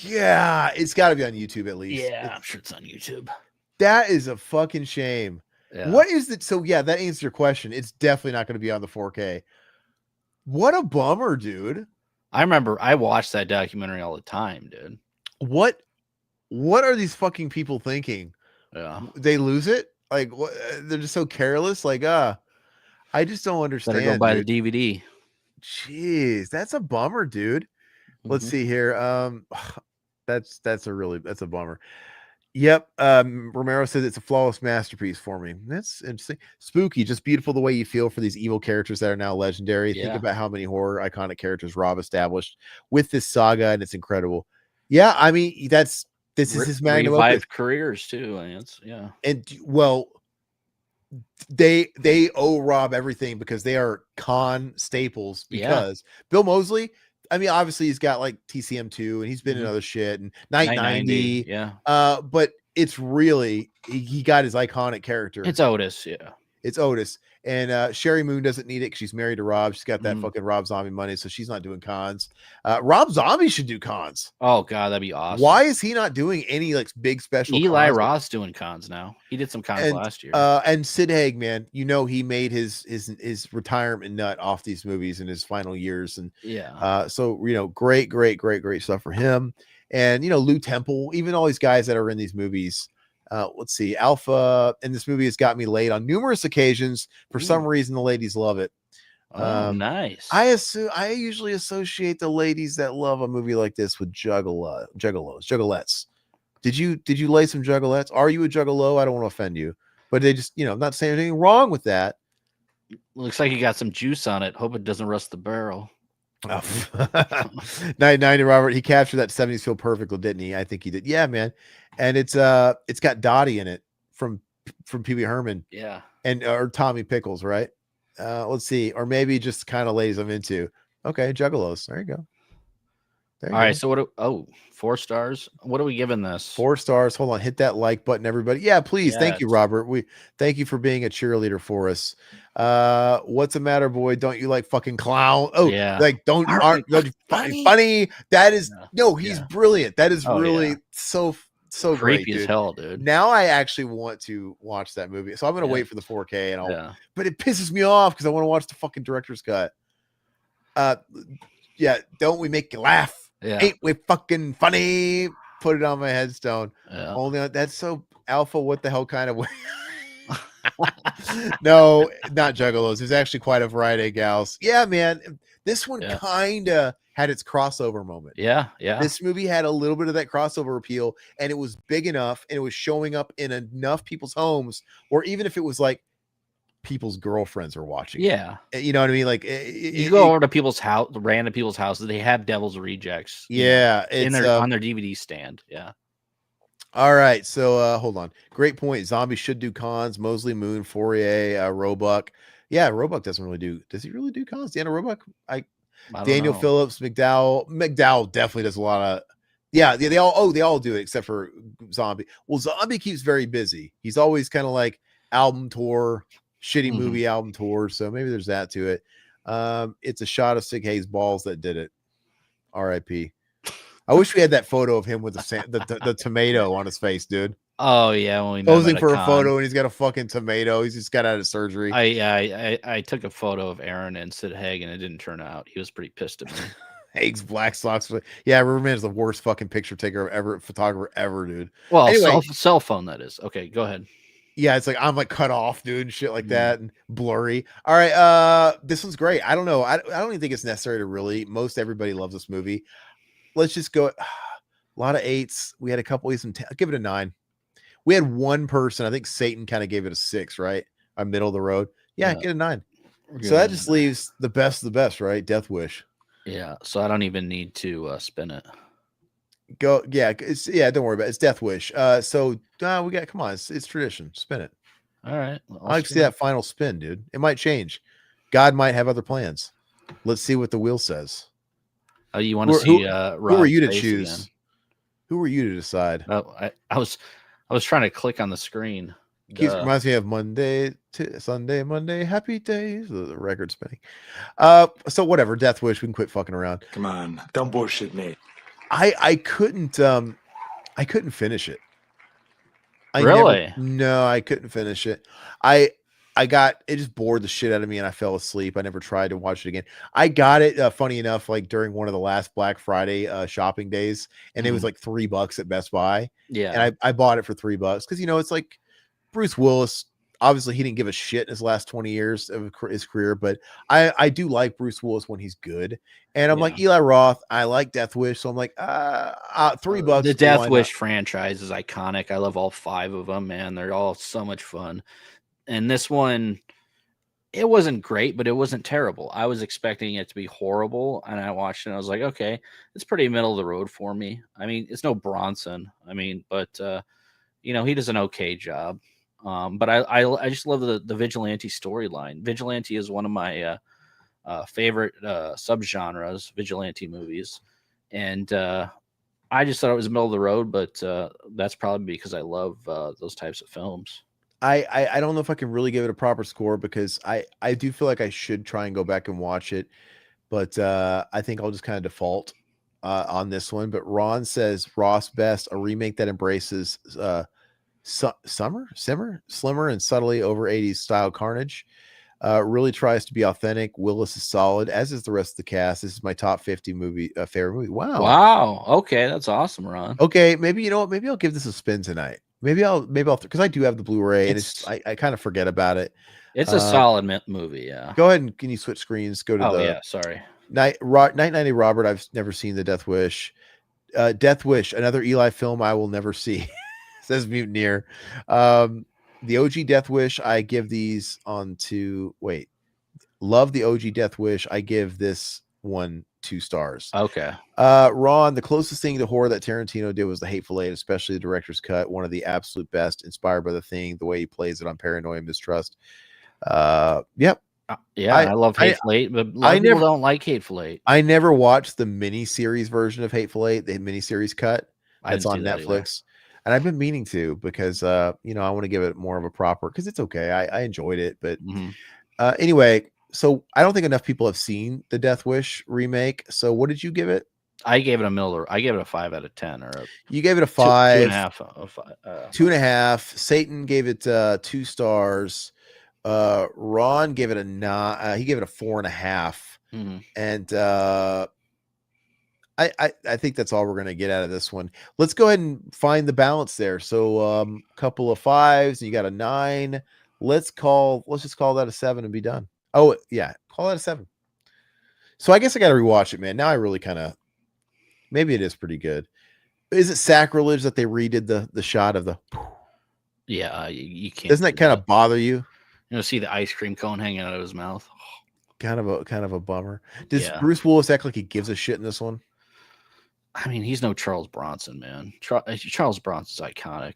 Yeah, it's got to be on YouTube at least. Yeah, I'm sure it's on YouTube. That is a fucking shame. Yeah. What is it? So yeah, that answers your question. It's definitely not going to be on the 4K. What a bummer, dude. I remember I watched that documentary all the time, dude. What are these fucking people thinking? Yeah. They lose it? Like what? They're just so careless. Like, I just don't understand. Better go buy dude. the DVD. Jeez, that's a bummer, dude. Let's see here. That's a bummer. Yep. Romero says it's a flawless masterpiece for me. That's interesting. Spooky, just beautiful the way you feel for these evil characters that are now legendary. Yeah. Think about how many horror iconic characters Rob established with this saga, and it's incredible. Yeah, I mean, this is his magnum opus. Revived careers too. Yeah. And well, they owe Rob everything because they are con staples. Because Bill Moseley, I mean, obviously he's got like TCM2 and he's been in other shit and Night 90. Yeah. But it's really he got his iconic character. It's Otis. Yeah. It's Otis. And Sherry Moon doesn't need it because she's married to Rob. She's got that fucking Rob Zombie money, so she's not doing cons. Rob Zombie should do cons. Oh god, that'd be awesome. Why is he not doing any like big special? Eli Roth's doing cons now. He did some cons last year. And Sid Haig, man, you know he made his retirement nut off these movies in his final years, and so you know, great stuff for him. And you know, Lou Temple, even all these guys that are in these movies. Let's see, Alpha in this movie has got me laid on numerous occasions. For some reason, the ladies love it. Nice. I usually associate the ladies that love a movie like this with juggalettes. Did you lay some juggalettes? Are you a juggalo? I don't want to offend you, but they just, you know, I'm not saying anything wrong with that. Looks like you got some juice on it. Hope it doesn't rust the barrel. Oh. 990 Robert, he captured that 70s feel perfectly, didn't he? I think he did. Yeah, man. And it's got Dottie in it from Pee Wee Herman. Yeah. And or Tommy Pickles, right? Let's see. Or maybe just kind of ladies I'm into. Okay, Juggalos. There you go. All right. So 4 stars. What are we giving this? 4 stars. Hold on. Hit that like button, everybody. Yeah, please. Yes. Thank you, Robert. We thank you for being a cheerleader for us. What's the matter, boy? Don't you like fucking clown? Oh, yeah. Like don't funny. That is he's brilliant. That is really so creepy great, as hell, dude. Now I actually want to watch that movie. So I'm gonna wait for the 4K and but it pisses me off because I want to watch the fucking director's cut. Don't we make you laugh? Yeah. Ain't we fucking funny? Put it on my headstone. Yeah. Only that's so Alpha. What the hell kind of way? No, not juggalos. There's actually quite a variety of gals. Yeah, man. This one kind of had its crossover moment. Yeah. This movie had a little bit of that crossover appeal, and it was big enough, and it was showing up in enough people's homes, or even if it was like people's girlfriends are watching. Yeah. You know what I mean? Like You go over to people's house, random people's houses. They have Devil's Rejects. Yeah, in it's their on their DVD stand. Yeah. All right, so hold on. Great point. Zombies should do cons. Mosley, Moon, Fourier, Roebuck. Yeah, Roebuck doesn't really do. Does he really do cons? Daniel Roebuck? I don't Daniel know. Phillips, McDowell. McDowell definitely does a lot of. Yeah, they all do it except for Zombie. Well, Zombie keeps very busy. He's always kind of like album tour, shitty movie album tour. So maybe there's that to it. It's a shot of Sig Hayes' balls that did it. R.I.P. I wish we had that photo of him with the tomato on his face, dude. Oh yeah, when we met Posing at for a con. photo, and he's got a fucking tomato. He's just got out of surgery. I took a photo of Aaron and Sid Haig, and it didn't turn out. He was pretty pissed at me. Haig's black socks. Yeah, Riverman is the worst fucking picture taker photographer ever, dude. Well, anyway, cell phone that is. Okay, go ahead. Yeah, it's like I'm like cut off, dude, and shit like that, and blurry. All right, this one's great. I don't know. I don't even think it's necessary to really. Most everybody loves this movie. Let's just go. A lot of 8s. We had a couple of some. I'll give it a 9. We had one person. I think Satan kind of gave it a 6, right? A middle of the road. Yeah, get a 9. So that just leaves the best of the best, right? Death Wish. Yeah. So I don't even need to spin it. Go. Yeah. Don't worry about it. It's Death Wish. So we got. Come on. It's tradition. Spin it. All right. I like to see that final spin, dude. It might change. God might have other plans. Let's see what the wheel says. Oh, you want to see? Who are you to choose? Again? Who are you to decide? Oh, I was trying to click on the screen. Reminds me of Monday to Sunday, Monday, happy days. The record spinning. So whatever. Death Wish. We can quit fucking around. Come on, don't bullshit me. I couldn't finish it. Really? No, I couldn't finish it. It just bored the shit out of me and I fell asleep. I never tried to watch it again. I got it, funny enough, like during one of the last Black Friday shopping days, and it was like $3 at Best Buy. Yeah. And I bought it for $3 because, it's like Bruce Willis. Obviously, he didn't give a shit in his last 20 years of his career, but I do like Bruce Willis when he's good. And I'm like Eli Roth. I like Death Wish, so I'm like, $3. The Death Wish franchise is iconic. I love all 5 of them, man. They're all so much fun. And this one, it wasn't great, but it wasn't terrible. I was expecting it to be horrible, and I watched it and I was like, okay, it's pretty middle of the road for me. I mean, it's no Bronson. I mean, but he does an okay job. But I just love the Vigilante storyline. Vigilante is one of my favorite subgenres, Vigilante movies. And I just thought it was middle of the road, but that's probably because I love those types of films. I don't know if I can really give it a proper score because I do feel like I should try and go back and watch it, but I think I'll just kind of default on this one. But Ron says Ross best, a remake that embraces slimmer and subtly over 80s style carnage. Really tries to be authentic. Willis is solid, as is the rest of the cast. This is my top 50 favorite movie. Wow. Okay, that's awesome, Ron. Okay, maybe maybe I'll give this a spin tonight. Maybe I'll because I do have the Blu-ray and I kind of forget about it. It's a solid movie, yeah. Go ahead and can you switch screens? Go to sorry. Night 90 Robert. I've never seen the Death Wish. Death Wish, another Eli film I will never see. Says Mutineer. The OG Death Wish, I give these love the OG Death Wish. I give this one 2 stars. Okay. Ron, the closest thing to horror that Tarantino did was The Hateful Eight, especially the director's cut. One of the absolute best, inspired by The Thing, the way he plays it on Paranoia and Mistrust. Yep. I love Hateful Eight, but a lot of people don't like Hateful Eight. I never watched the mini-series version of Hateful Eight, the mini-series cut. That's on Netflix. And I've been meaning to because, I want to give it more of a proper, because it's okay. I enjoyed it. But anyway, so I don't think enough people have seen the Death Wish remake. So what did you give it? I gave it I gave it a 5 out of 10. You gave it a 5. 2.5. 2.5. Satan gave it 2 stars. Ron gave it a 9. He gave it a 4.5. And I think that's all we're gonna get out of this one. Let's go ahead and find the balance there. So couple of 5s, and you got a 9. Let's just call that a 7 and be done. Oh yeah, call that a 7. So I guess I gotta rewatch it, man. Now I really maybe it is pretty good. Is it sacrilege that they redid the shot of the? Yeah, you can't. Doesn't that kind of bother you? See the ice cream cone hanging out of his mouth. Kind of a bummer. Does Yeah. Bruce Willis act like he gives a shit in this one? I mean, he's no Charles Bronson, man. Charles Bronson's iconic.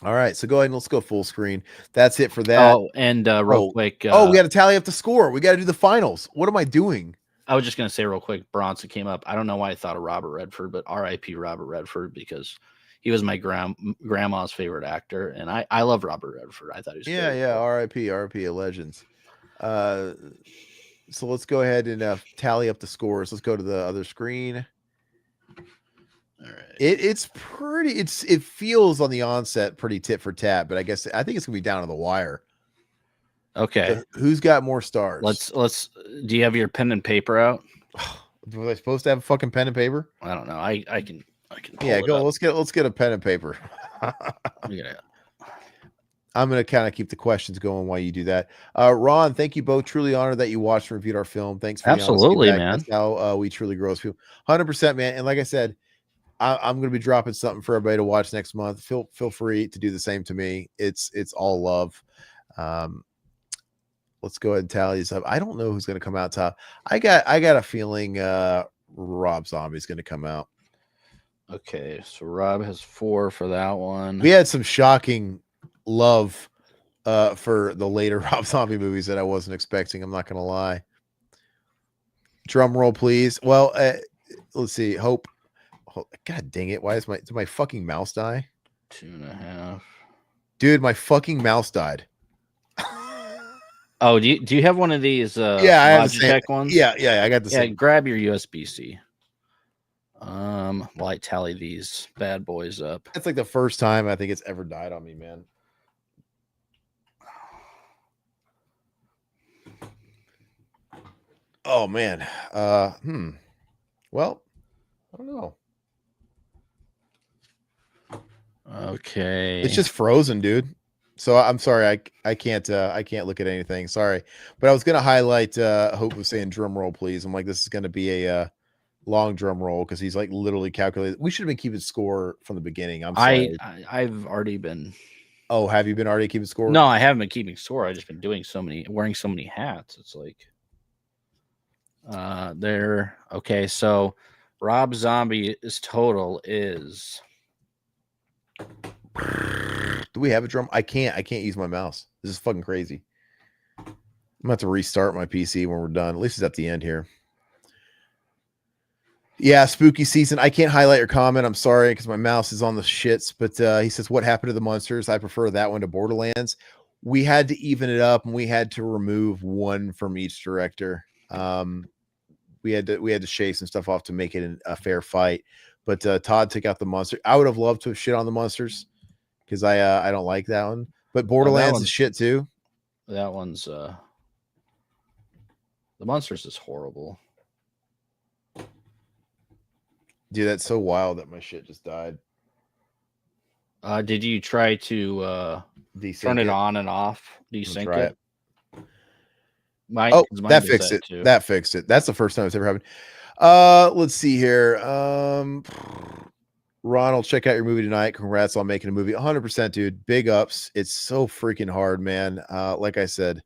All right, so go ahead and let's go full screen. That's it for that. Oh, and real quick. we got to tally up the score. We got to do the finals. What am I doing? I was just going to say real quick, Bronson came up. I don't know why I thought of Robert Redford, but R.I.P. Robert Redford, because he was my grandma's favorite actor, and I love Robert Redford. I thought he was great. R.I.P. a legends. So let's go ahead and tally up the scores. Let's go to the other screen. All right. It feels on the onset pretty tit for tat, but I think it's gonna be down to the wire. Okay. So who's got more stars? Let's do you have your pen and paper out? Was I supposed to have a fucking pen and paper? I don't know. I can Yeah, go. Let's get a pen and paper. Yeah. I'm going to kind of keep the questions going while you do that. Ron, thank you both. Truly honored that you watched and reviewed our film. Thanks for absolutely, man. That's how we truly grow as people. 100%, man. And like I said, I'm going to be dropping something for everybody to watch next month. Feel free to do the same to me. It's all love. Let's go ahead and tally this up. I don't know who's going to come out top. I got a feeling Rob Zombie's going to come out. Okay, so Rob has 4 for that one. We had some shocking love for the later Rob Zombie movies that I wasn't expecting. I'm not going to lie. Drum roll, please. Well, let's see. Hope. God dang it! Why did my fucking mouse die? 2.5. Dude, my fucking mouse died. Oh, do you have one of these? Yeah, I have the same ones. Yeah, I got the same. Grab your USB-C. While I tally these bad boys up. That's like the first time I think it's ever died on me, man. Oh man. Well, I don't know. Okay. It's just frozen, dude. So I'm sorry, I can't look at anything. Sorry. But I was gonna highlight Hope was saying drum roll, please. I'm like, this is gonna be a long drum roll because he's like literally calculated. We should have been keeping score from the beginning. I'm sorry. I've already been. Oh, have you been already keeping score? No, I haven't been keeping score. I've just been wearing so many hats. It's like there. Okay, so Rob Zombie's total is. Do we have a drum? I can't use my mouse. This is fucking crazy. I'm gonna have to restart my PC when we're done. At least it's at the end here. Yeah, spooky season. I can't highlight your comment. I'm sorry because my mouse is on the shits. But he says, "What happened to the monsters? I prefer that one to Borderlands." We had to even it up, and we had to remove one from each director. We had to shave some stuff off to make it a fair fight. But Todd took out the monster. I would have loved to have shit on the monsters because I don't like that one. But Borderlands is shit too. That one's the monsters is horrible. Dude, that's so wild that my shit just died. Did you try to turn it on and off? Desync it? That fixed it. That fixed it. That's the first time it's ever happened. Let's see here. Ronald, check out your movie tonight. Congrats on making a movie. 100%, dude. Big ups. It's so freaking hard, man. Like I said,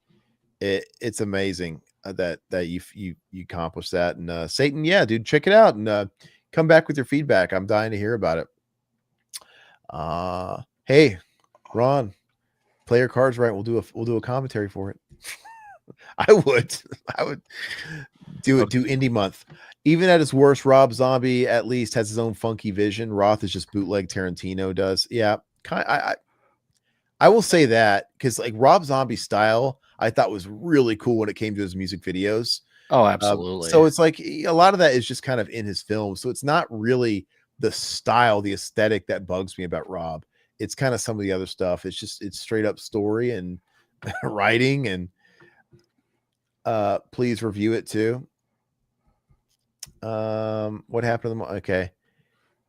it's amazing that you accomplished that. And Satan, yeah, dude, check it out and come back with your feedback. I'm dying to hear about it. Hey, Ron, play your cards right. We'll do a commentary for it. I would do indie month. Even at its worst, Rob Zombie at least has his own funky vision. Roth is just bootleg Tarantino does. Yeah, I will say that because like Rob Zombie's style, I thought was really cool when it came to his music videos. Oh, absolutely. So it's like a lot of that is just kind of in his film. So it's not really the style, the aesthetic that bugs me about Rob. It's kind of some of the other stuff. It's straight up story and writing and please review it too. What happened to them? Okay.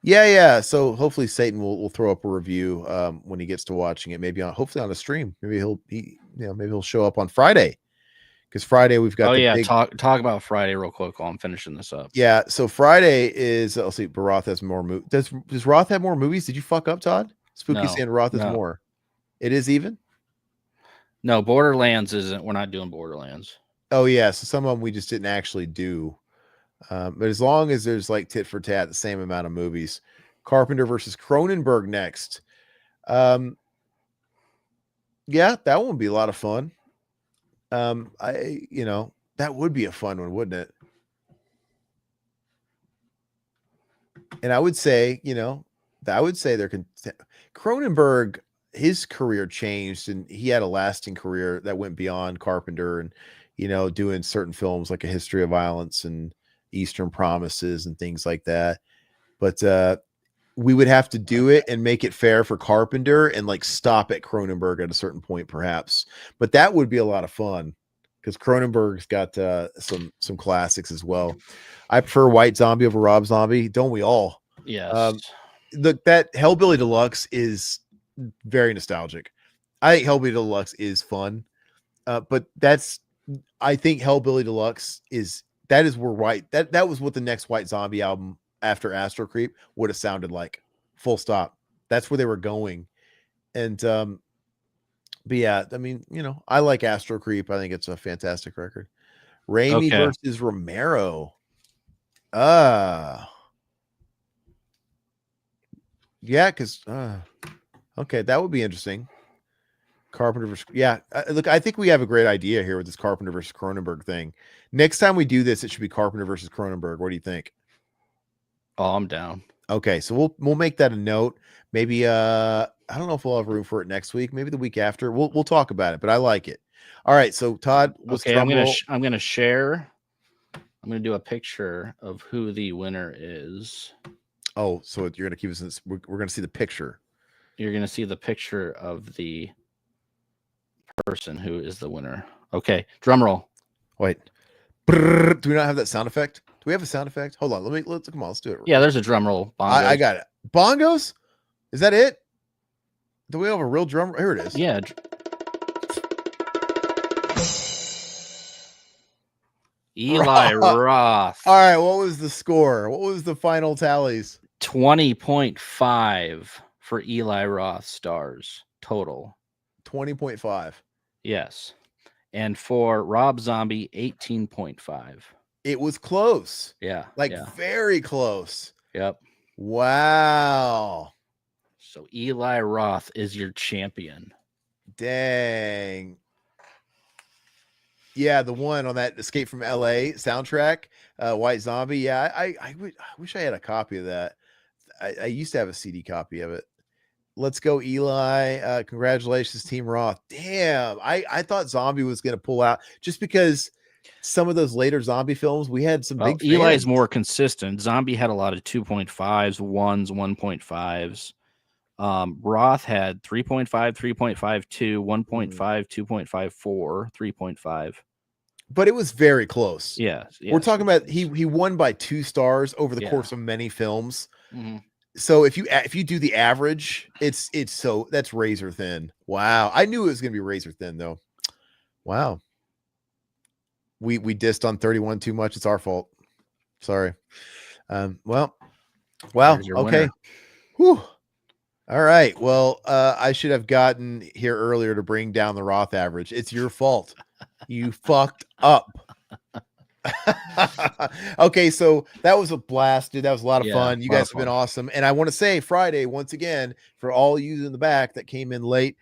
Yeah. So hopefully Satan will throw up a review when he gets to watching it, maybe hopefully on a stream. Maybe he'll show up on Friday. Because Friday we've got talk about Friday real quick while I'm finishing this up. Yeah, so Friday is I'll see, but Roth has more movies. Does Roth have more movies? Did you fuck up, Todd? Spooky saying Roth is more. It is even? No, Borderlands isn't. We're not doing Borderlands. Oh yeah, so some of them we just didn't actually do. But as long as there's like tit for tat, the same amount of movies. Carpenter versus Cronenberg next. Yeah, that one would be a lot of fun. That would be a fun one, wouldn't it? And I would say, Cronenberg, his career changed and he had a lasting career that went beyond Carpenter and, doing certain films like A History of Violence and Eastern Promises and things like that. But we would have to do it and make it fair for Carpenter and like stop at Cronenberg at a certain point, perhaps. But that would be a lot of fun because Cronenberg's got some classics as well. I prefer White Zombie over Rob Zombie. Don't we all? Yes. That Hellbilly Deluxe is very nostalgic. I think Hellbilly Deluxe is fun. But I think Hellbilly Deluxe is where that was what the next White Zombie album after Astro Creep would have sounded like. Full stop. That's where they were going. And but yeah, I mean, I like Astro Creep. I think it's a fantastic record. Raimi versus Romero. Yeah, because okay, that would be interesting. Carpenter versus look, I think we have a great idea here with this Carpenter versus Cronenberg thing. Next time we do this, it should be Carpenter versus Cronenberg. What do you think? Oh, I'm down. Okay, so we'll make that a note. Maybe I don't know if we'll have room for it next week. Maybe the week after. We'll talk about it, but I like it. All right, so Todd, okay, I'm gonna share. I'm gonna do a picture of who the winner is. Oh, so you're gonna keep us in this. We're gonna see the picture. You're gonna see the picture of the person who is the winner. Okay, drum roll. Wait. Brrr, do we not have that sound effect? Do we have a sound effect? Hold on. Come on. Let's do it. Yeah, there's a drum roll. I got it. Bongos? Is that it? Do we have a real drum? Here it is. Yeah. Eli Roth. All right. What was the score? What was the final tallies? 20.5 for Eli Roth stars total. 20.5. Yes. And for Rob Zombie, 18.5. It was close. Yeah. Very close. Yep. Wow. So Eli Roth is your champion. Dang. Yeah, the one on that Escape from LA soundtrack, White Zombie. Yeah, I wish I had a copy of that. I used to have a CD copy of it. Let's go, Eli. Congratulations, Team Roth. Damn, I thought Zombie was going to pull out just because some of those later zombie films, we had some big fans. Eli is more consistent. Zombie had a lot of 2.5s, 1s, 1.5s. Roth had 3.5, 3.52, 1.5, 2.54, 3.5. But it was very close. Yeah. We're talking about he won by 2 stars over the course of many films. Mm-hmm. So if you do the average, it's that's razor thin. Wow. I knew it was going to be razor thin though. Wow. We dissed on 31 too much. It's our fault. Sorry. Wow. Okay. Whew. All right. Well, I should have gotten here earlier to bring down the Roth average. It's your fault. You fucked up. Okay, so that was a blast, dude. That was a lot of fun. You guys have been awesome. And I want to say Friday, once again, for all you in the back that came in late,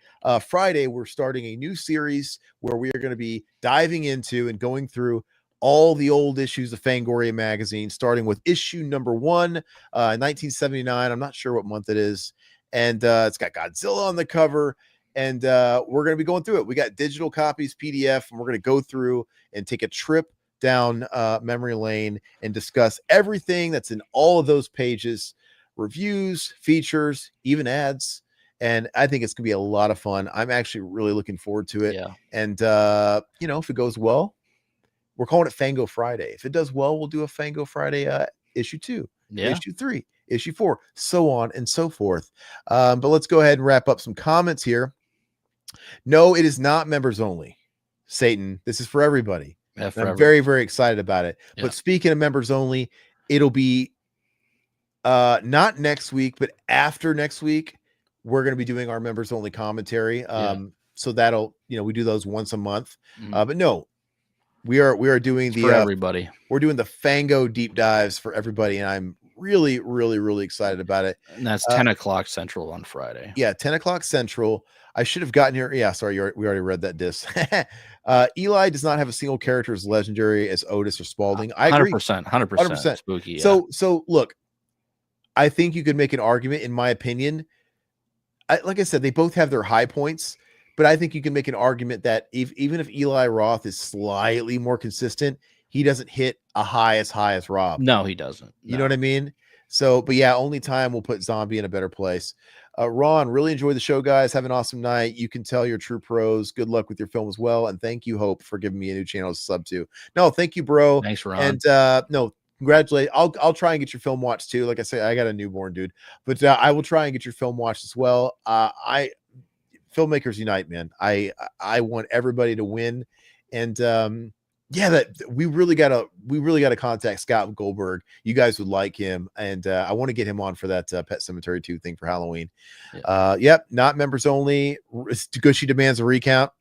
Friday, we're starting a new series where we are going to be diving into and going through all the old issues of Fangoria magazine, starting with issue number 1, 1979. I'm not sure what month it is. And it's got Godzilla on the cover. And we're going to be going through it. We got digital copies, PDF, and we're going to go through and take a trip down memory lane and discuss everything that's in all of those pages, reviews, features, even ads. And I think it's going to be a lot of fun. I'm actually really looking forward to it. Yeah. And, if it goes well, we're calling it Fango Friday. If it does well, we'll do a Fango Friday issue 2, issue 3, issue 4, so on and so forth. But let's go ahead and wrap up some comments here. No, it is not members only. Satan, this is for everybody. Yeah, I'm very, very excited about it. Yeah. But speaking of members only, it'll be not next week, but after next week, we're going to be doing our members only commentary. So that'll, we do those once a month. Mhm. But no, we are doing For everybody. we're doing the Fango deep dives for everybody, and I'm really, really, really excited about it. And that's 10 o'clock Central on Friday. Yeah, 10 o'clock Central. I should have gotten here. Yeah, sorry, we already read that disc. Eli does not have a single character as legendary as Otis or Spaulding. I agree. 100% spooky. Yeah. So look, I think you could make an argument, in my opinion. Like I said, they both have their high points, but I think you can make an argument that even if Eli Roth is slightly more consistent, he doesn't hit a high as Rob. No, he doesn't. You know what I mean? So, but yeah, only time will put Zombie in a better place. Ron, really enjoy the show, guys. Have an awesome night. You can tell you're true pros. Good luck with your film as well. And thank you, Hope, for giving me a new channel to sub to. No, thank you, bro. Thanks, Ron. And no, congratulate. I'll try and get your film watched too. Like I say, I got a newborn, dude. But I will try and get your film watched as well. Filmmakers unite, man. I want everybody to win. And yeah, that we really gotta contact Scott Goldberg. You guys would like him, and I want to get him on for that Pet Cemetery 2 thing for Halloween. Yeah. Yep, not members only. Gushy demands a recount.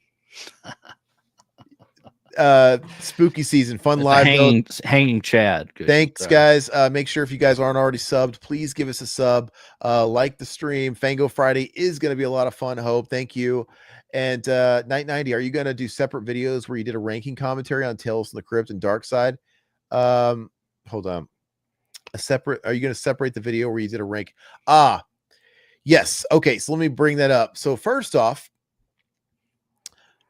Spooky season, fun live hanging Chad. Good. Thanks, guys. Make sure if you guys aren't already subbed, please give us a sub. Like the stream. Fango Friday is going to be a lot of fun. Hope. Thank you. And Night 90, are you going to do separate videos where you did a ranking commentary on Tales from the Crypt and Dark Side? Hold on. Are you going to separate the video where you did a rank? Yes. Okay. So let me bring that up. So first off,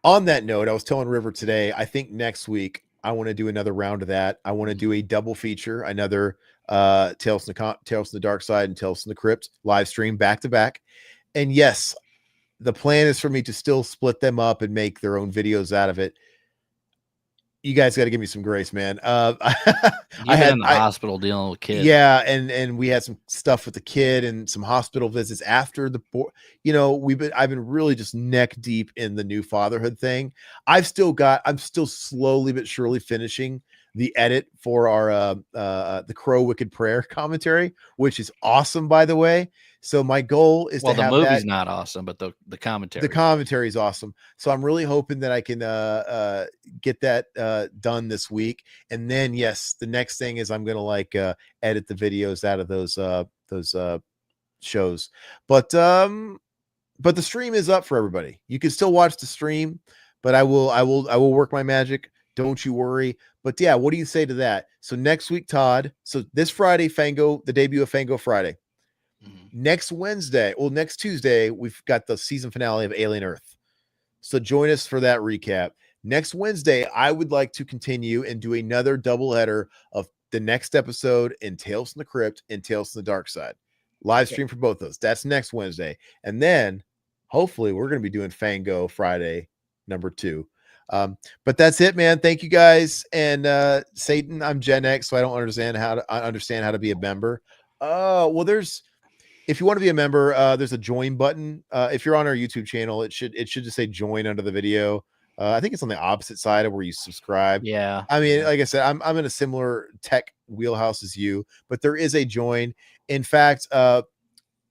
on that note, I was telling River today, I think next week I want to do another round of that. I want to do a double feature, another Tales from the Dark Side and Tales from the Crypt live stream back to back. And yes, the plan is for me to still split them up and make their own videos out of it. You guys got to give me some grace, man. I had in the hospital dealing with kids. Yeah, and we had some stuff with the kid and some hospital visits after the, I've been really just neck deep in the new fatherhood thing. I'm still slowly but surely finishing the edit for our the Crow Wicked Prayer commentary, which is awesome, by the way. So my goal is to have the movie's not awesome, but the commentary is awesome. So I'm really hoping that I can get that done this week. And then yes, the next thing is I'm gonna edit the videos out of those shows. But the stream is up for everybody. You can still watch the stream, but I will work my magic. Don't you worry. But yeah, what do you say to that? So next week, Todd. So this Friday, Fango, the debut of Fango Friday. Next Tuesday, we've got the season finale of Alien Earth. So join us for that recap. Next Wednesday, I would like to continue and do another doubleheader of the next episode in Tales from the Crypt and Tales from the Dark Side. Live stream for both those. That's next Wednesday. And then hopefully we're going to be doing Fango Friday number 2. But that's it, man. Thank you guys. And Satan, I'm Gen X, so I don't understand how to be a member. Well, if you want to be a member, there's a join button. If you're on our YouTube channel, it should just say join under the video. I think it's on the opposite side of where you subscribe. Yeah. I mean, like I said, I'm in a similar tech wheelhouse as you, but there is a join. In fact,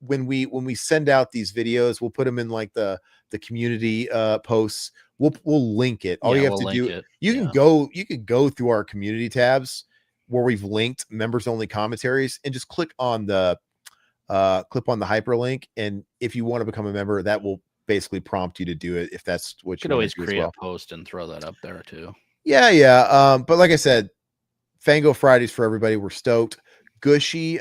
when we send out these videos, we'll put them in like the community posts. We'll link it. All you have to do, you can go through our community tabs where we've linked members only commentaries and just click on the hyperlink. And if you want to become a member, that will basically prompt you to do it. If that's what you could always create a post and throw that up there too. Yeah. But like I said, Fango Fridays for everybody. We're stoked. Gushy,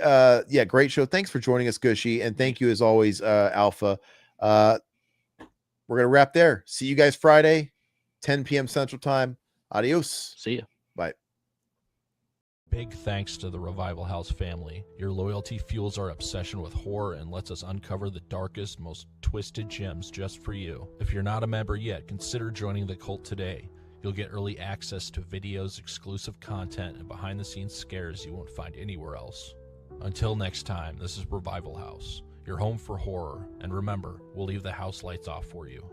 great show. Thanks for joining us, Gushy, and thank you as always, Alpha. We're gonna wrap there. See you guys Friday, 10 p.m. Central Time. Adios. See you. Bye. Big thanks to the Revival House family. Your loyalty fuels our obsession with horror and lets us uncover the darkest, most twisted gems just for you. If you're not a member yet, consider joining the cult today. You'll get early access to videos, exclusive content, and behind-the-scenes scares you won't find anywhere else. Until next time, this is Revival House, your home for horror, and remember, we'll leave the house lights off for you.